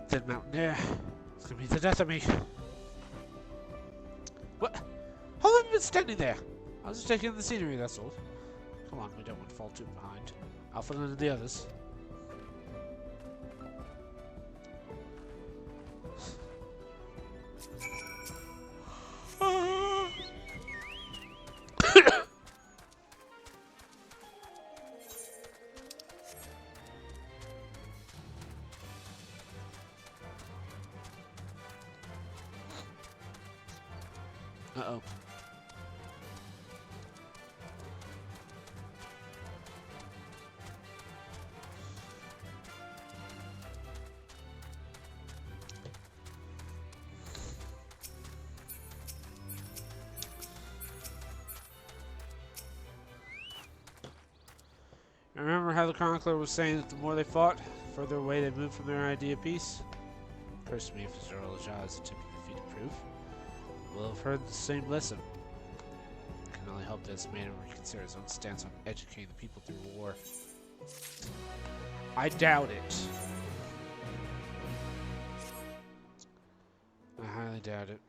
Dead mountain there. It's gonna be the death of me. What? How long have you been standing there? I was just taking in the scenery, that's all. Come on, we don't want to fall too behind. Alpha and the others. Uh-oh. Remember how the chronicler was saying that the more they fought, the further away they moved from their idea of peace? Curse me if Zerl has attempted to defeat a proof. We'll have heard the same lesson. I can only hope that it's made him reconsider his own stance on educating the people through war. I doubt it. I highly doubt it.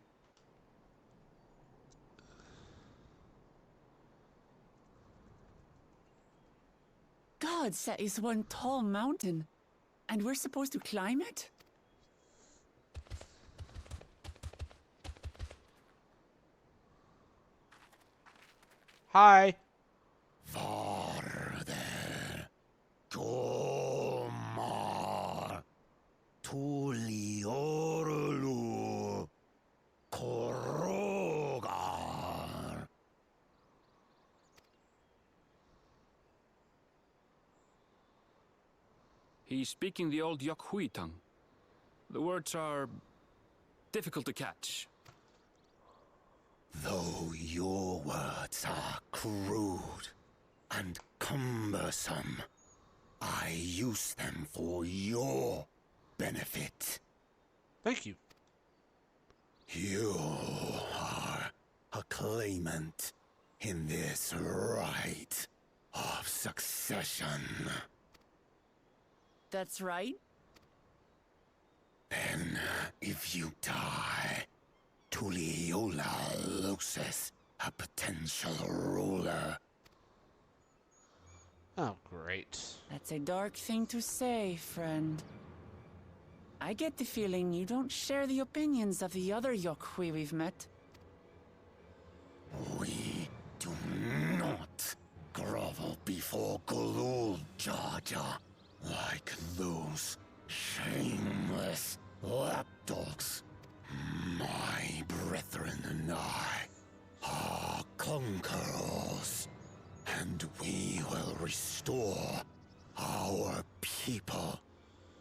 Gods, that is one tall mountain. And we're supposed to climb it? Hi. Farther. Komar. Tuliorlu. Korogar. He's speaking the old Yokhui tongue. The words are difficult to catch. Though your words are crude and cumbersome, I use them for your benefit. Thank you. You are a claimant in this right of succession. That's right. Then, if you die, Tuliola loses a potential ruler. Oh, great. That's a dark thing to say, friend. I get the feeling you don't share the opinions of the other Yokhui we've met. We do not grovel before Gulul Jaja like those shameless lapdogs. My brethren and I are conquerors, and we will restore our people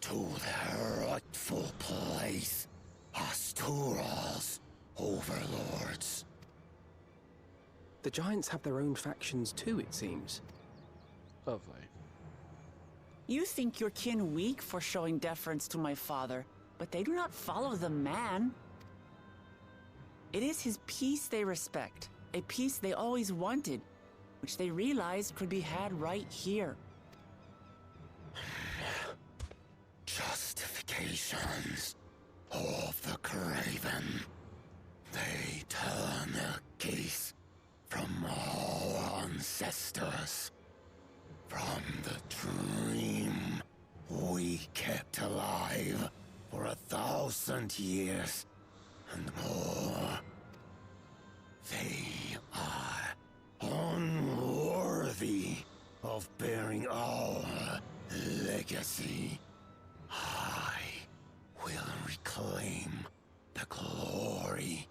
to their rightful place as Tural's overlords. The Giants have their own factions too, it seems. Lovely. You think your kin weak for showing deference to my father, but they do not follow the man. It is his peace they respect, a peace they always wanted, which they realized could be had right here. Justifications of the craven. They turn their gaze from our ancestors, from the dream we kept alive for 1,000 years and more. They are unworthy of bearing our legacy. I will reclaim the glory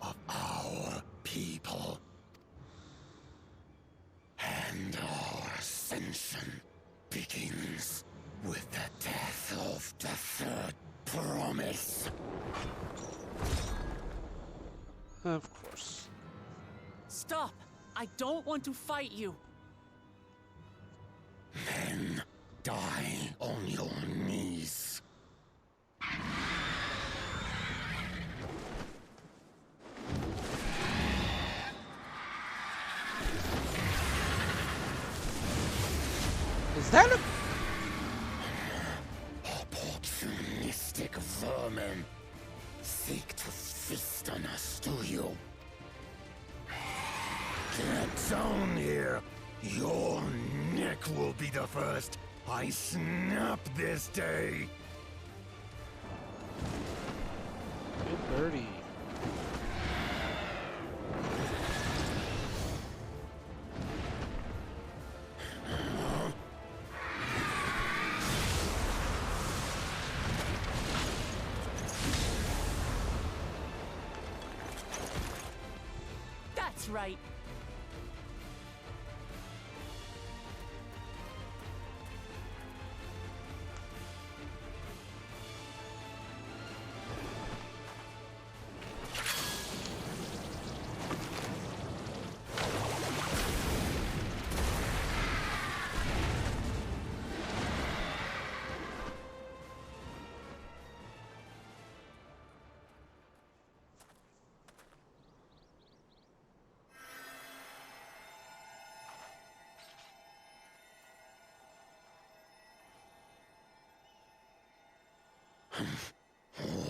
of our people. And our ascension begins with the death of the third promise. Of course. Stop! I don't want to fight you. Then die on your knees. Is that a... Opportunistic vermin seek to feast on us, do you? Get down here. Your neck will be the first I snap this day. Good birdie. That's right.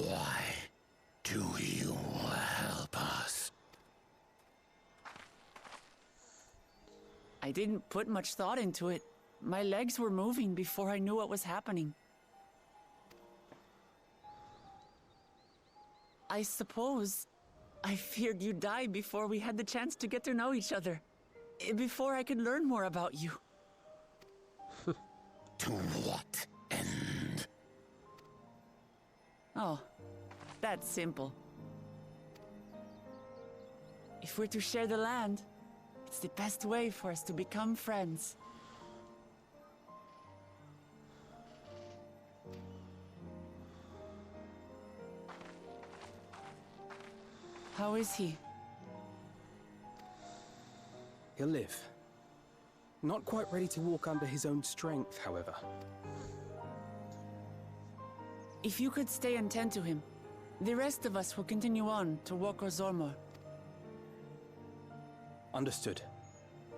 Why do you help us? I didn't put much thought into it. My legs were moving before I knew what was happening. I suppose I feared you'd die before we had the chance to get to know each other. Before I could learn more about you. To what end? Oh, that's simple. If we're to share the land, it's the best way for us to become friends. How is he? He'll live. Not quite ready to walk under his own strength, however. If you could stay and tend to him, the rest of us will continue on to Wok Zormor. Understood.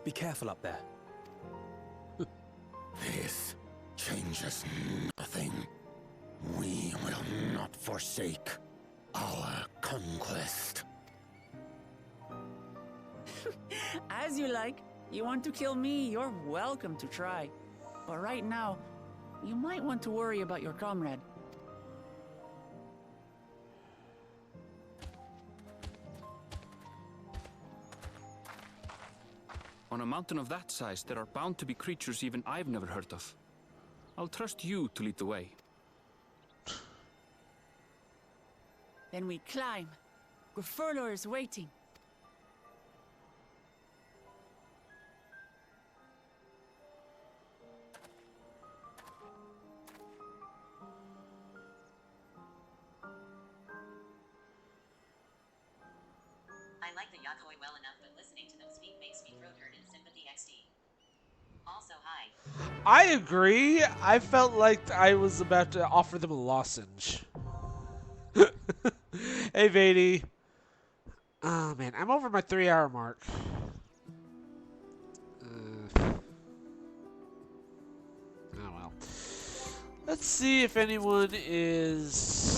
Be careful up there. This changes nothing. We will not forsake our conquest. As you like. You want to kill me, you're welcome to try. But right now, you might want to worry about your comrade. On a mountain of that size, there are bound to be creatures even I've never heard of. I'll trust you to lead the way. Then we climb. Grufurlor is waiting. I like the Yakoi well enough, but listening to them speak makes me throat hurt in Sympathy XD. Also, hi. I agree. I felt like I was about to offer them a lozenge. Hey, Vady. Oh, man. I'm over my 3-hour mark. Oh, well. Let's see if anyone is...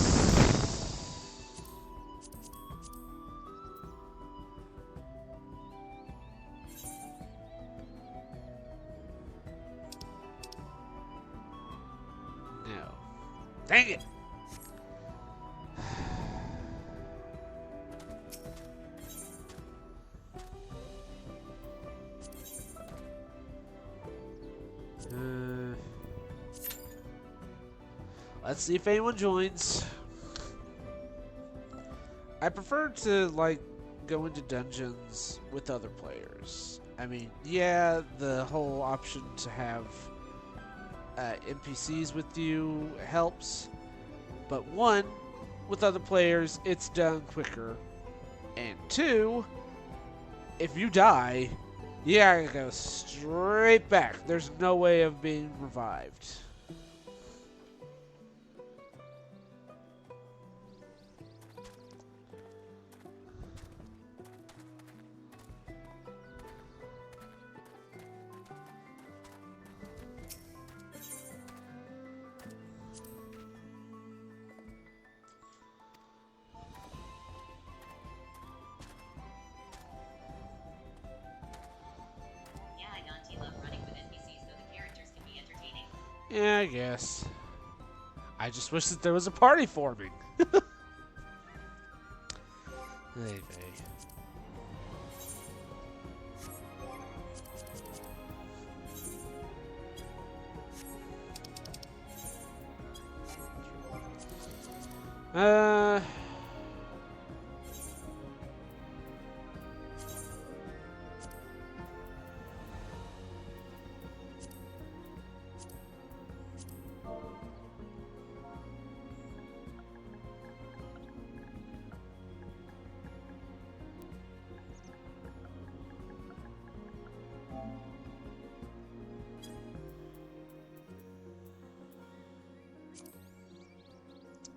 No. Dang it! Let's see if anyone joins. I prefer to, like, go into dungeons with other players. I mean, yeah, the whole option to have NPCs with you helps, but one, with other players, it's done quicker, and two, if you die, you gotta go straight back. There's no way of being revived. Yeah, I Gonti love running with NPCs, though the characters can be entertaining. Yeah, I guess. I just wish that there was a party forming. Hey, Uh...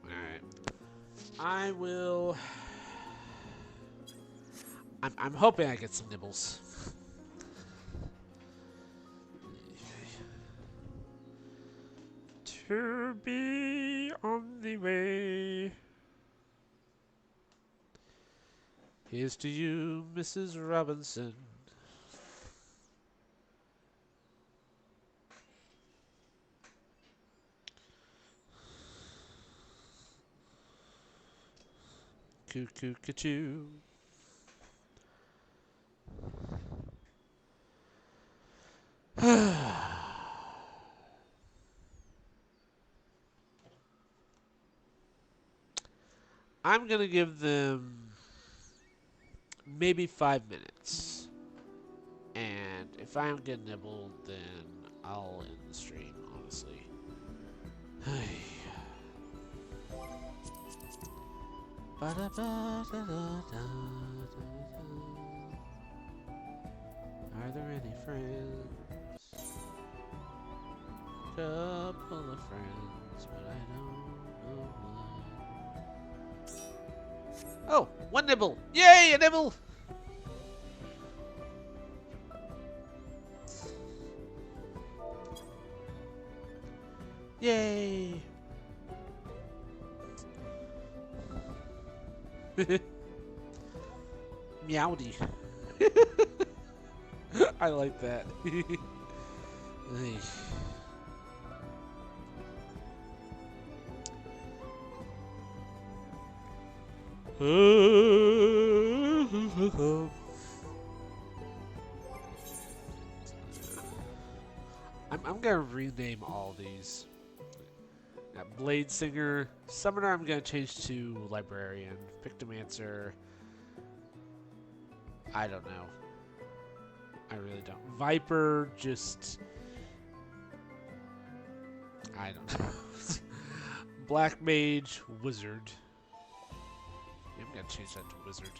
Alright. I will... I'm hoping I get some nibbles. To be on the way. Here's to you, Mrs. Robinson. Cuckoo, cuckoo. I'm gonna give them maybe 5 minutes. And if I don't get nibbled, then I'll end the stream, honestly. Are there any friends? Couple of friends, but I don't know what. Oh, one nibble! Yay, a nibble! Yay! Meowdy. I like that. I'm gonna rename all these. Blade Singer. Summoner I'm gonna change to Librarian. Pictomancer. I don't know. I really don't. Viper, just... I don't know. Black Mage, Wizard. Yeah, I'm gonna change that to Wizard.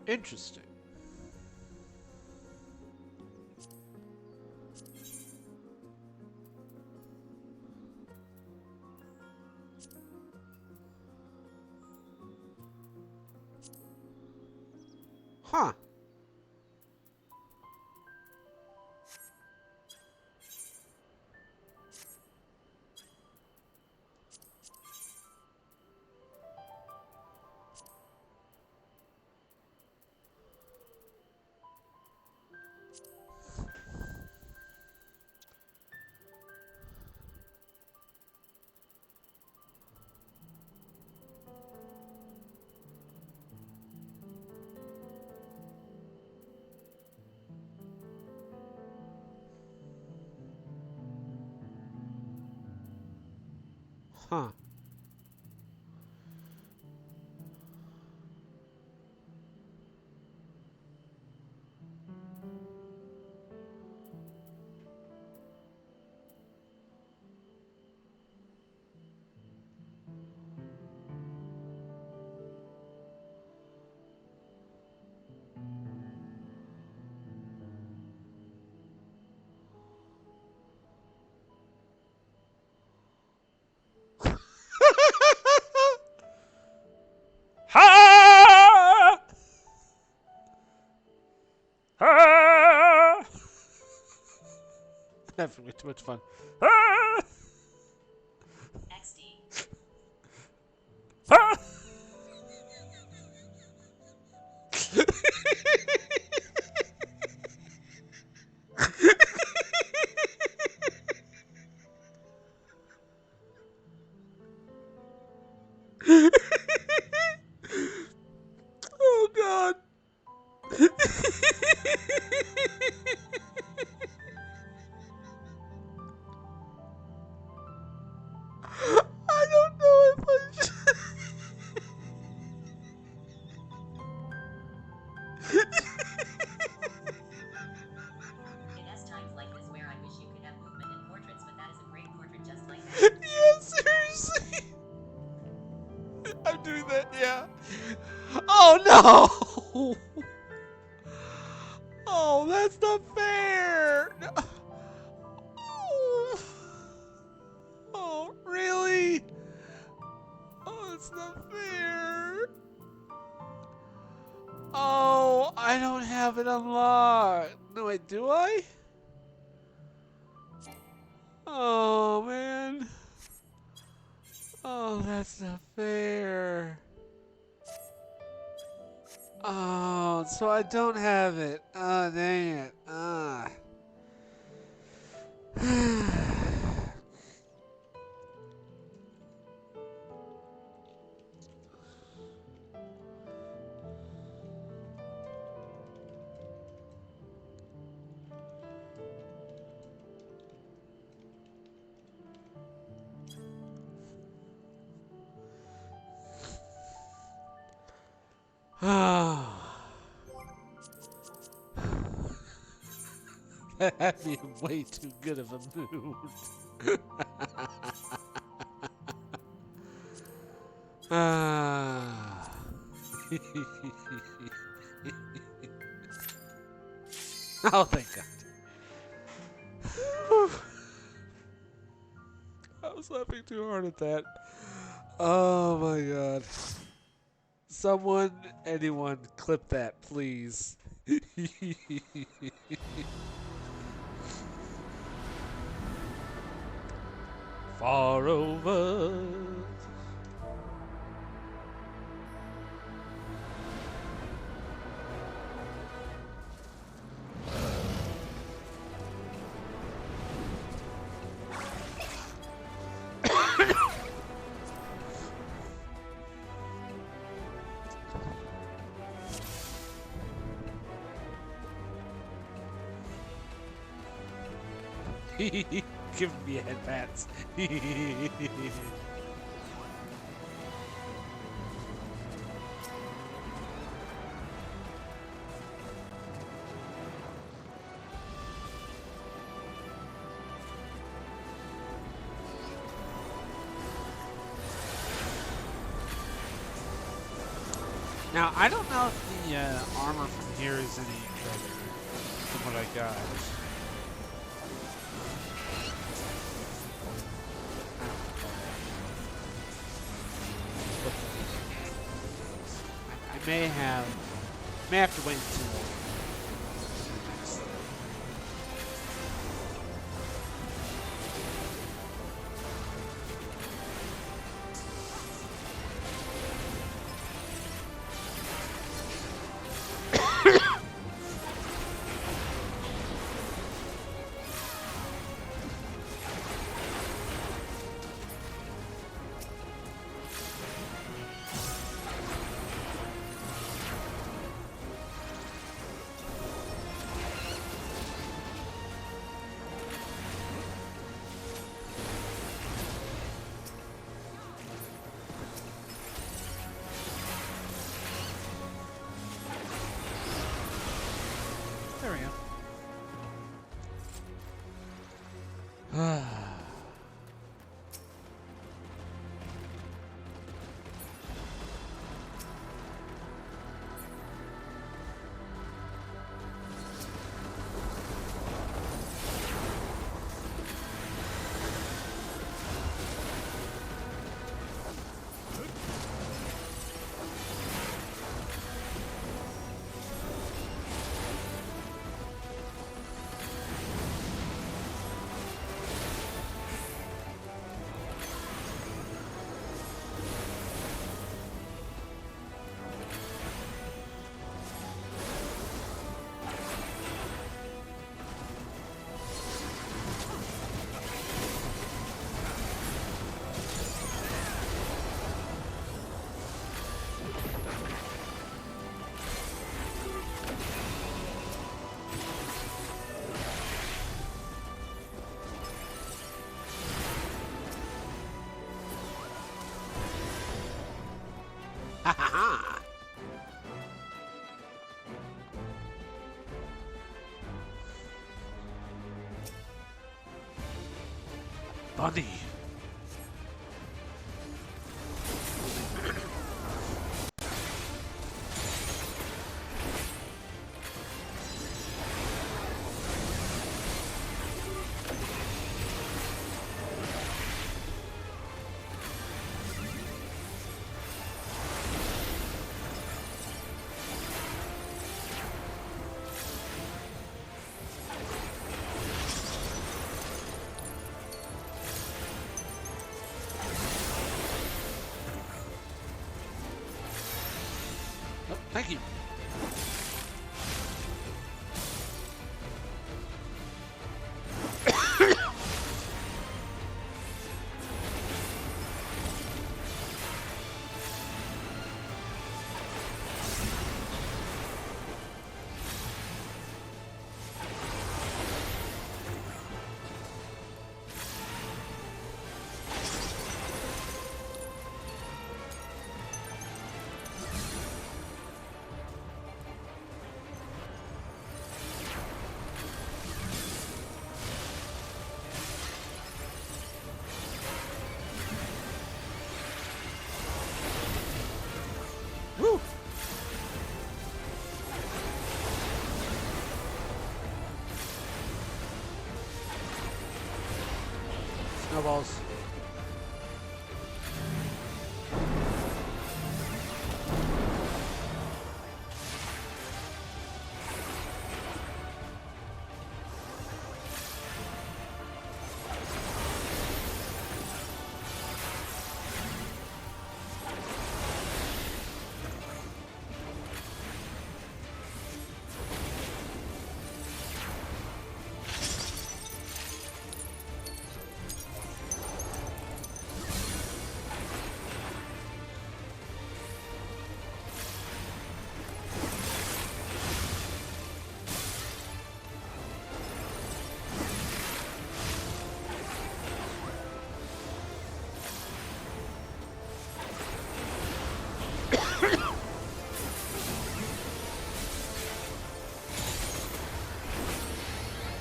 Interesting. Huh. Huh. Ha! Ha! Having way too much fun. Ah! XD. Ah! Oh God. I don't know if I should. It has times like this where I wish you could have movement in portraits, but that is a great portrait just like that. Yeah, seriously. I'm doing that, yeah. Oh no! Oh, that's not fair! No. Oh. Oh, really? Oh, that's not fair. Oh, I don't have it unlocked. No, wait, do I? Oh, man. Oh, that's not fair. Oh, so I don't have it. Oh, dang it. That had me in way too good of a mood. Oh, thank God. I was laughing too hard at that. Oh my God. Someone, anyone, clip that, please. Far over. Giving me head pats. Now, I don't know if the armor from here is any better than what I got. I may have May have to wait until. There we go. Ha ha ha! Bunny. Oh, thank you. Woo! Snowballs.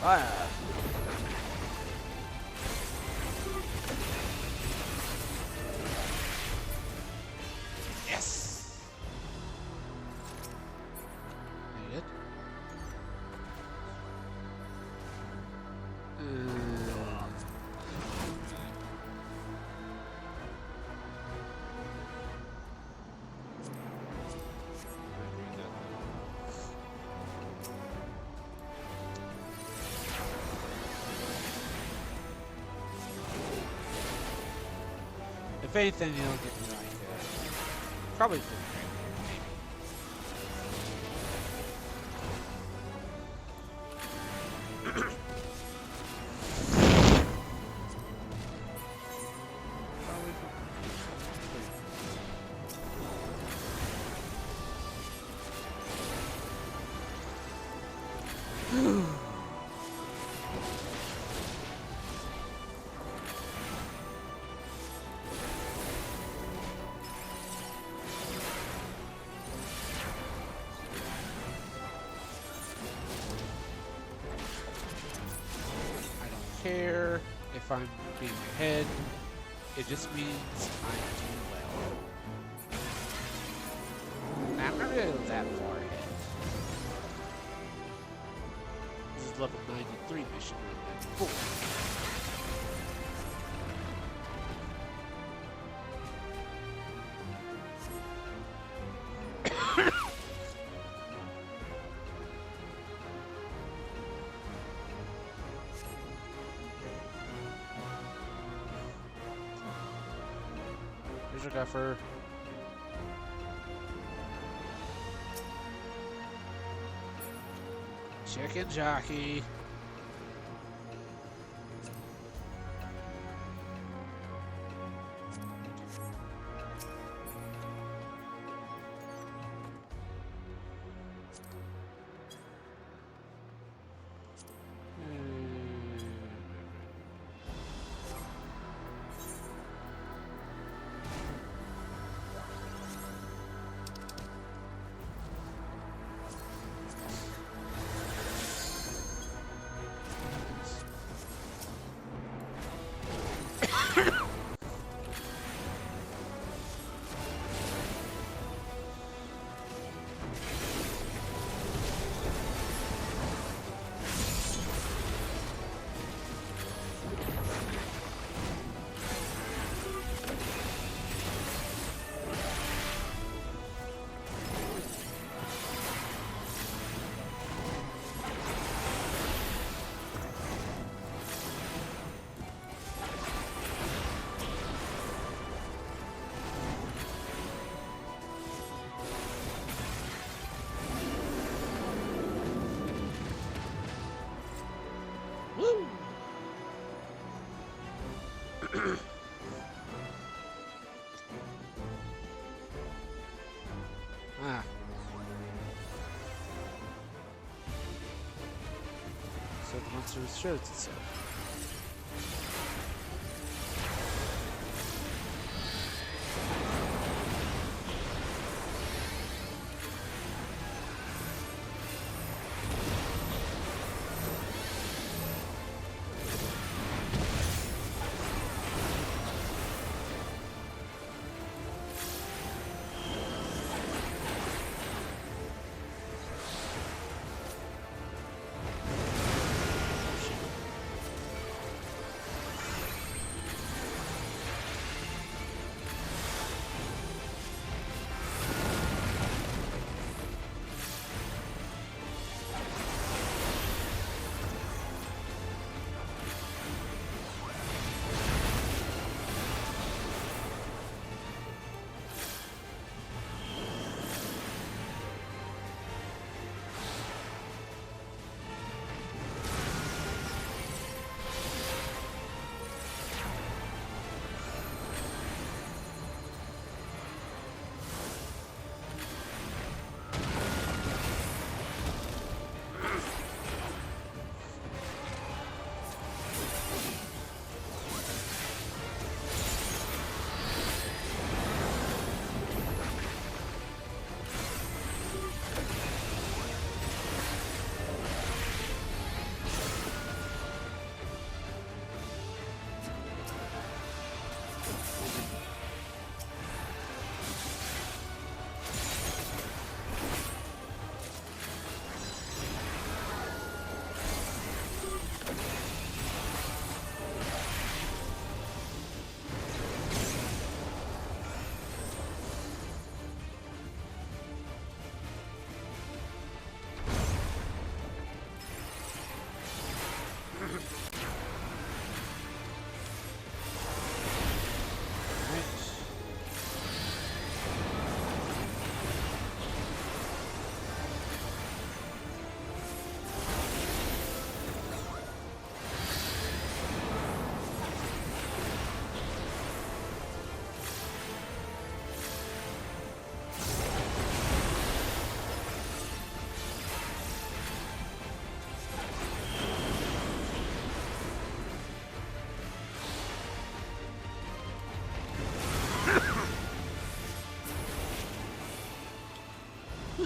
Fire! Yes! Made it. If anything, you'll get me like probably food grade, maybe. Care if I'm being ahead, it just means I'm doing well. Now, I'm not really that far ahead. This is level 93 mission, not 94. Here's a guffer. Chicken jockey. Ah. So the monster shows itself.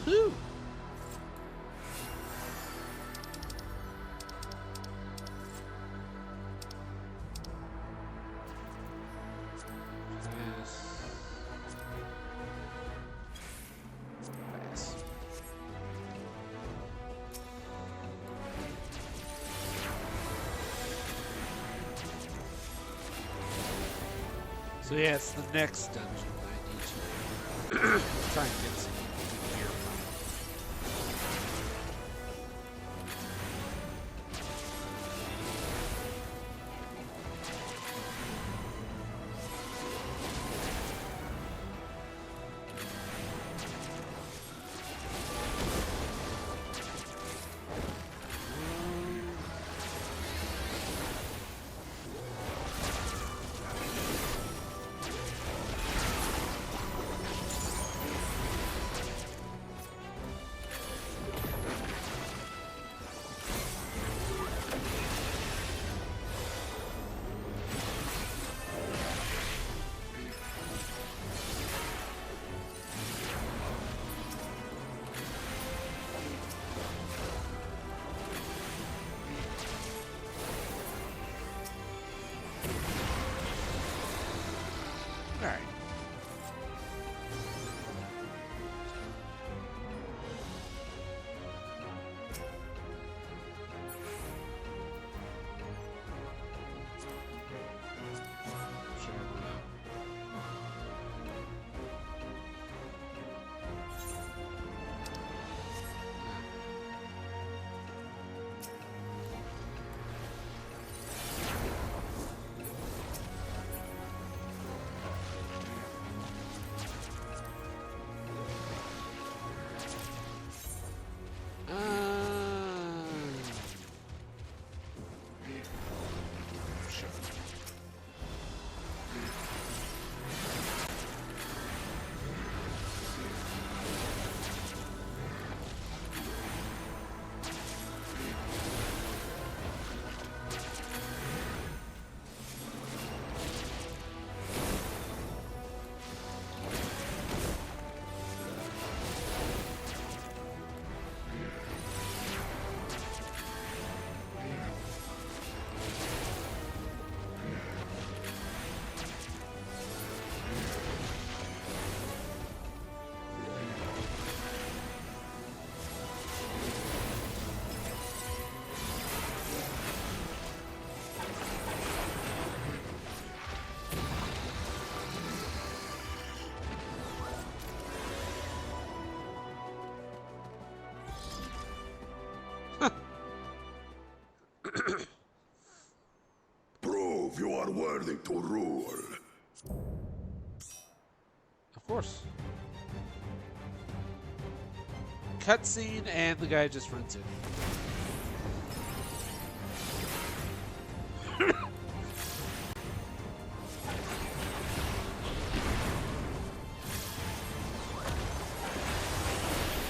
Woohoo! Pass. So yeah, it's the next dungeon I need to try and get some gear from. Alright. Prove you are worthy to rule. Of course. Cutscene and the guy just runs in.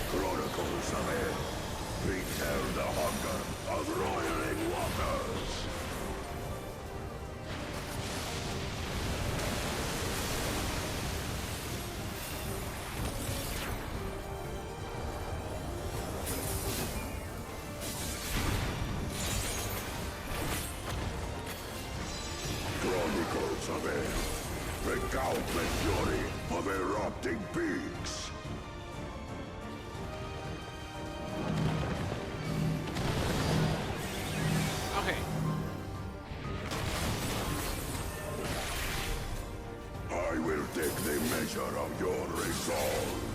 Chronicles of it. Return the hunger of roiling waters. Chronicles of it. Recount the fury of erupting peaks. Okay. I will take the measure of your resolve.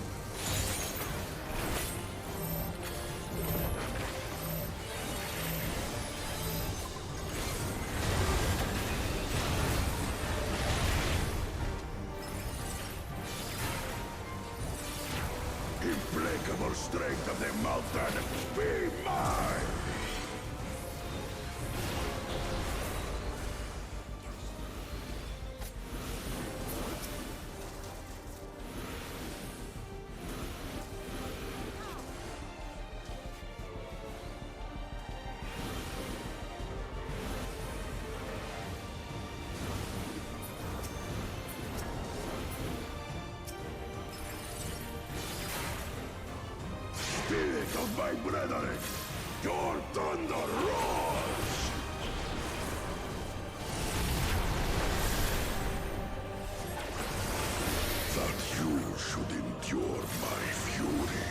Implacable strength of the mountain, be mine! my brethren! Your thunder roars! That you should endure my fury.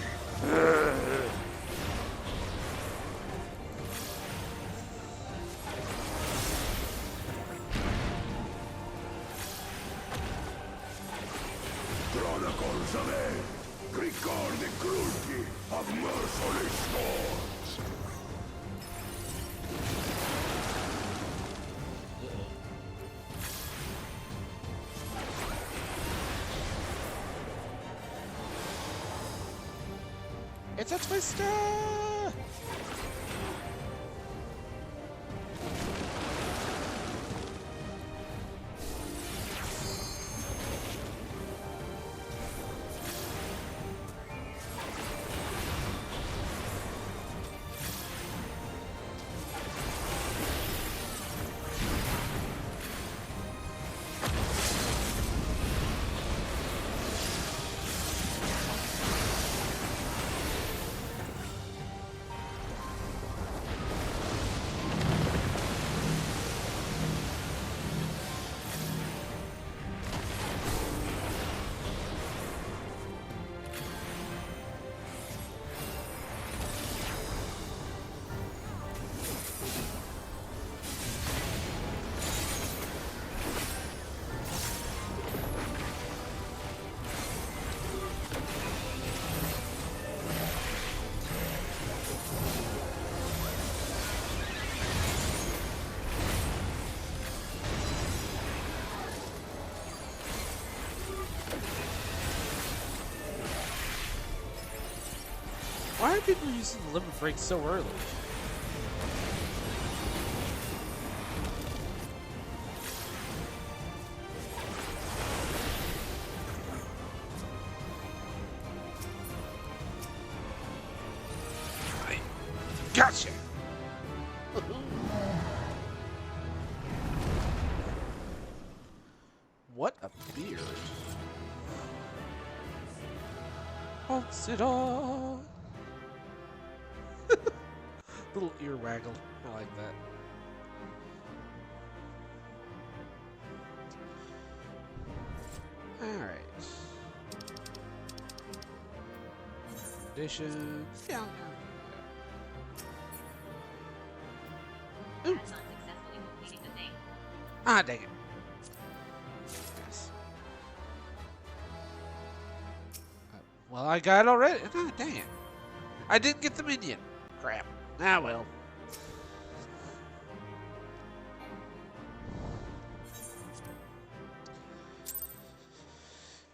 Chronicles of Ed record the cruelty of merciless storms. It's a twister! Why are people using the limit break so early? I gotcha! What a beard. Holds it all. Little ear waggle. I like that. Alright. Addition. Yeah. Ooh. That's on successfully completing the thing. Ah, dang it. Yes. Well, I got it already. Ah, dang it. I didn't get the minion. Crap. Ah, well.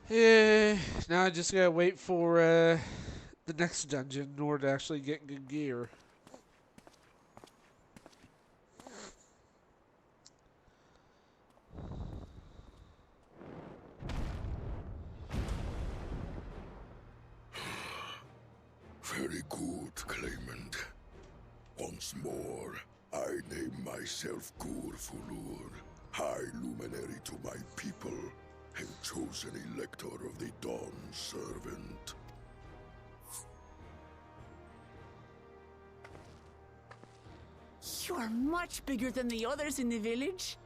Yeah, now I just gotta wait for the next dungeon in order to actually get good gear. Very good, claimant. Once more, I name myself Gur Fulur, High Luminary to my people, and chosen Elector of the Dawn Servant. You're much bigger than the others in the village.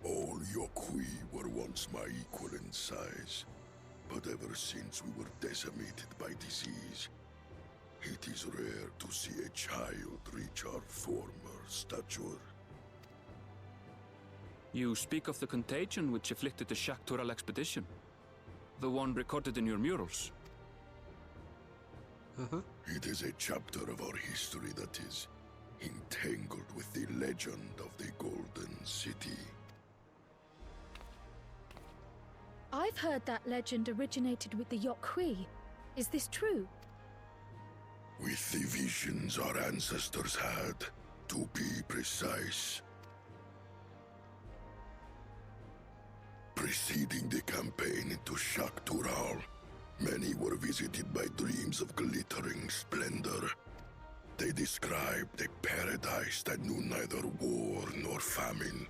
All Yokui were once my equal in size, but ever since we were decimated by disease, it is rare to see a child reach our former stature. You speak of the contagion which afflicted the Shaktural expedition. The one recorded in your murals. It is a chapter of our history that is entangled with the legend of the Golden City. I've heard that legend originated with the Yokui. Is this true? With the visions our ancestors had, to be precise. Preceding the campaign into Shak Tural, many were visited by dreams of glittering splendor. They described a paradise that knew neither war nor famine,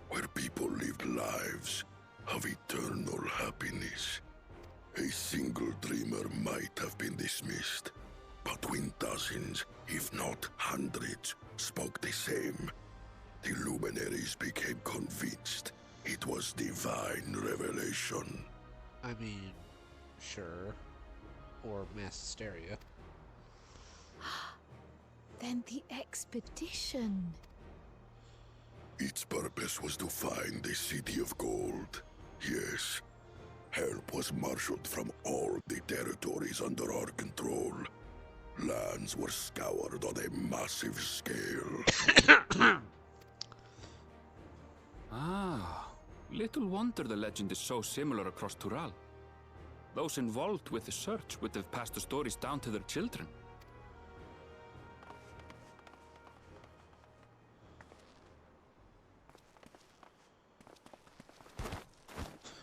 where people lived lives of eternal happiness. A single dreamer might have been dismissed, but when dozens, if not hundreds, spoke the same, the luminaries became convinced it was divine revelation. I mean, sure. Or mass hysteria. Then the expedition. Its purpose was to find the City of Gold. Yes, help was marshaled from all the territories under our control. Lands were scoured on a massive scale. Ah, little wonder the legend is so similar across Tural. Those involved with the search would have passed the stories down to their children.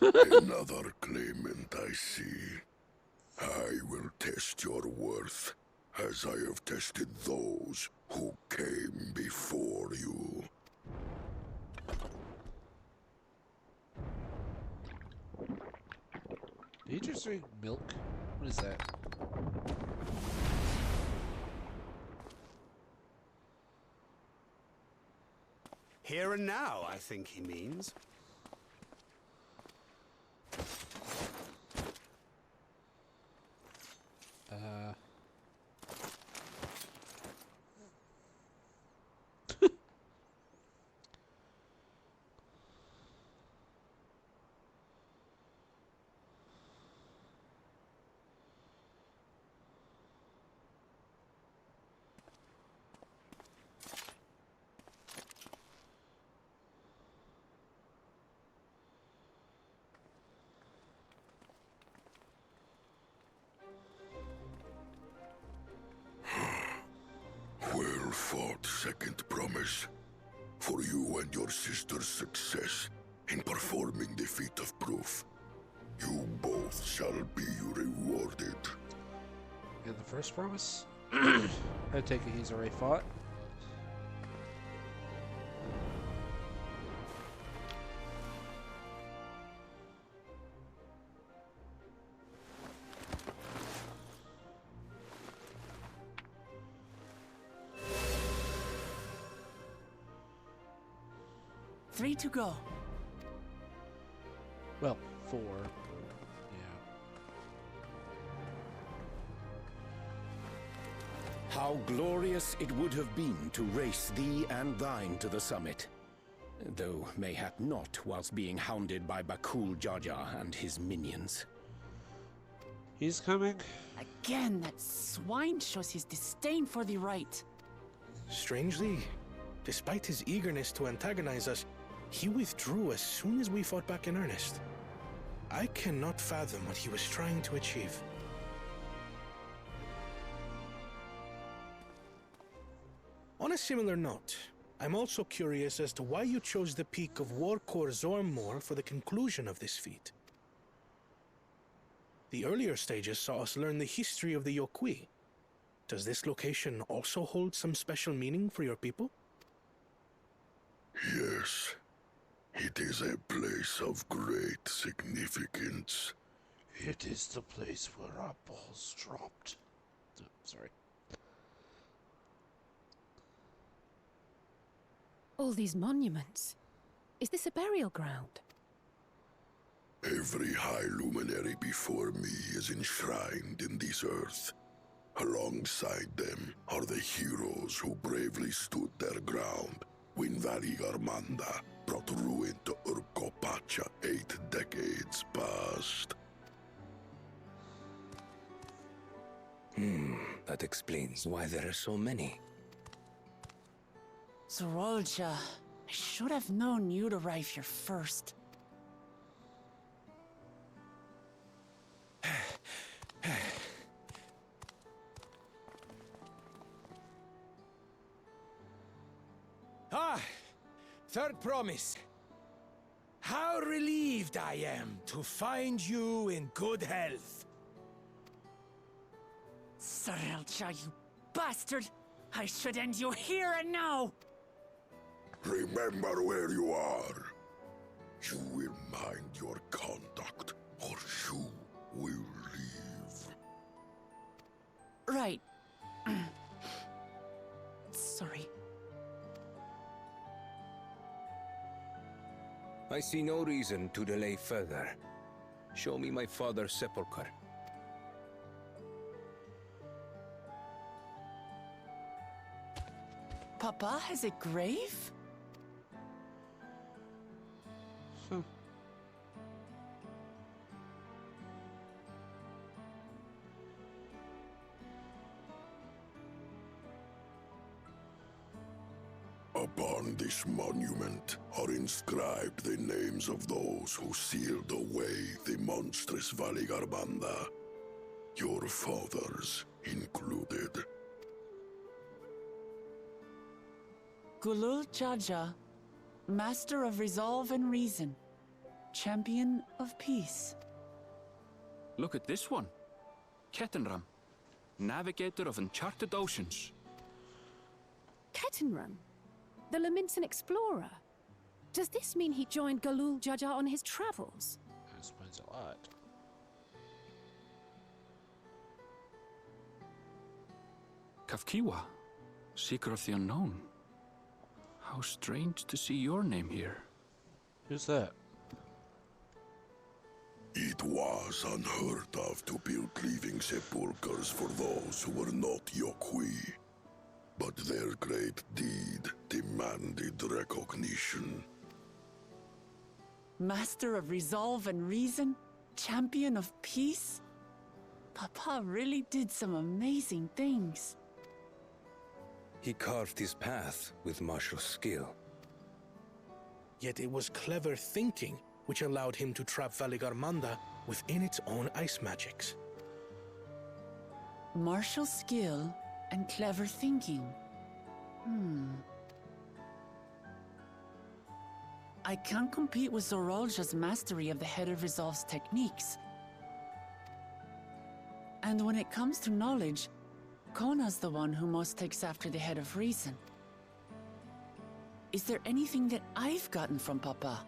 Another claimant, I see. I will test your worth, as I have tested those who came before you. Did you just drink milk? What is that? Here and now, I think he means. Well fought, second promise. For you and your sister's success in performing the feat of proof. You both shall be rewarded. And the first promise? I take it he's already fought. Three to go. Well, 4. How glorious it would have been to race thee and thine to the summit. Though mayhap not whilst being hounded by Bakul Jaja and his minions. He's coming. Again, that swine shows his disdain for the right. Strangely, despite his eagerness to antagonize us, he withdrew as soon as we fought back in earnest. I cannot fathom what he was trying to achieve. On a similar note, I'm also curious as to why you chose the peak of Warkor Zormor for the conclusion of this feat. The earlier stages saw us learn the history of the Yokui. Does this location also hold some special meaning for your people? Yes. It is a place of great significance. It is the place where our balls dropped. Oh, sorry. All these monuments. Is this a burial ground? Every high luminary before me is enshrined in this earth. Alongside them are the heroes who bravely stood their ground when Vali Armanda brought ruin to Urkopacha 8 decades past. That explains why there are so many. Zorolja, I should have known you'd arrive here first. Third promise. How relieved I am to find you in good health. Sarelcha, you bastard! I should end you here and now! Remember where you are. You will mind your conduct, or you will leave. Right. Sorry. I see no reason to delay further. Show me my father's sepulchre. Papa has a grave? Upon this monument are inscribed the names of those who sealed away the monstrous Valigarmanda, your fathers included. Gulul Jaja, Master of Resolve and Reason, Champion of Peace. Look at this one. Kettenram, Navigator of Uncharted Oceans. Kettenram? The Laminton explorer? Does this mean he joined Gulul Jaja on his travels? That explains a lot. Kafkiwa, Seeker of the Unknown. How strange to see your name here. Who's that? It was unheard of to build living sepulchres for those who were not Yokwi. But their great deed demanded recognition. Master of Resolve and Reason, Champion of Peace? Papa really did some amazing things. He carved his path with martial skill. Yet it was clever thinking which allowed him to trap Valigarmanda within its own ice magics. Martial skill and clever thinking. I can't compete with Zorolja's mastery of the Head of Resolve's techniques. And when it comes to knowledge, Kona's the one who most takes after the Head of Reason. Is there anything that I've gotten from Papa?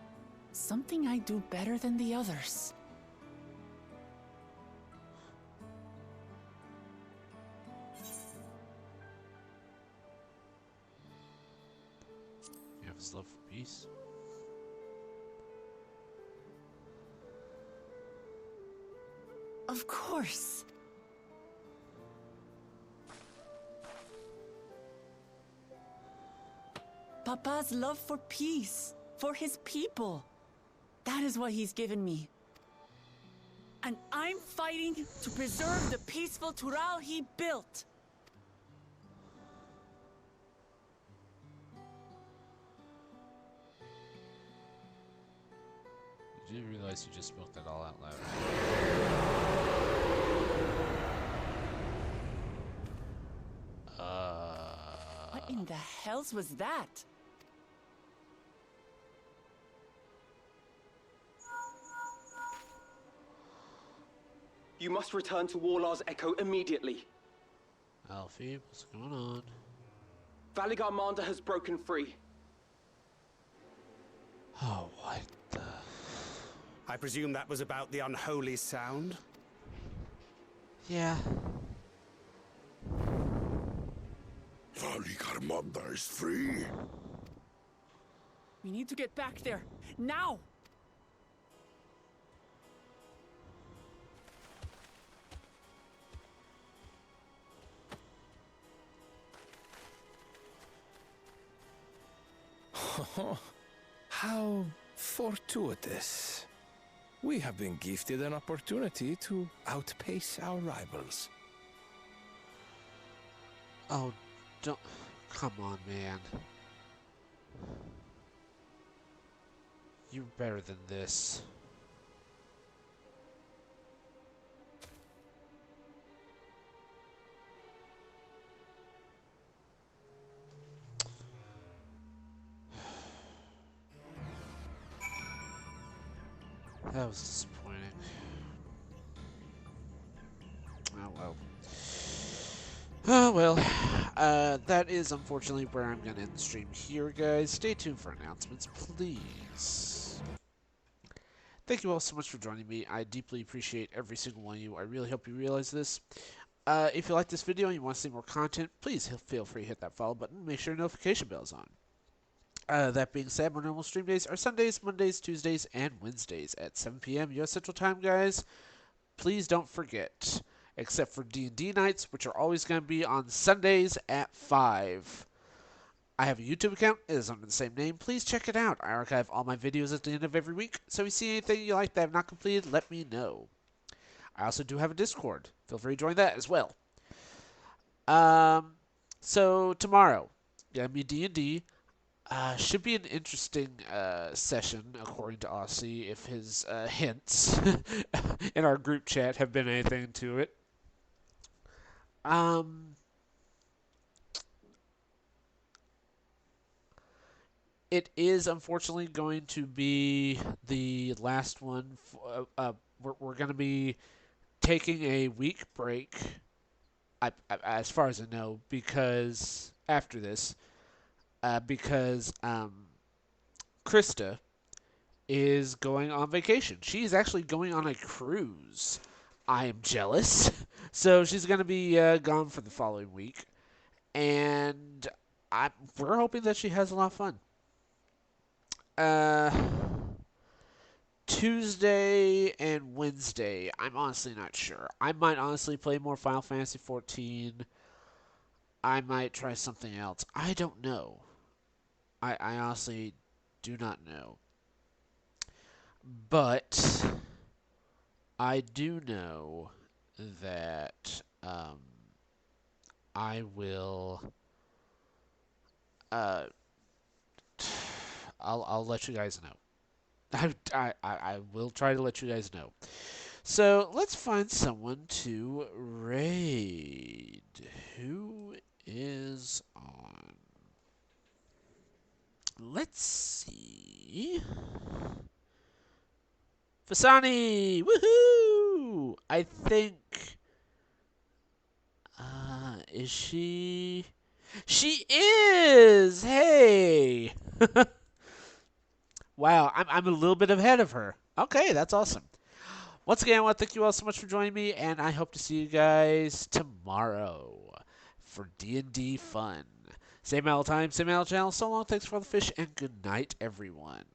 Something I do better than the others? You have his love for peace. Of course. Papa's love for peace, for his people. That is what he's given me. And I'm fighting to preserve the peaceful Tural he built. Did you realize you just spoke that all out loud? What in the hells was that? You must return to Warlar's Echo immediately. Alfie, what's going on? Valigarmanda has broken free. Oh, what the... I presume that was about the unholy sound? Yeah. Valigarmanda is free. We need to get back there, now! How fortuitous. We have been gifted an opportunity to outpace our rivals. Oh, don't... Come on, man. You're better than this. That was disappointing. Oh well. Oh well. That is unfortunately where I'm going to end the stream here, guys. Stay tuned for announcements, please. Thank you all so much for joining me. I deeply appreciate every single one of you. I really hope you realize this. If you like this video and you want to see more content, please feel free to hit that follow button. Make sure your notification bell is on. That being said, my normal stream days are Sundays, Mondays, Tuesdays, and Wednesdays at 7 p.m. U.S. Central Time, guys. Please don't forget, except for D&D nights, which are always going to be on Sundays at 5. I have a YouTube account. It is under the same name. Please check it out. I archive all my videos at the end of every week, so if you see anything you like that I have not completed, let me know. I also do have a Discord. Feel free to join that as well. So tomorrow, gonna be D&D. Should be an interesting session, according to Aussie, if his hints in our group chat have been anything to it. It is unfortunately going to be the last one. We're going to be taking a week break, as far as I know, because after this, because Krista is going on vacation. She's actually going on a cruise. I am jealous. So she's going to be gone for the following week, and we're hoping that she has a lot of fun. Tuesday and Wednesday, I'm honestly not sure. I might honestly play more Final Fantasy XIV. I might try something else. I don't know. I honestly do not know. But I do know that I will. I'll let you guys know. I will try to let you guys know. So let's find someone to raid. Who is on? Let's see. Fasani! Woohoo! I think. Is she? She is! Hey! Wow, I'm a little bit ahead of her. Okay, that's awesome. Once again, I want to thank you all so much for joining me, and I hope to see you guys tomorrow for D&D fun. Same time, same channel. So long, thanks for all the fish, and good night, everyone.